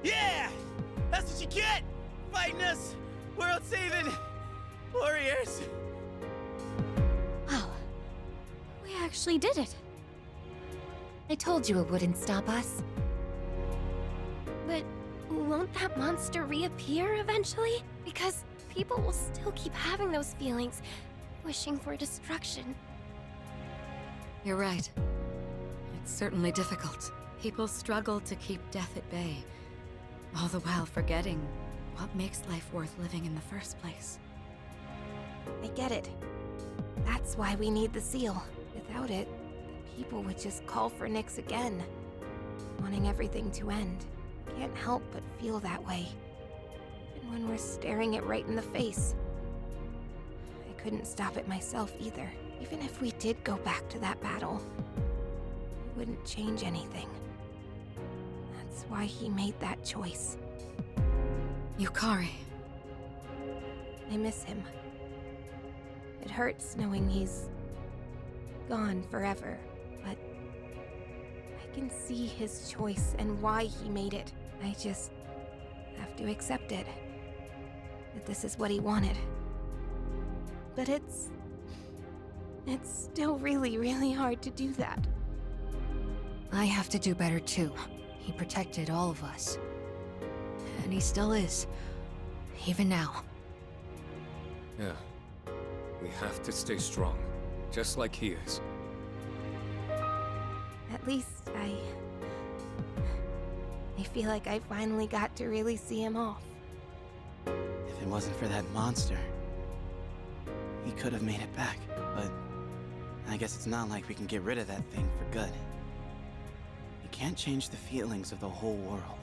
Yeah! That's what you get! Fighting us! World-saving warriors! Wow. We actually did it. I told you it wouldn't stop us. But won't that monster reappear eventually? Because people will still keep having those feelings, wishing for destruction. You're right. It's certainly difficult. People struggle to keep death at bay, all the while forgetting what makes life worth living in the first place. I get it. That's why we need the seal. Without it, the people would just call for Nyx again, wanting everything to end. Can't help but feel that way. And when we're staring it right in the face. I couldn't stop it myself either. Even if we did go back to that battle, it wouldn't change anything. That's why he made that choice. Yukari. I miss him. It hurts knowing he's gone forever, but I can see his choice and why he made it. I just have to accept it. That this is what he wanted. But it's still really, really hard to do that. I have to do better too. He protected all of us. And he still is. Even now. Yeah. We have to stay strong, just like he is. At least I feel like I finally got to really see him off. If it wasn't for that monster, he could have made it back, but I guess it's not like we can get rid of that thing for good. You can't change the feelings of the whole world.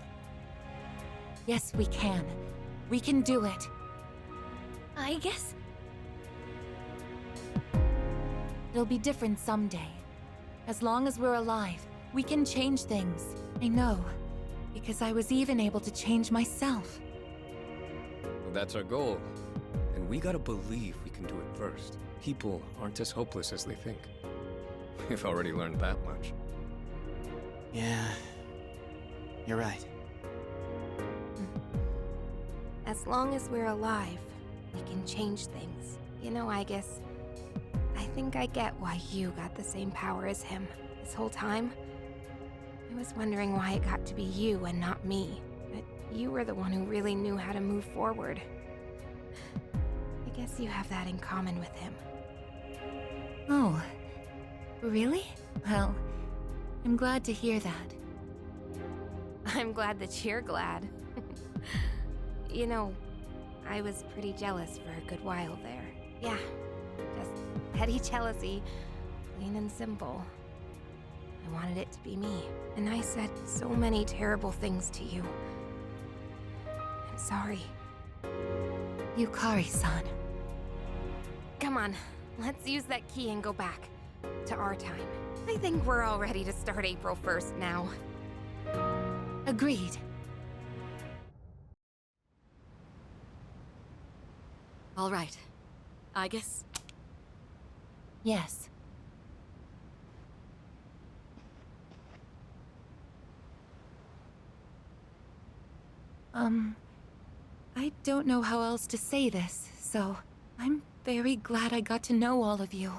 Yes, we can. We can do it. I guess... It'll be different someday. As long as we're alive, we can change things. I know. Because I was even able to change myself. Well, that's our goal. And we gotta believe we can do it first. People aren't as hopeless as they think. We've already learned that much. Yeah, you're right. As long as we're alive, we can change things. You know, Aigis, I think I get why you got the same power as him. This whole time, I was wondering why it got to be you and not me. But you were the one who really knew how to move forward. I guess you have that in common with him. Oh, really? Well, I'm glad to hear that. I'm glad that you're glad. You know, I was pretty jealous for a good while there. Yeah, just petty jealousy, plain and simple. I wanted it to be me, and I said so many terrible things to you. I'm sorry. Yukari-san. Come on, let's use that key and go back to our time. I think we're all ready to start April 1st now. Agreed. All right. Aigis? Yes. I don't know how else to say this, so I'm very glad I got to know all of you.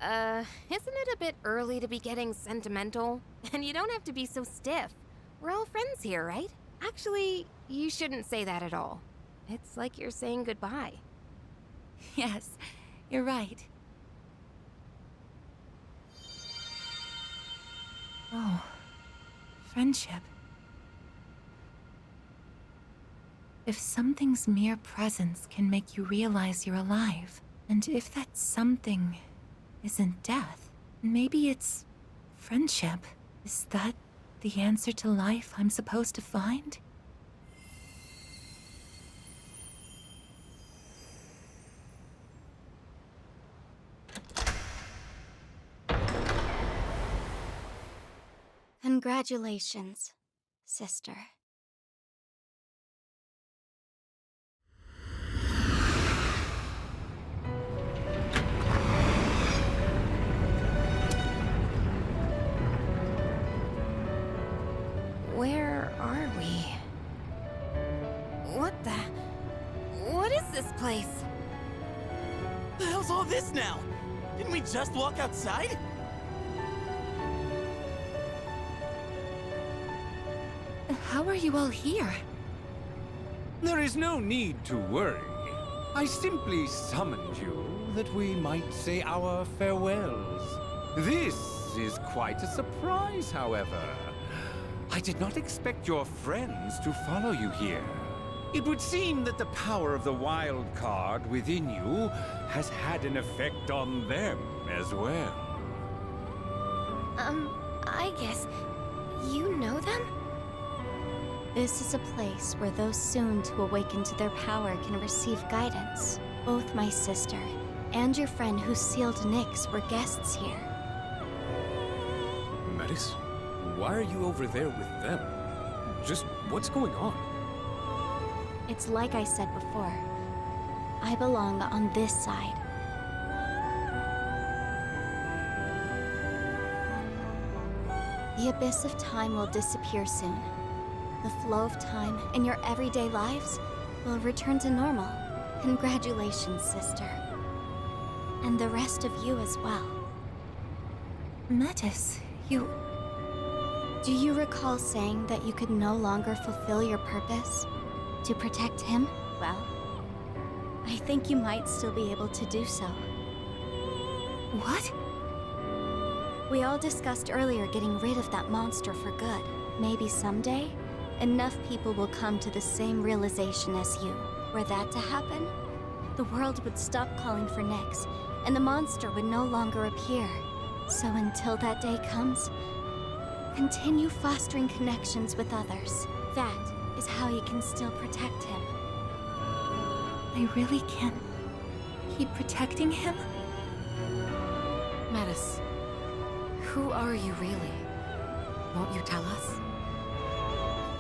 Isn't it a bit early to be getting sentimental? And you don't have to be so stiff. We're all friends here, right? Actually, you shouldn't say that at all. It's like you're saying goodbye. Yes, you're right. Oh, friendship. If something's mere presence can make you realize you're alive, and if that something isn't death, maybe it's friendship. Is that the answer to life I'm supposed to find? Congratulations, sister. Where are we? What the... What is this place? The hell's all this now? Didn't we just walk outside? How are you all here? There is no need to worry. I simply summoned you that we might say our farewells. This is quite a surprise, however. I did not expect your friends to follow you here. It would seem that the power of the wild card within you has had an effect on them as well. I guess you know them? This is a place where those soon to awaken to their power can receive guidance. Both my sister and your friend who sealed Nyx were guests here. Metis? Why are you over there with them? Just what's going on? It's like I said before. I belong on this side. The abyss of time will disappear soon. The flow of time in your everyday lives will return to normal. Congratulations, sister. And the rest of you as well. Metis, you... Do you recall saying that you could no longer fulfill your purpose? To protect him? Well, I think you might still be able to do so. What? We all discussed earlier getting rid of that monster for good. Maybe someday, enough people will come to the same realization as you. Were that to happen, the world would stop calling for Nyx, and the monster would no longer appear. So until that day comes, continue fostering connections with others. That is how you can still protect him. I really can't keep protecting him? Metis, who are you really? Won't you tell us?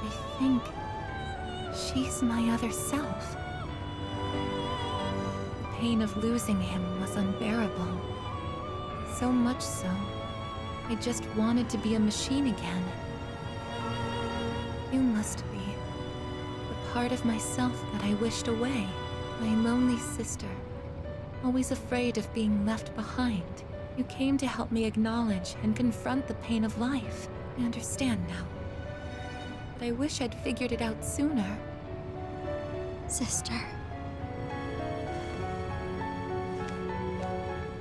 I think she's my other self. The pain of losing him was unbearable. So much so, I just wanted to be a machine again. You must be the part of myself that I wished away. My lonely sister, always afraid of being left behind. You came to help me acknowledge and confront the pain of life. I understand now. but I wish I'd figured it out sooner. Sister.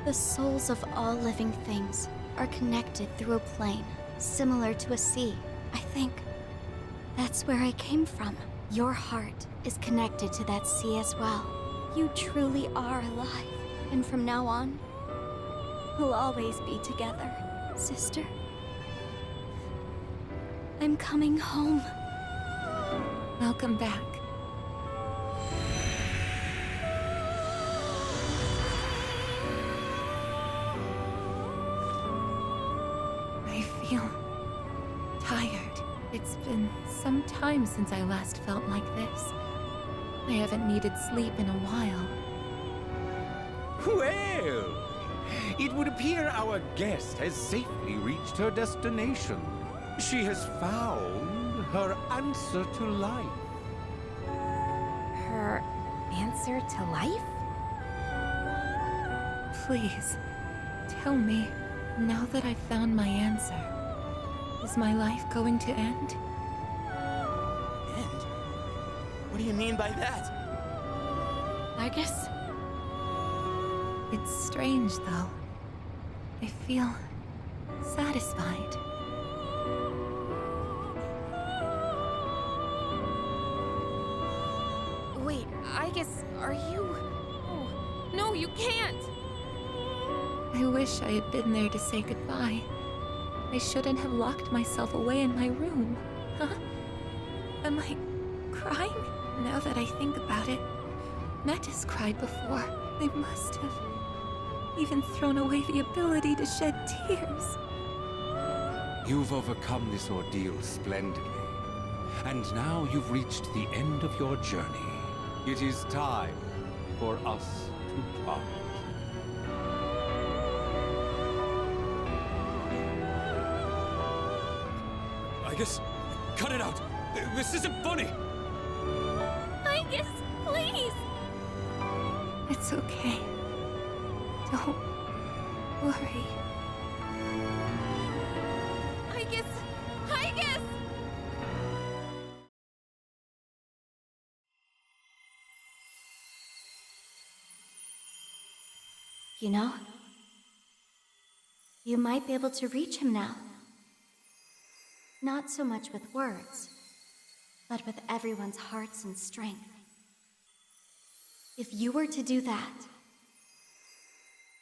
The souls of all living things are connected through a plane, similar to a sea. I think that's where I came from. Your heart is connected to that sea as well. You truly are alive, and from now on, we'll always be together, sister. I'm coming home. Welcome back. I feel tired. It's been some time since I last felt like this. I haven't needed sleep in a while. Well, it would appear our guest has safely reached her destination. She has found her answer to life. Her answer to life? Please, tell me, now that I've found my answer, is my life going to end? End? What do you mean by that? Aigis? It's strange, though. I feel satisfied. Wait, Aigis, are you... Oh, no, you can't! I wish I had been there to say goodbye. I shouldn't have locked myself away in my room. Huh? Am I crying? Now that I think about it, Metis cried before. They must have even thrown away the ability to shed tears. You've overcome this ordeal splendidly. And now you've reached the end of your journey. It is time for us to part. Aigis, cut it out! This isn't funny! Aigis, please! It's okay. Don't worry. Aigis! Aigis! You know, you might be able to reach him now. Not so much with words, but with everyone's hearts and strength. If you were to do that,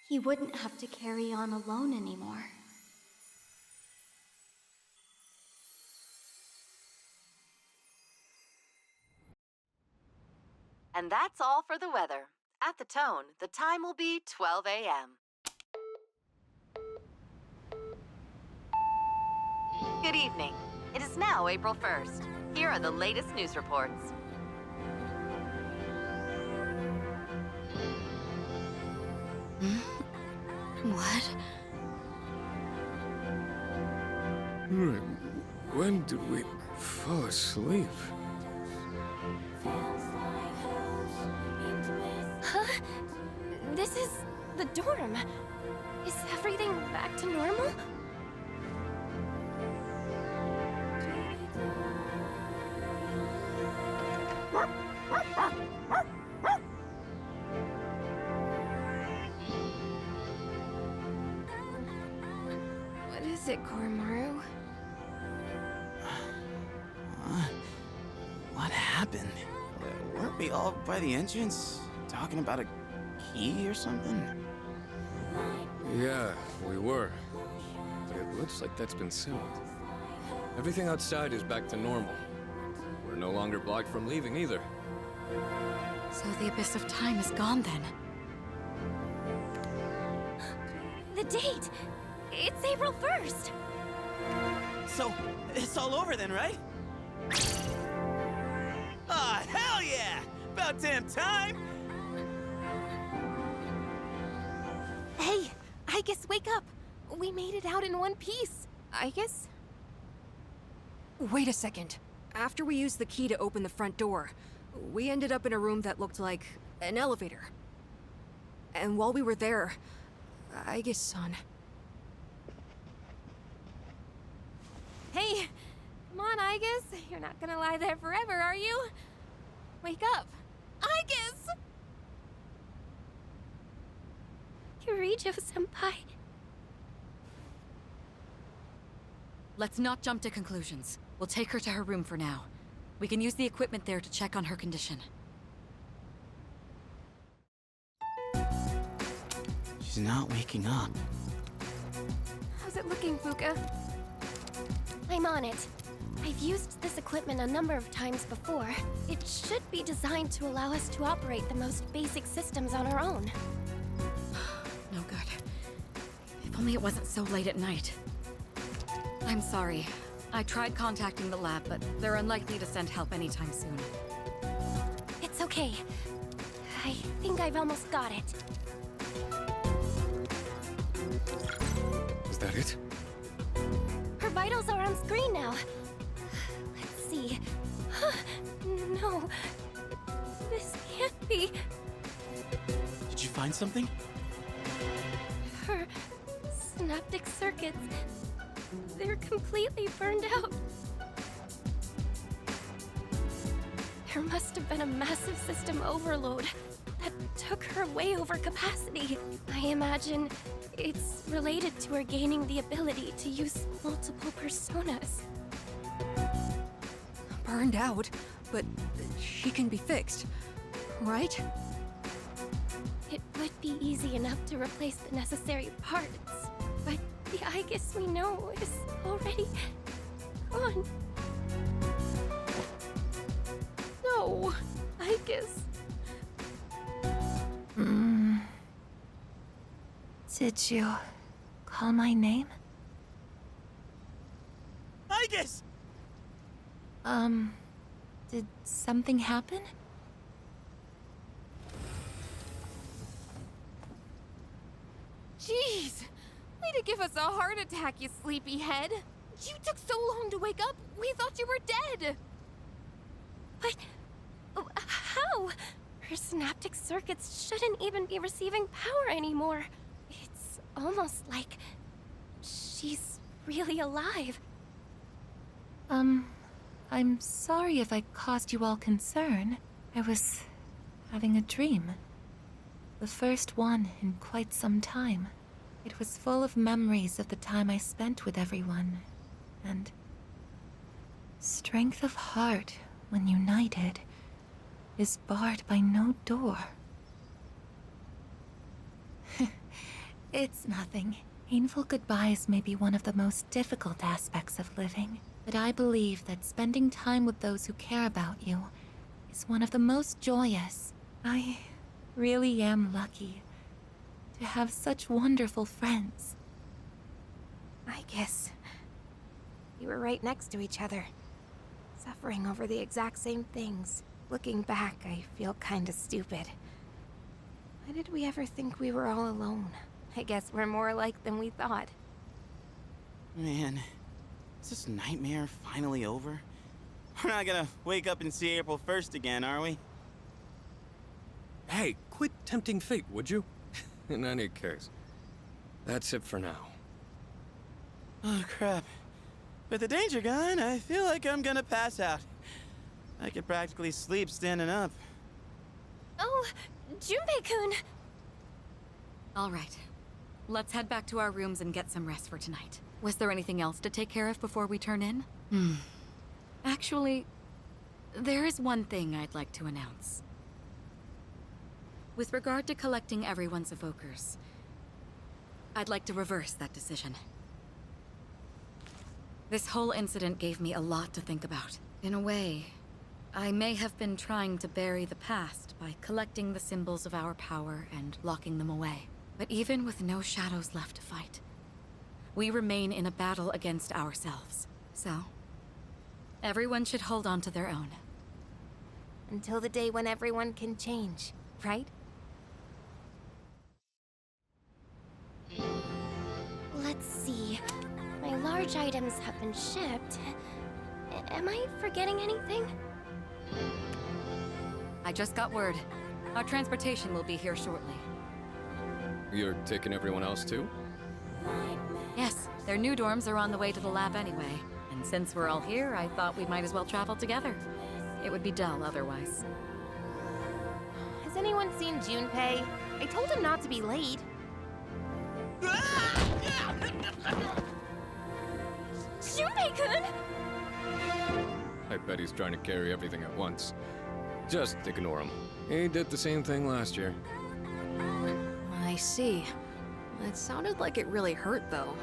he wouldn't have to carry on alone anymore. And that's all for the weather. At the tone, the time will be 12 a.m. Good evening. It is now April 1st. Here are the latest news reports. What? When did we fall asleep? Huh? This is the dorm. Is everything back to normal? What is it, Koromaru? What happened? Weren't we all by the entrance talking about a key or something? Yeah, we were. But it looks like that's been sealed. Everything outside is back to normal. We're no longer blocked from leaving either. So the Abyss of Time is gone then? The date! It's April 1st! So, it's all over then, right? Ah, hell yeah! About damn time! Hey, Aigis, wake up! We made it out in one piece. Aigis? Wait a second. After we used the key to open the front door, we ended up in a room that looked like an elevator. And while we were there, Aigis-san... Hey! Come on, on, Aigis. You're not gonna lie there forever, are you? Wake up. Aigis! Kirijo-senpai. Let's not jump to conclusions. We'll take her to her room for now. We can use the equipment there to check on her condition. She's not waking up. How's it looking, Fuka? I'm on it. I've used this equipment a number of times before. It should be designed to allow us to operate the most basic systems on our own. No good. If only it wasn't so late at night. I'm sorry. I tried contacting the lab, but they're unlikely to send help anytime soon. It's okay. I think I've almost got it. Is that it? Her vitals are on screen now. Let's see. No. This can't be. Did you find something? Her synaptic circuits. They're completely burned out. There must have been a massive system overload that took her way over capacity. I imagine it's related to her gaining the ability to use multiple personas. Burned out, but she can be fixed, right? It would be easy enough to replace the necessary parts, but the Aigis we know is already gone. No, Aigis. Did you call my name? Aigis! Did something happen? Jeez! Way to give us a heart attack, you sleepyhead! You took so long to wake up, we thought you were dead! But how? Her synaptic circuits shouldn't even be receiving power anymore. It's almost like she's really alive. I'm sorry if I caused you all concern. I was having a dream. The first one in quite some time. It was full of memories of the time I spent with everyone, and strength of heart, when united, is barred by no door. It's nothing. Painful goodbyes may be one of the most difficult aspects of living, but I believe that spending time with those who care about you is one of the most joyous. I really am lucky to have such wonderful friends. I guess we were right next to each other, suffering over the exact same things. Looking back, I feel kinda stupid. Why did we ever think we were all alone? I guess we're more alike than we thought. Man, is this nightmare finally over? We're not gonna wake up and see April 1st again, are we? Hey, quit tempting fate, would you? In any case, that's it for now. Oh, crap. With the danger gone, I feel like I'm gonna pass out. I could practically sleep standing up. Oh, Junpei-kun! All right. Let's head back to our rooms and get some rest for tonight. Was there anything else to take care of before we turn in? Actually, there is one thing I'd like to announce. With regard to collecting everyone's evokers, I'd like to reverse that decision. This whole incident gave me a lot to think about. In a way, I may have been trying to bury the past by collecting the symbols of our power and locking them away. But even with no shadows left to fight, we remain in a battle against ourselves. So, everyone should hold on to their own. Until the day when everyone can change, right? Let's see. My large items have been shipped. Am I forgetting anything? I just got word. Our transportation will be here shortly. You're taking everyone else too? Yes, their new dorms are on the way to the lab anyway, and And since we're all here, I thought we might as well travel together. It would be dull otherwise. Has anyone seen Junpei? I told him not to be late. Junpei-kun! I bet he's trying to carry everything at once. Just ignore him. He did the same thing last year. I see. It sounded like it really hurt, though.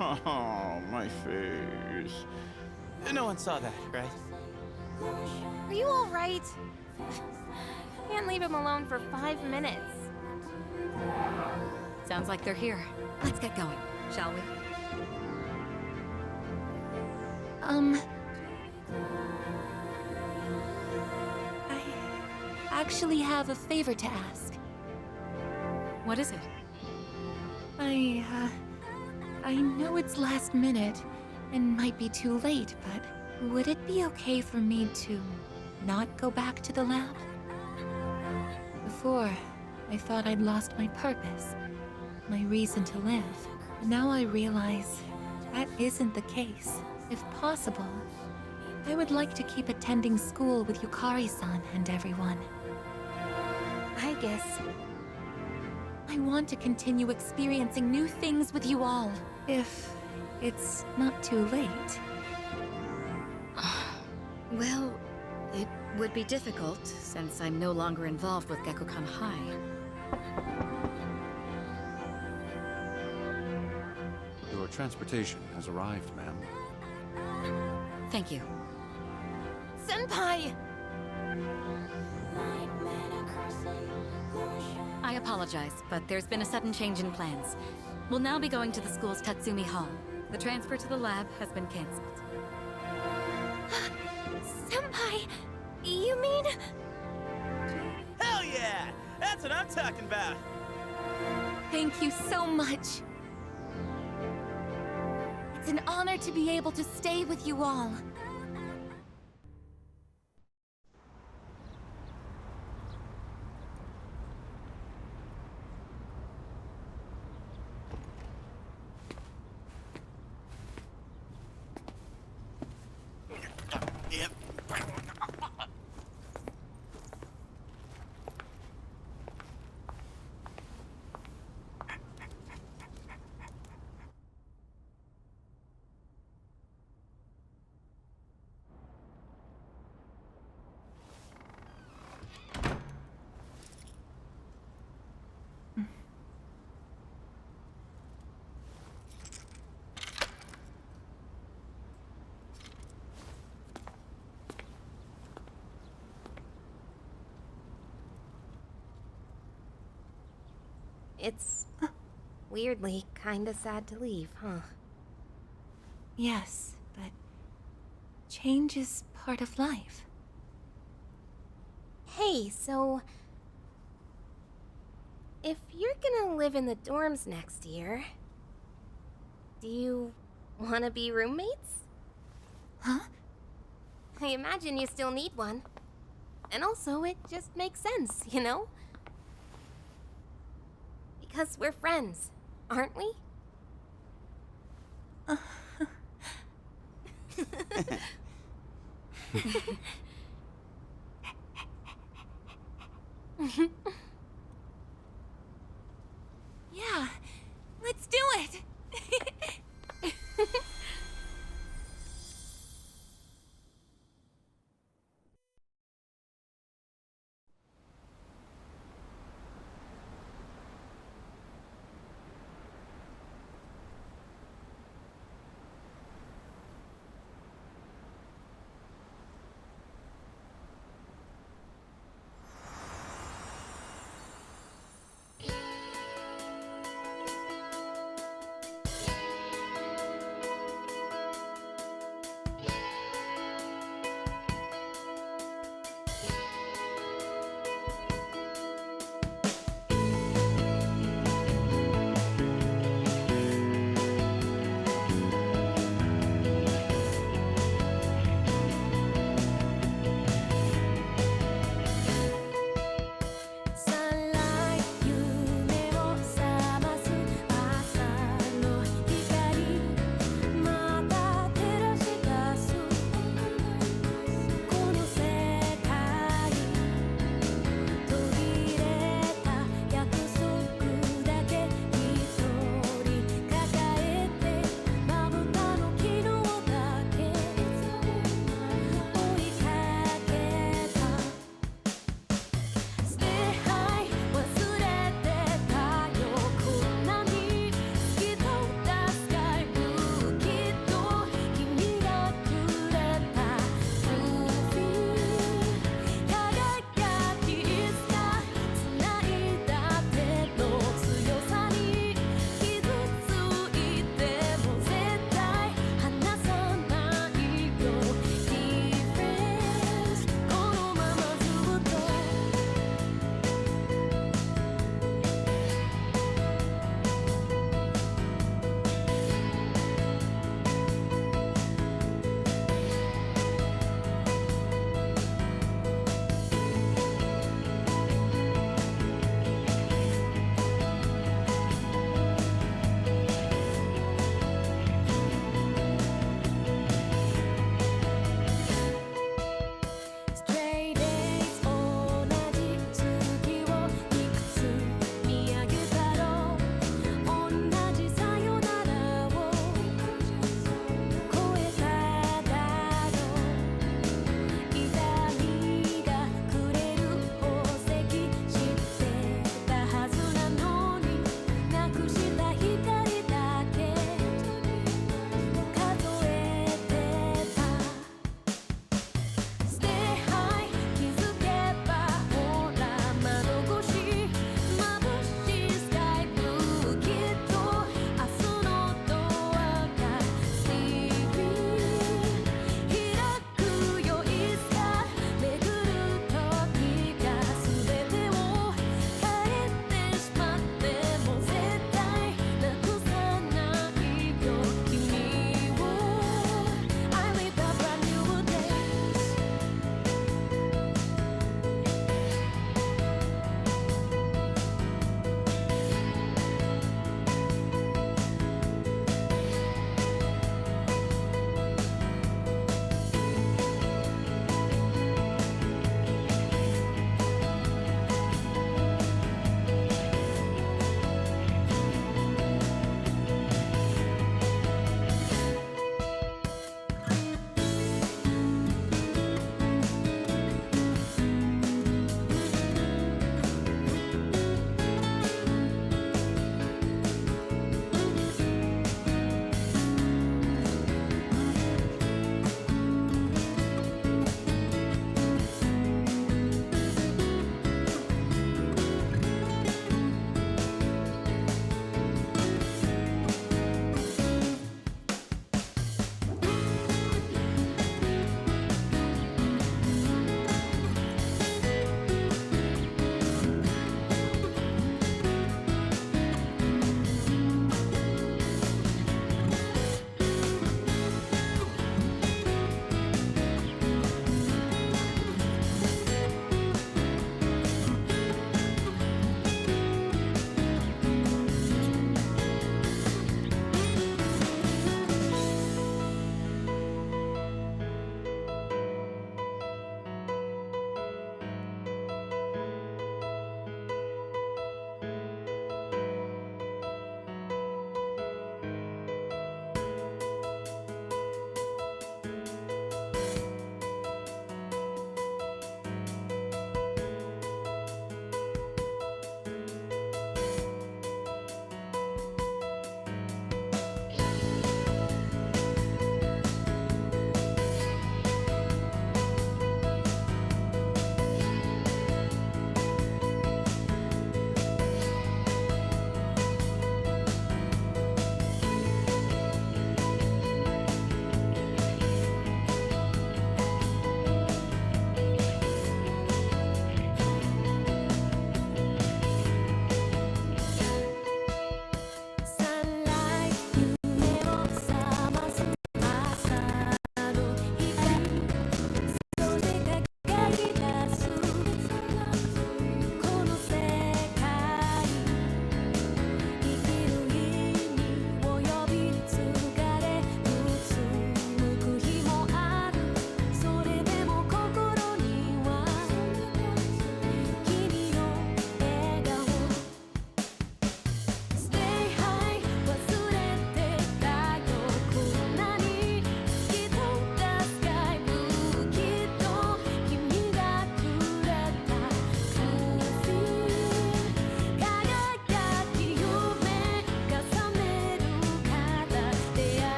Oh, my face. No one saw that, right? Are you all right? Can't leave him alone for 5 minutes. Sounds like they're here. Let's get going, shall we? I actually have a favor to ask. What is it? I know it's last minute and might be too late, but would it be okay for me to not go back to the lab? Before, I thought I'd lost my purpose, my reason to live. Now I realize that isn't the case. If possible, I would like to keep attending school with Yukari-san and everyone. I guess. I want to continue experiencing new things with you all, if it's not too late. Well, it would be difficult, since I'm no longer involved with Gekukan High. Your transportation has arrived, ma'am. Thank you. Senpai! I apologize, but there's been a sudden change in plans. We'll now be going to the school's Tatsumi Hall. The transfer to the lab has been cancelled. Senpai, you mean... Hell yeah! That's what I'm talking about! Thank you so much. It's an honor to be able to stay with you all. It's weirdly kinda sad to leave, huh? Yes, but change is part of life. Hey, so... if you're gonna live in the dorms next year... do you wanna be roommates? Huh? I imagine you still need one. And also, it just makes sense, you know? Because we're friends, aren't we?